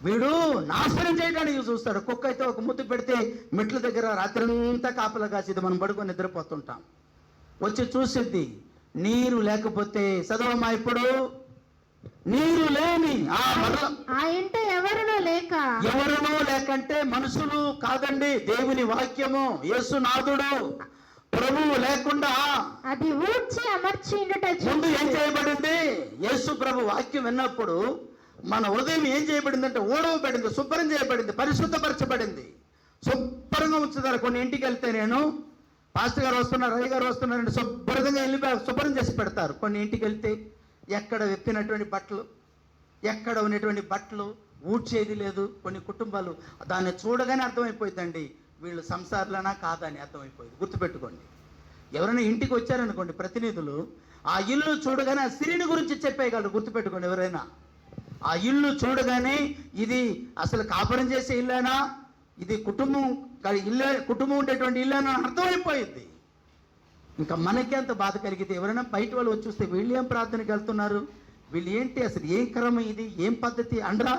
వీడు నాశనం చేయడానికి చూస్తాడు. కుక్క అయితే ఒక ముద్దు పెడితే మెట్ల దగ్గర రాత్రంతా కాపలా కాసిద్ది, మనం పడుకొని నిద్రపోతుంటాం. వచ్చి చూసిద్ది. నీరు లేకపోతే, చదవమ్మా ఇప్పుడు, నీరు లేని ఆ ఇంట ఎవరునూ లేకంటే మనుషులు కాదండి, దేవుని వాక్యము, యేసునాథుడు ప్రభువు లేకుండా అది ఊడ్చి అమర్చి ముందు ఏం చేయబడింది? యేసు ప్రభు వాక్యం విన్నప్పుడు మన హృదయం ఏం చేయబడిందంటే ఓడవబడింది, శుభ్రం చేయబడింది, పరిశుద్ధపరచబడింది, శుభ్రంగా ఉంచుతారు. కొన్ని ఇంటికి వెళ్తే, నేను పాస్టర్ గారు వస్తున్నారు, రవి గారు వస్తున్నారంటే శుభ్రంగా వెళ్ళి శుభ్రం చేసి పెడతారు. కొన్ని ఇంటికి వెళ్తే ఎక్కడ వెప్పినటువంటి బట్టలు, ఎక్కడ ఉన్నటువంటి బట్టలు ఊడ్చేది లేదు. కొన్ని కుటుంబాలు దాన్ని చూడగానే అర్థమైపోయిందండి, వీళ్ళు సంసారులనా కాదని అర్థమైపోయింది. గుర్తుపెట్టుకోండి, ఎవరైనా ఇంటికి వచ్చారనుకోండి ప్రతినిధులు, ఆ ఇల్లు చూడగానే ఆ స్త్రీని గురించి చెప్పేయగలరు. గుర్తుపెట్టుకోండి, ఎవరైనా ఆ ఇల్లు చూడగానే ఇది అసలు కాపురం చేసే ఇల్లేనా, ఇది కుటుంబం ఉండేటువంటి ఇల్లేనా అర్థమైపోయింది. ఇంకా మనకే అంత బాధ కలిగితే ఎవరైనా బయట వాళ్ళు వచ్చి చూస్తే వీళ్ళు ఏం ప్రార్థనకి వెళ్తున్నారు, వీళ్ళు ఏంటి, అసలు ఏం క్రమం ఇది, ఏం పద్ధతి అండ్రా.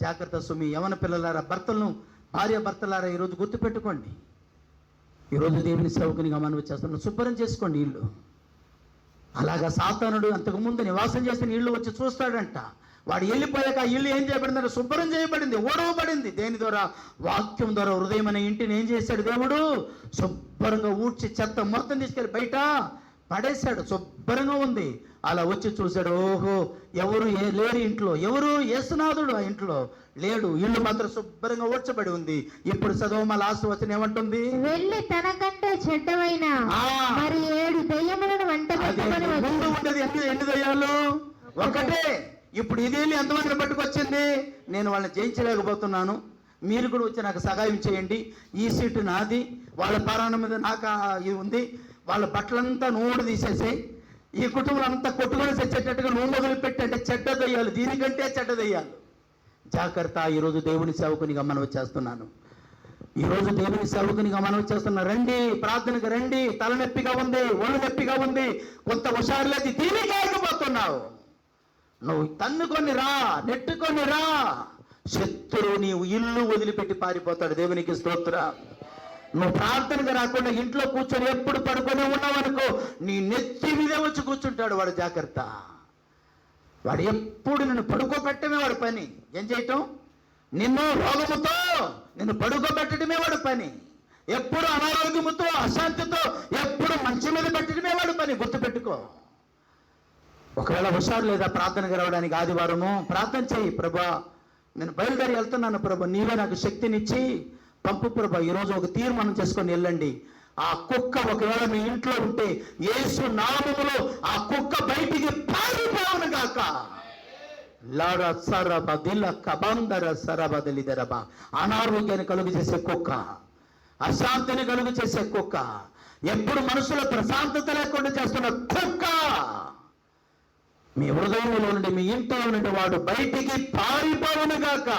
జాగ్రత్త సుమి, యవన పిల్లలారా, భర్తలను, భార్య భర్తలారా, ఈరోజు గుర్తుపెట్టుకోండి. ఈరోజు దేవుని సేవకునిగా మనవి చేస్తున్నాం, శుభ్రం చేసుకోండి ఇల్లు. అలాగా సాతానుడు అంతకుముందు నివాసం చేసిన ఇల్లు వచ్చి చూస్తాడంట. వాడు వెళ్ళిపోయాక ఆ ఇల్లు ఏం చేయబడిందంటే శుభ్రం చేయబడింది, ఓడవబడింది. దేని ద్వారా? వాక్యం ద్వారా. హృదయం అనే ఇంటిని ఏం చేశాడు దేవుడు? శుభ్రంగా ఊడ్చి చెత్త మొత్తం తీసుకెళ్ళి బయట పడేశాడు. శుభ్రంగా ఉంది. అలా వచ్చి చూశాడు, ఓహో ఎవరు లేరు ఇంట్లో, ఎవరు యేసునాథుడు ఆ ఇంట్లో లేడు, ఇల్లు మాత్రం శుభ్రంగా ఊడ్చబడి ఉంది. ఇప్పుడు చదవమా లాస్ట్ వచనం ఏమంటుంది? వెళ్ళి తనకంటే చెడ్డమైన మరి 7 దయ్యములను వంట పెట్టుకొని ముందు ఉండేది ఎన్ని దయ్యాలు? ఒకటే. ఇప్పుడు ఇది వెళ్ళి ఎంతమందిని పట్టుకొచ్చింది? నేను వాళ్ళని జయించలేకపోతున్నాను, మీరు కూడా వచ్చి నాకు సహాయం చేయండి, ఈ సీటు నాది, వాళ్ళ పారాయణ మీద నాకు ఇది ఉంది, వాళ్ళ బట్టలంతా నూనె తీసేసి ఈ కుటుంబం అంతా కొట్టుకొని తెచ్చేటట్టుగా నూనె మొదలుపెట్టి, అంటే చెడ్డ దయ్యాలు, దీనికంటే చెడ్డ దయ్యాలు. జాగ్రత్త. ఈరోజు దేవుని సేవకునిగా మనవి చేస్తున్నాను, ఈరోజు దేవుని సేవకునిగా మనవి చేస్తున్నా, రండి ప్రార్థనకు రండి. తలనొప్పిగా ఉంది, ఒళ్ళు నొప్పిగా ఉంది, కొంత హుషారులేదు, దీనికి ఆగిపోతున్నావు, నువ్వు తన్నుకొని రా, నెట్టుకొని రా. శత్రువు నీవు ఇల్లు వదిలిపెట్టి పారిపోతాడు. దేవునికి స్తోత్రం. నువ్వు ప్రార్థనగా రాకుండా ఇంట్లో కూర్చొని ఎప్పుడు పడుకొని ఉన్నావనుకో, నీ నెత్తి మీదే వచ్చి కూర్చుంటాడు వాడు. జాగ్రత్త. వాడు ఎప్పుడు నిన్ను పడుకోబెట్టమే వాడు పని. ఏం చేయటం? నిన్ను రోగముతో నిన్ను పడుకోబెట్టడమే వాడు పని. ఎప్పుడు అనారోగ్యముతో, అశాంతితో, ఎప్పుడు మంచి మీద పెట్టడమే వాడు పని. గుర్తుపెట్టుకో. ఒకవేళ హుషారు లేదా ప్రార్థనకు రావడానికి ఆదివారము, ప్రార్థన చేయి, ప్రభా నేను బయలుదేరి వెళ్తున్నాను ప్రభా, నీవే నాకు శక్తినిచ్చి పంపు ప్రభా. ఈరోజు ఒక తీర్మానం చేసుకొని వెళ్ళండి. ఆ కుక్క ఒకవేళ మీ ఇంట్లో ఉంటే యేసు నామములో ఆ కుక్క బయటికి పారిపోవును గాక. లారా సరబ దిల కబందర సరబ దిలిదరబ. అనారోగ్యాన్ని కలుగు చేసే కుక్క, అశాంతిని కలుగు చేసే కుక్క, ఎప్పుడు మనసులో ప్రశాంతత లేకుండా చేస్తున్న కుక్క మీ హృదయంలో నుండి, మీ ఇంట్లో నుండి వాడు బయటికి పారిపోవును గాక.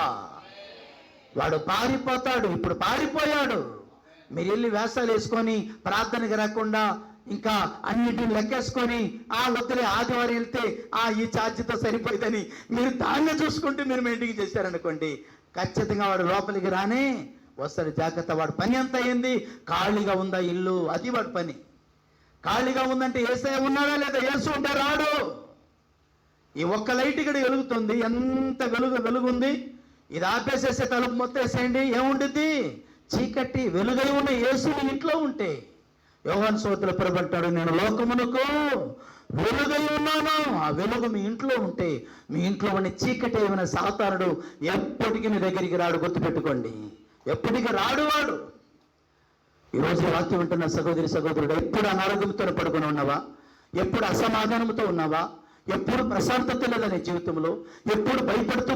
వాడు పారిపోతాడు. ఇప్పుడు పారిపోయాడు. మీరు వెళ్ళి వేషాలు వేసుకొని ప్రార్థనకి రాకుండా ఇంకా అన్నిటిని లెక్కేసుకొని వద్దులే ఆదివారం వెళ్తే ఈ ఛార్జీతో సరిపోయిందని మీరు దాన్ని చూసుకుంటూ మీరు మెయింటైన్ చేశారనుకోండి, ఖచ్చితంగా వాడు లోపలికి రానే వస్తాడు. జాగ్రత్త. వాడు పని ఎంత అయింది? ఖాళీగా ఉందా ఇల్లు, అది వాడి పని. ఖాళీగా ఉందంటే యేసయ్య ఉన్నాడా లేదా? యేసు ఉంటే రాడు. ఈ ఒక్క లైట్ ఇక్కడ వెలుగుతుంది, ఎంత వెలుగుంది. ఇది ఆపేసేసే తలుపు మొత్తం వేసేయండి, ఏముండిద్ది? చీకటి. వెలుగై ఉన్న యేసు మీ ఇంట్లో ఉంటే, యోహాను సువార్తలో ప్రభు అంటాడు, నేను లోకమునకు వెలుగై ఉన్నాను. ఆ వెలుగు మీ ఇంట్లో ఉంటే, మీ ఇంట్లో ఉన్న చీకటి ఏమైనా సాతానుడు ఎప్పటికీ మీ దగ్గరికి రాడు. గుర్తుపెట్టుకోండి, ఎప్పటికీ రాడు వాడు. ఈరోజు వాక్యం వింటున్న సహోదరి సహోదరుడు, ఎప్పుడు అనారోగ్యంతో పడుకొని ఉన్నావా? ఎప్పుడు అసమాధానంతో ఉన్నావా? ఎప్పుడు ప్రశాంతత లేదా నీ జీవితంలో? ఎప్పుడు భయపడుతూ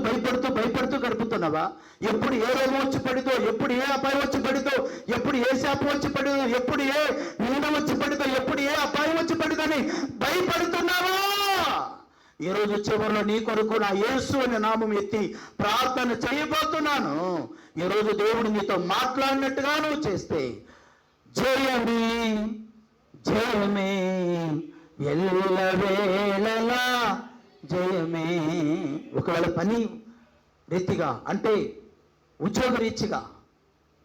గడుపుతున్నావా? ఎప్పుడు ఏ రోగం వచ్చి పడితో, ఎప్పుడు ఏ అపాయం వచ్చి పడితో, ఎప్పుడు ఏ శాపం వచ్చి పడితో, ఎప్పుడు ఏ నింద వచ్చి పడితో, ఎప్పుడు ఏ అపాయం వచ్చి పడితోని భయపడుతున్నావా? ఈరోజు చివరిలో నీ కొరకు నా యేసు అనే నామం ఎత్తి ప్రార్థన చేయబోతున్నాను. ఈరోజు దేవుడు నీతో మాట్లాడినట్టుగా నువ్వు చేస్తే జయమే జయమే, ఎల్లవేళలా జయమే. ఒకవేళ పని రీతిగా అంటే ఉద్యోగ రీతిగా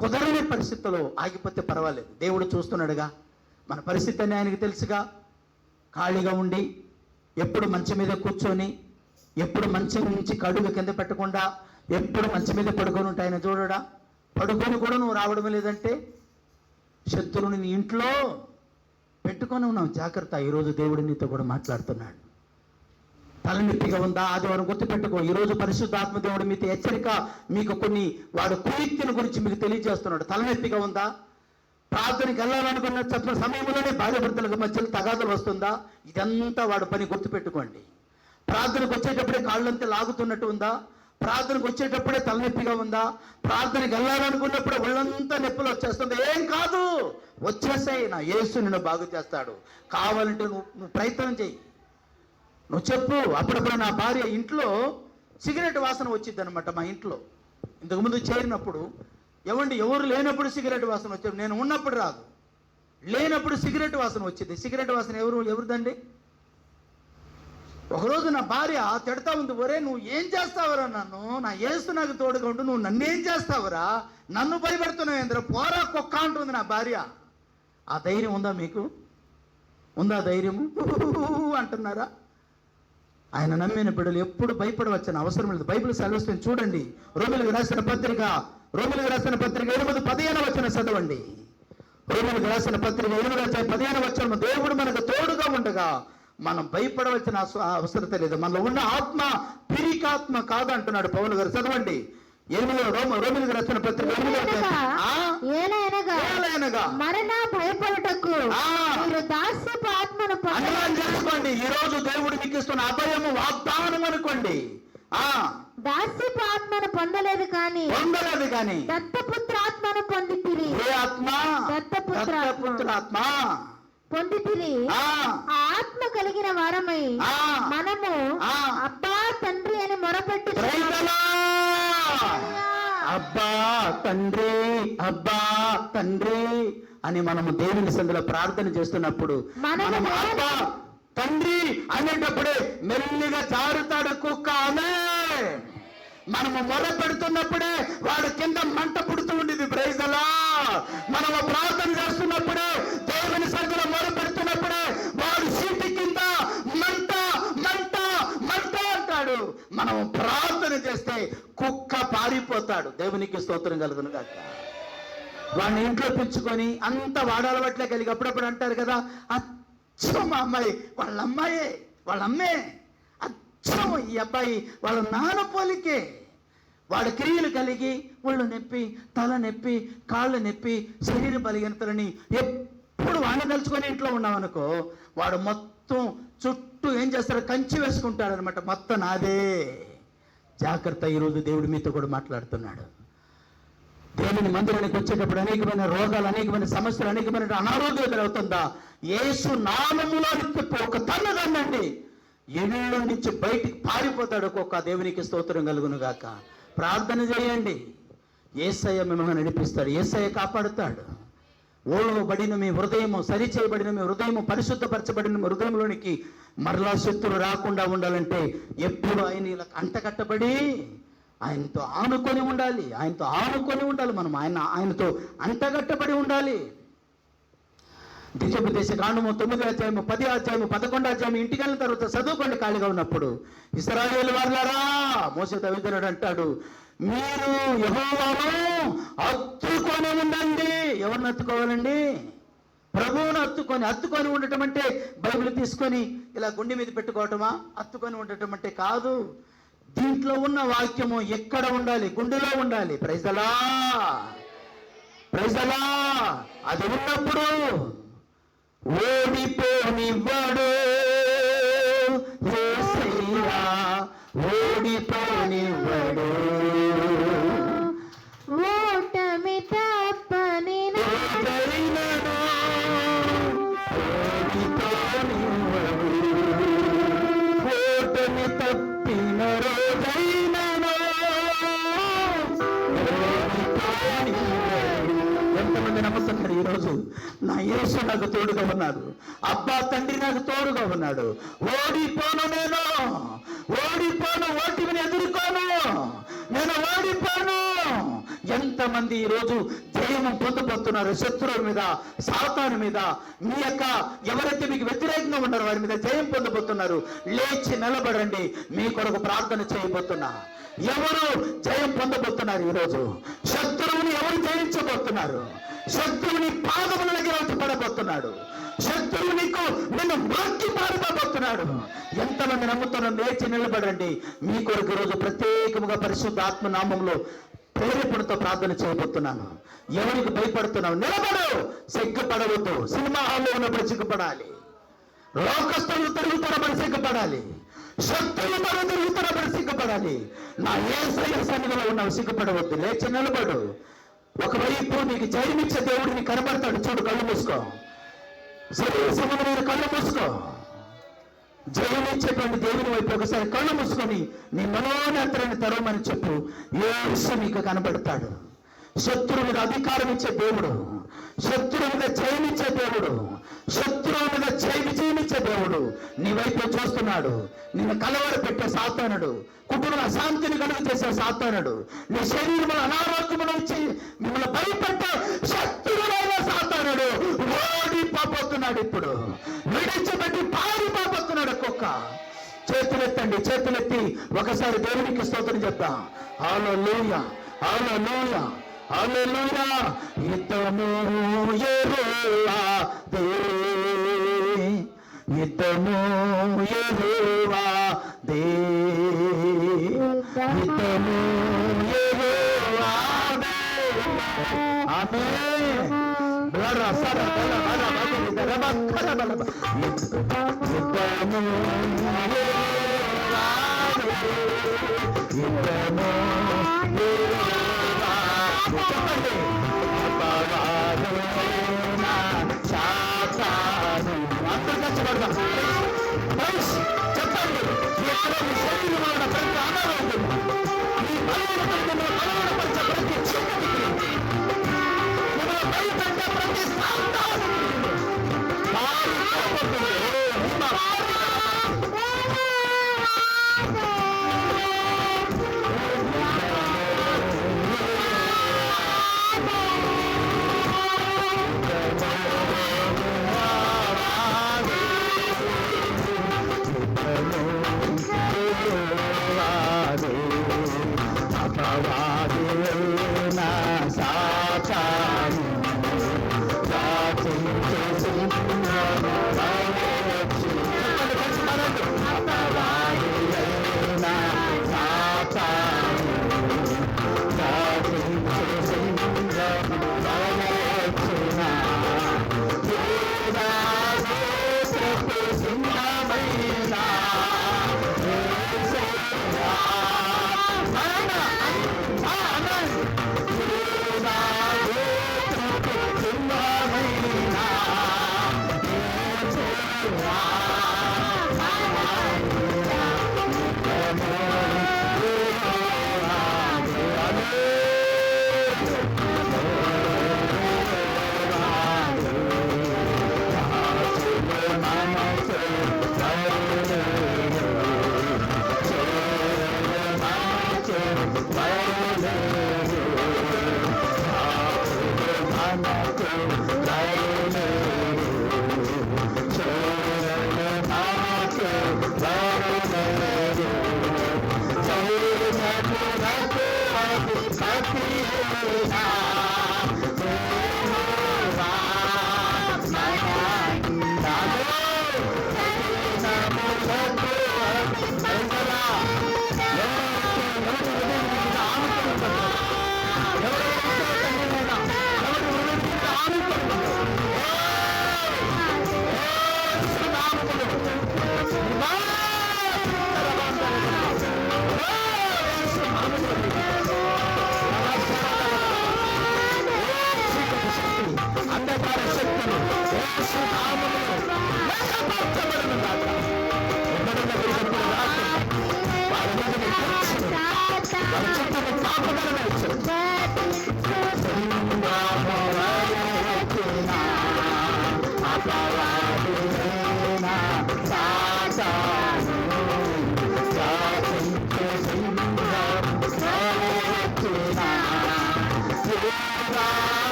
కుదరని పరిస్థితుల్లో ఆగిపోతే పర్వాలేదు, దేవుడు చూస్తున్నాడుగా. మన పరిస్థితి అని ఆయనకి తెలుసుగా. ఖాళీగా ఉండి ఎప్పుడు మంచం మీద కూర్చొని, ఎప్పుడు మంచం నుంచి కడుగు కింద పెట్టకుండా ఎప్పుడు మంచం మీద పడుకొని ఉంటే ఆయన చూడడా? పడుకొని కూడా నువ్వు రావడం లేదంటే శత్రువుని నీ ఇంట్లో పెట్టుకొని ఉన్నాం. జాగ్రత్త. ఈరోజు దేవుడు నీతో కూడా మాట్లాడుతున్నాడు. తలనొప్పిగా ఉందా? ఆదివారం గుర్తుపెట్టుకో. ఈరోజు పరిశుద్ధాత్మ దేవుడు మీతో హెచ్చరిక, మీకు కొన్ని వాడు కుయుక్తిని గురించి మీకు తెలియజేస్తున్నాడు. తలనొప్పిగా ఉందా? ప్రార్థనకి వెళ్ళాలనుకున్న సమయంలోనే భార్యాభర్తలకు మధ్యలో తగాదలు వస్తుందా? ఇదంతా వాడు పని. గుర్తుపెట్టుకోండి. ప్రార్థనకు వచ్చేటప్పుడే కాళ్ళంతా లాగుతున్నట్టు ఉందా? ప్రార్థనకు వచ్చేటప్పుడే తలనొప్పిగా ఉందా? ప్రార్థనకి వెళ్ళాలనుకున్నప్పుడే ఒళ్ళంతా నొప్పులు వచ్చేస్తుంది. ఏం కాదు, వచ్చేసాయి. నా యేసు నిన్ను బాగు చేస్తాడు. కావాలంటే నువ్వు ప్రయత్నం చేయి, నువ్వు చెప్పు. అప్పుడప్పుడు నా భార్య ఇంట్లో సిగరెట్ వాసన వచ్చింది అనమాట. మా ఇంట్లో ఇంతకుముందు చేరినప్పుడు, ఎవరు లేనప్పుడు సిగరెట్ వాసన వచ్చేది, నేను ఉన్నప్పుడు రాదు. లేనప్పుడు సిగరెట్ వాసన వచ్చింది. సిగరెట్ వాసన ఎవరిదండి? ఒకరోజు నా భార్య తిడతా ఉంది, ఒరే నువ్వు ఏం చేస్తావరా, నన్ను నా యేసు నాకు తోడుగా ఉండు, నువ్వు నన్నేం చేస్తావరా, నన్ను భయపెడుతున్నావు ఏంద్ర, పోరా కుక్క అంటుంది నా భార్య. ఆ ధైర్యం ఉందా మీకు? ఉందా ధైర్యము? అంటున్నారా? ఆయన నమ్మిన బిడ్డలు ఎప్పుడు భయపడవచ్చిన అవసరం లేదు. బైబిల్ సెలవిస్తుంది చూడండి. రోమిలకు రాసిన పత్రిక 8:15 వచనం చదవండి. రోమిలకు రాసిన పత్రిక 8:15 వచనం, దేవుడు మనకు తోడుగా ఉండగా మనం భయపడవలసిన అవసరత లేదు. మనలో ఉన్న ఆత్మ పిరికాత్మ కాదు అంటున్నాడు పౌలు గారు. చదవండి. రోమిలకు రాసిన పత్రిక 8:15. మరణ భయపడుటకు మీరు దాస్యపు ఆత్మను చేసుకోండి. ఈ రోజు దేవుడు మీకు ఇస్తున్న అభయము వాగ్దానం అనుకోండి. దాస్యపు ఆత్మను పొందలేదు కానీ దత్తపుత్రాత్మను పొందితిరి. ఏ ఆత్మ? దత్తపుత్రాత్మ పొందితిరి. ఆ ఆత్మ కలిగిన వారమై మనము అబ్బా తండ్రి అని మొరపెట్టు. అబ్బా తండ్రి, అబ్బా తండ్రి అని మనము దేవుని సందులో ప్రార్థన చేస్తున్నప్పుడు మనము అబ్బా తండ్రి అనేటప్పుడే మెల్లిగా జారుతాడు కుక్క. అనే మనము మొర పెడుతున్నప్పుడే వాడు కింద మంట పుడుతూ ఉండేది. Praise the Lord. మనము ప్రార్థన చేస్తున్నప్పుడే, దేవుని సందులో మొర పెడుతున్నప్పుడే వాడు సీటి కింద మంట మంట మంట అంటాడు. మనము ప్రార్థన చేస్తే కుక్క పారిపోతాడు. దేవునికి స్తోత్రం కలుగును గాక. వాడిని ఇంట్లో పెంచుకొని అంత వాడాలవట్లే కలిగి అప్పుడప్పుడు అంటారు కదా, అచ్చం మా అమ్మాయి వాళ్ళ అమ్మే, అచ్చం ఈ అబ్బాయి వాళ్ళ నాన్న పోలికే. వాడి క్రియలు కలిగి ఒళ్ళు నొప్పి, తల నొప్పి, కాళ్ళు నొప్పి, శరీర బలహీనతలని ఎప్పుడు వాడిని తలుచుకొని ఇంట్లో ఉన్నామనుకో, వాడు మొత్తం చుట్టూ ఏం చేస్తాడు, కంచి వేసుకుంటాడు అనమాట. మొత్తం నాదే. జాగ్రత్త. ఈరోజు దేవుడు మీతో కూడా మాట్లాడుతున్నాడు. దేవుని మందిరానికి వచ్చేటప్పుడు అనేకమైన రోగాలు, అనేకమైన సమస్యలు, అనేకమైన అనారోగ్యం ఎదురవుతుందా, యేసు నామములో ఒక తన్నండి ఇళ్ళ నుంచి బయటికి పారిపోతాడు ఒక్కొక్క. దేవునికి స్తోత్రం కలుగును గాక. ప్రార్థన చేయండి. యేసయ్య మిమ్మల్ని నడిపిస్తాడు. యేసయ్య కాపాడుతాడు. ఓడబడిన మీ హృదయము, సరి చేయబడిన మీ హృదయము, పరిశుద్ధపరచబడిన మీ హృదయంలోనికి మరలా శక్తులు రాకుండా ఉండాలంటే ఎప్పుడు ఆయన ఇలా అంటకట్టబడి ఆయనతో ఆనుకొని ఉండాలి. మనం ఆయనతో అంటగట్టబడి ఉండాలి. ద్వితీయోపదేశ కాండము 9వ అధ్యాయము 10వ అధ్యాయము 11వ అధ్యాయం ఇంటికి వెళ్ళిన తర్వాత చదువుకోండి ఖాళీగా ఉన్నప్పుడు. ఇశ్రాయేలు వారులారా, మోసే దైవజనుడు అంటాడు, మీరు యెహోవాను హత్తుకొని ఉండండి. ఎవరిని హత్తుకోవాలండి? ప్రభువును హత్తుకొని ఉండటం అంటే బైబిల్ తీసుకొని ఇలా గుండె మీద పెట్టుకోవటమా? హత్తుకొని ఉండటం అంటే కాదు. దీంట్లో ఉన్న వాక్యము ఎక్కడ ఉండాలి? గుండెలో ఉండాలి. Praise the Lord. అది ఉన్నప్పుడు ఓడిపోనివ్వడు యేసయ్యా, ఓడిపోనివ్వడు. ఓటమి తప్పని ఓడిపోనివ్వడు. ఓటమి తప్పిన రోజైనను ఎంతమంది నమ్ముతున్నారు ఈరోజు? నా యేసు నాకు తోడుగా ఉన్నాడు, అబ్బా తండ్రి నాకు తోడుగా ఉన్నాడు. ఓడిపోను, ఓటిని ఎదుర్కోను, నేను ఓడిపోను. ఎంతమంది ఈరోజు జయము పొందబోతున్నారు శత్రువుల మీద, సాతాను మీద. మీ యొక్క ఎవరైతే మీకు వ్యతిరేకంగా ఉన్నారో వారి మీద జయం పొందబోతున్నారు. లేచి నిలబడండి. మీ కొరకు ప్రార్థన చేయబోతున్నా. ఎవరు జయం పొందబోతున్నారు ఈరోజు? శత్రువుని ఎవరు జయించబోతున్నారు? శత్రువుని పాదముల దగ్గర వచ్చి పడబోతున్నాడు. శత్రువు నిన్ను మార్చి పారిపోబోతున్నాడు. ఎంతమంది నమ్ముతున్నారు? లేచి నిలబడండి. మీ కొరకు ఈరోజు ప్రత్యేకముగా పరిశుద్ధ ఆత్మ నామంలో ప్రేరేపణతో ప్రార్థన చేయబోతున్నాను. ఎవరికి భయపడుతున్నావు? నిలబడు. సిగ్గుపడవద్దు. సినిమా హాల్లో ఉన్నప్పుడు సిగ్గుపడాలి. లోకస్తులు తిరుగుతున్నప్పుడు సిగ్గుపడాలి. శత్రువులు తిరుగుతున్నప్పుడు సిగ్గుపడాలి. నా యేసయ్య సన్నిధిలో ఉన్నావు, సిగ్గుపడవద్దు. లేచి నిలబడు. ఒకవైపు నీకు జయమిచ్చే దేవుడిని కనబడతాడు. చూడు, కళ్ళు మూసుకో. శరీర సంబంధమైన కళ్ళు మూసుకో. జయమిచ్చేటువంటి దేవుని వైపు ఒకసారి కళ్ళు మూసుకొని నీ మనోనేత్రాన్ని తెరవమని చెప్పు. యేసు నీకు కనబడతాడు. శత్రువు మీద అధికారం ఇచ్చే దేవుడు, శత్రువు మీద జయమిచ్చే దేవుడు. దేవుడు, శత్రువు మీద విజయమిచ్చే దేవుడు నీ వైపు చూస్తున్నాడు. నిన్ను కలవర పెట్టే సాతానుడు, కుటుంబ అశాంతిని కలుగు చేసే సాతానుడు, నీ శరీరంలో అనారోగ్యములు వచ్చి మిమ్మల్ని భయపెట్టే శత్రువులైన సాతానుడు ఓడిపోతున్నాడు. ఇప్పుడు విడిచిపెట్టి పారిపోతున్నాడు. ఒక్కొక్క చేతులెత్తండి, చేతులెత్తి ఒకసారి దేవునికి స్తోత్రం చెప్తాం. హల్లెలూయా, హల్లెలూయా, హల్లెలూయా. యుద్ధము యెహోవాదే, యుద్ధము యెహోవాదే, యుద్ధము యెహోవాదే. ఆమేన్. బలరా సర బల బల బల బల బల బల బల. యుద్ధము యెహోవాదే, యుద్ధము యెహోవాదే. చెప్పండి. అపవాదమున సాతాను. అందరూ కష్టపడదాం. చెప్పండి. ఎక్కడ మీ శరీరంలో ఉన్న ప్రతి అనారోగ్యం, మీ బలహీనతను బలహీనపరిచే ప్రతి చీకటికి, మిమ్మల్ని భయపెట్టే ప్రతి సాతాను పారిపోతుంది.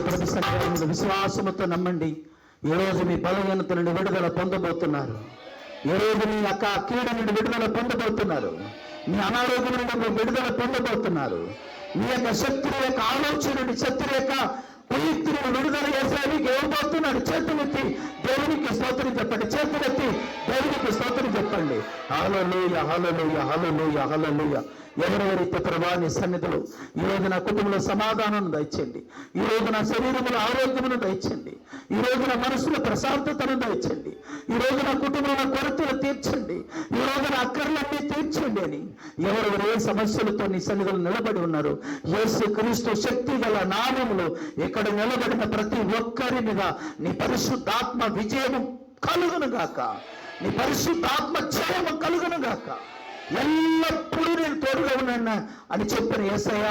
ప్రతి సంఖ్యలో విశ్వాసముతో నమ్మండి. ఈ రోజు మీ బలహీనత నుండి విడుదల పొందబోతున్నారు. ఈ రోజు మీ యొక్క కీడ నుండి విడుదల పొందబోతున్నారు. మీ అనారోగ్యం నుండి విడుదల పొందబోతున్నారు. మీ యొక్క శత్రువు యొక్క ఆలోచన నుండి, శత్రువు యొక్క కుయుక్తిని విడుదల చేసేందుకు ఇవ్వబోతున్నాడు. చేతులెత్తి దేవునికి స్తోత్రం చెప్పండి. చేతులెత్తి దేవునికి స్తోత్రం చెప్పండి. హల్లెలూయా, హల్లెలూయా, హల్లెలూయా, హల్లెలూయా. ఎవరెవరైతే ప్రభా నీ సన్నిధిలో ఈ రోజు నా కుటుంబంలో సమాధానం దయచండి. ఈ రోజు నా శరీరంలో ఆరోగ్యమును దయచండి. ఈ రోజు నా మనసులో ప్రశాంతతను దయచండి. ఈ రోజు నా కుటుంబంలో కొరతలు తీర్చండి. ఈ రోజు నా అక్కర్లన్నీ తీర్చండి అని ఎవరెవరు ఏ సమస్యలతో నీ సన్నిధిలో నిలబడి ఉన్నారు, యేసు క్రీస్తు శక్తి గల నామములో ఇక్కడ నిలబడిన ప్రతి ఒక్కరి మీద నీ పరిశుద్ధాత్మ విజయము కలుగును గాక. నీ పరిశుద్ధాత్మ జయము కలుగును గాక. ఎల్లప్పుడూ నేను తోడుగా ఉన్నాను అని చెప్పిన యేసయ్య,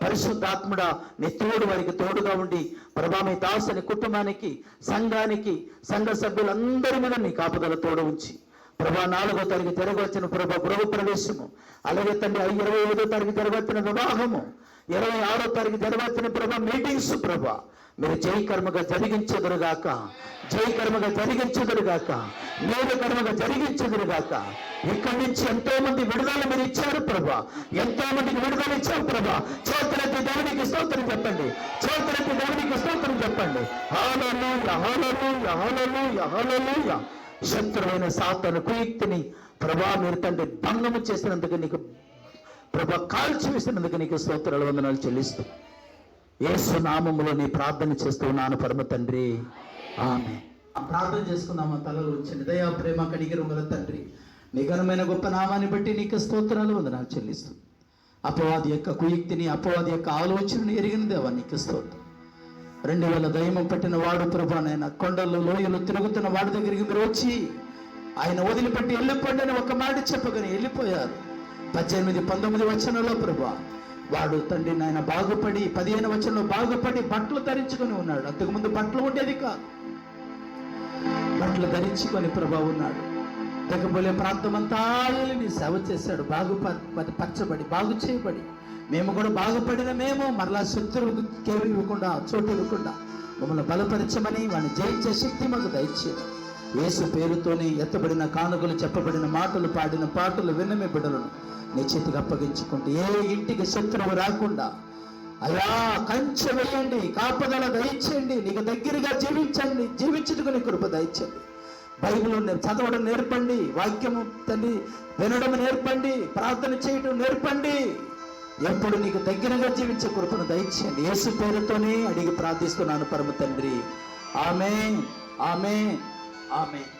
పరిశుద్ధాత్ముడా నీ తోడు వారికి తోడుగా ఉండి ప్రభా మీ దాసుని కుటుంబానికి, సంఘానికి, సంఘ సభ్యులందరి మీద నీ కాపుదల తోడు ఉంచి ప్రభా 4వ తారీఖు తిరగవచ్చిన ప్రభా గృహ ప్రవేశము, అలాగే తండ్రి 25వ తారీఖు తిరగవచ్చిన వివాహము, 26వ తారీఖు తిరగవచ్చిన ప్రభా మీటింగ్స్ ప్రభా మీరు జయకర్మగా జరిగించదురుగాక, జయకర్మగా జరిగించదురుగాక, మేలుకర్మగా జరిగించదురుగాక. ఇక్కడి నుంచి ఎంతో మంది విడుదల మీరు ఇచ్చారు ప్రభా, ఎంతో మందికి విడుదల ఇచ్చారు ప్రభా. చేతులెత్తి దేవునికి స్తోత్రం చెప్పండి. చేతులెత్తి దేవునికి స్తోత్రం చెప్పండి. హల్లెలూయా, హల్లెలూయా, హల్లెలూయా, హల్లెలూయా. శత్రువైన సాతాను కుయుక్తిని ప్రభా మీరు తండ్రి భంగము చేసినందుకు నీకు ప్రభా కాల్చి వేసినందుకు నీకు స్తోత్రాలు వందనాలు చెల్లిస్తూ యేసు నామములో నీ ప్రార్థన చేస్తూ ఉన్నాను పరమ తండ్రి, ఆమేన్. ప్రార్థన చేసుకుందామా? తలలు ఉంచండి. దయా ప్రేమ కనికరం గల తండ్రి, నీ ఘనమైన గొప్ప నామాన్ని బట్టి నీకు స్తోత్రాలు వందనాలు చెల్లిస్తూ అపవాది యొక్క కుయుక్తిని, అపవాది యొక్క ఆలోచనని ఎరిగిన దేవా నీకు స్తోత్రం. 2000 దయ్యము పట్టిన వాడు ప్రభా నాయన కొండలు లోయలు తిరుగుతున్న వాడి దగ్గరికి మీరు వచ్చి ఆయన వదిలిపెట్టి వెళ్ళిపోండి అని ఒక మాట చెప్పగానే వెళ్ళిపోయారు. 18, 19 వచనంలో ప్రభా వాడు తండ్రి నాయన బాగుపడి 15 వచనంలో బాగుపడి బట్టలు ధరించుకొని ఉన్నాడు. అంతకుముందు బట్టలు ఉండేది కాదు, బట్టలు ధరించుకొని ప్రభా ఉన్నాడు. దగ్గబోలే ప్రాంతం అంతా నీ సేవ చేశాడు. పరచబడి బాగు చేయబడి మేము కూడా బాగుపడిన మేము మరలా శత్రువుకు కేవలం ఇవ్వకుండా, చోటు ఇవ్వకుండా మమ్మల్ని బలపరచమని వాడిని జయించే శక్తి మాకు దయచేది. యేసు పేరుతోనే ఎత్తబడిన కానుకలు, చెప్పబడిన మాటలు, పాడిన పాటలు విన్నమే బిడ్డలను నీ చేతికి అప్పగించుకుంటూ ఏ ఇంటికి శత్రువు రాకుండా అలా కంచె వేయండి, కాపుదల దయచేయండి. నీకు దగ్గరగా జీవించుకుని కృప దయచేయండి. బైబిల్ చదవడం నేర్పండి, వాక్యము తండ్రి వినడం నేర్పండి, ప్రార్థన చేయడం నేర్పండి. ఎప్పుడు నీకు దగ్గరగా జీవించే కృపను దయచేయండి. యేసు పేరుతోనే అడిగి ప్రార్థిస్తున్నాను పరమ తండ్రి, ఆమేన్, ఆమేన్, ఆమేన్.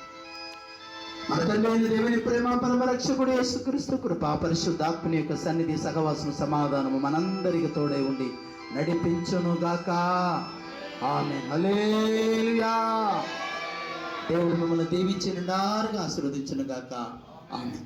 మన తండ్రి అయిన దేవుని ప్రేమ, పరమ రక్షకుడు యేసుక్రీస్తు కృప, పరిశుద్ధాత్మని యొక్క సన్నిధి, సహవాసము, సమాధానము మనందరికి తోడై ఉండి నడిపించును గాక. ఆమేన్, హల్లెలూయా. దేవుడు మిమ్మల్ని దీవించి నిండారుగా ఆశీర్వదించును గాక. ఆమేన్.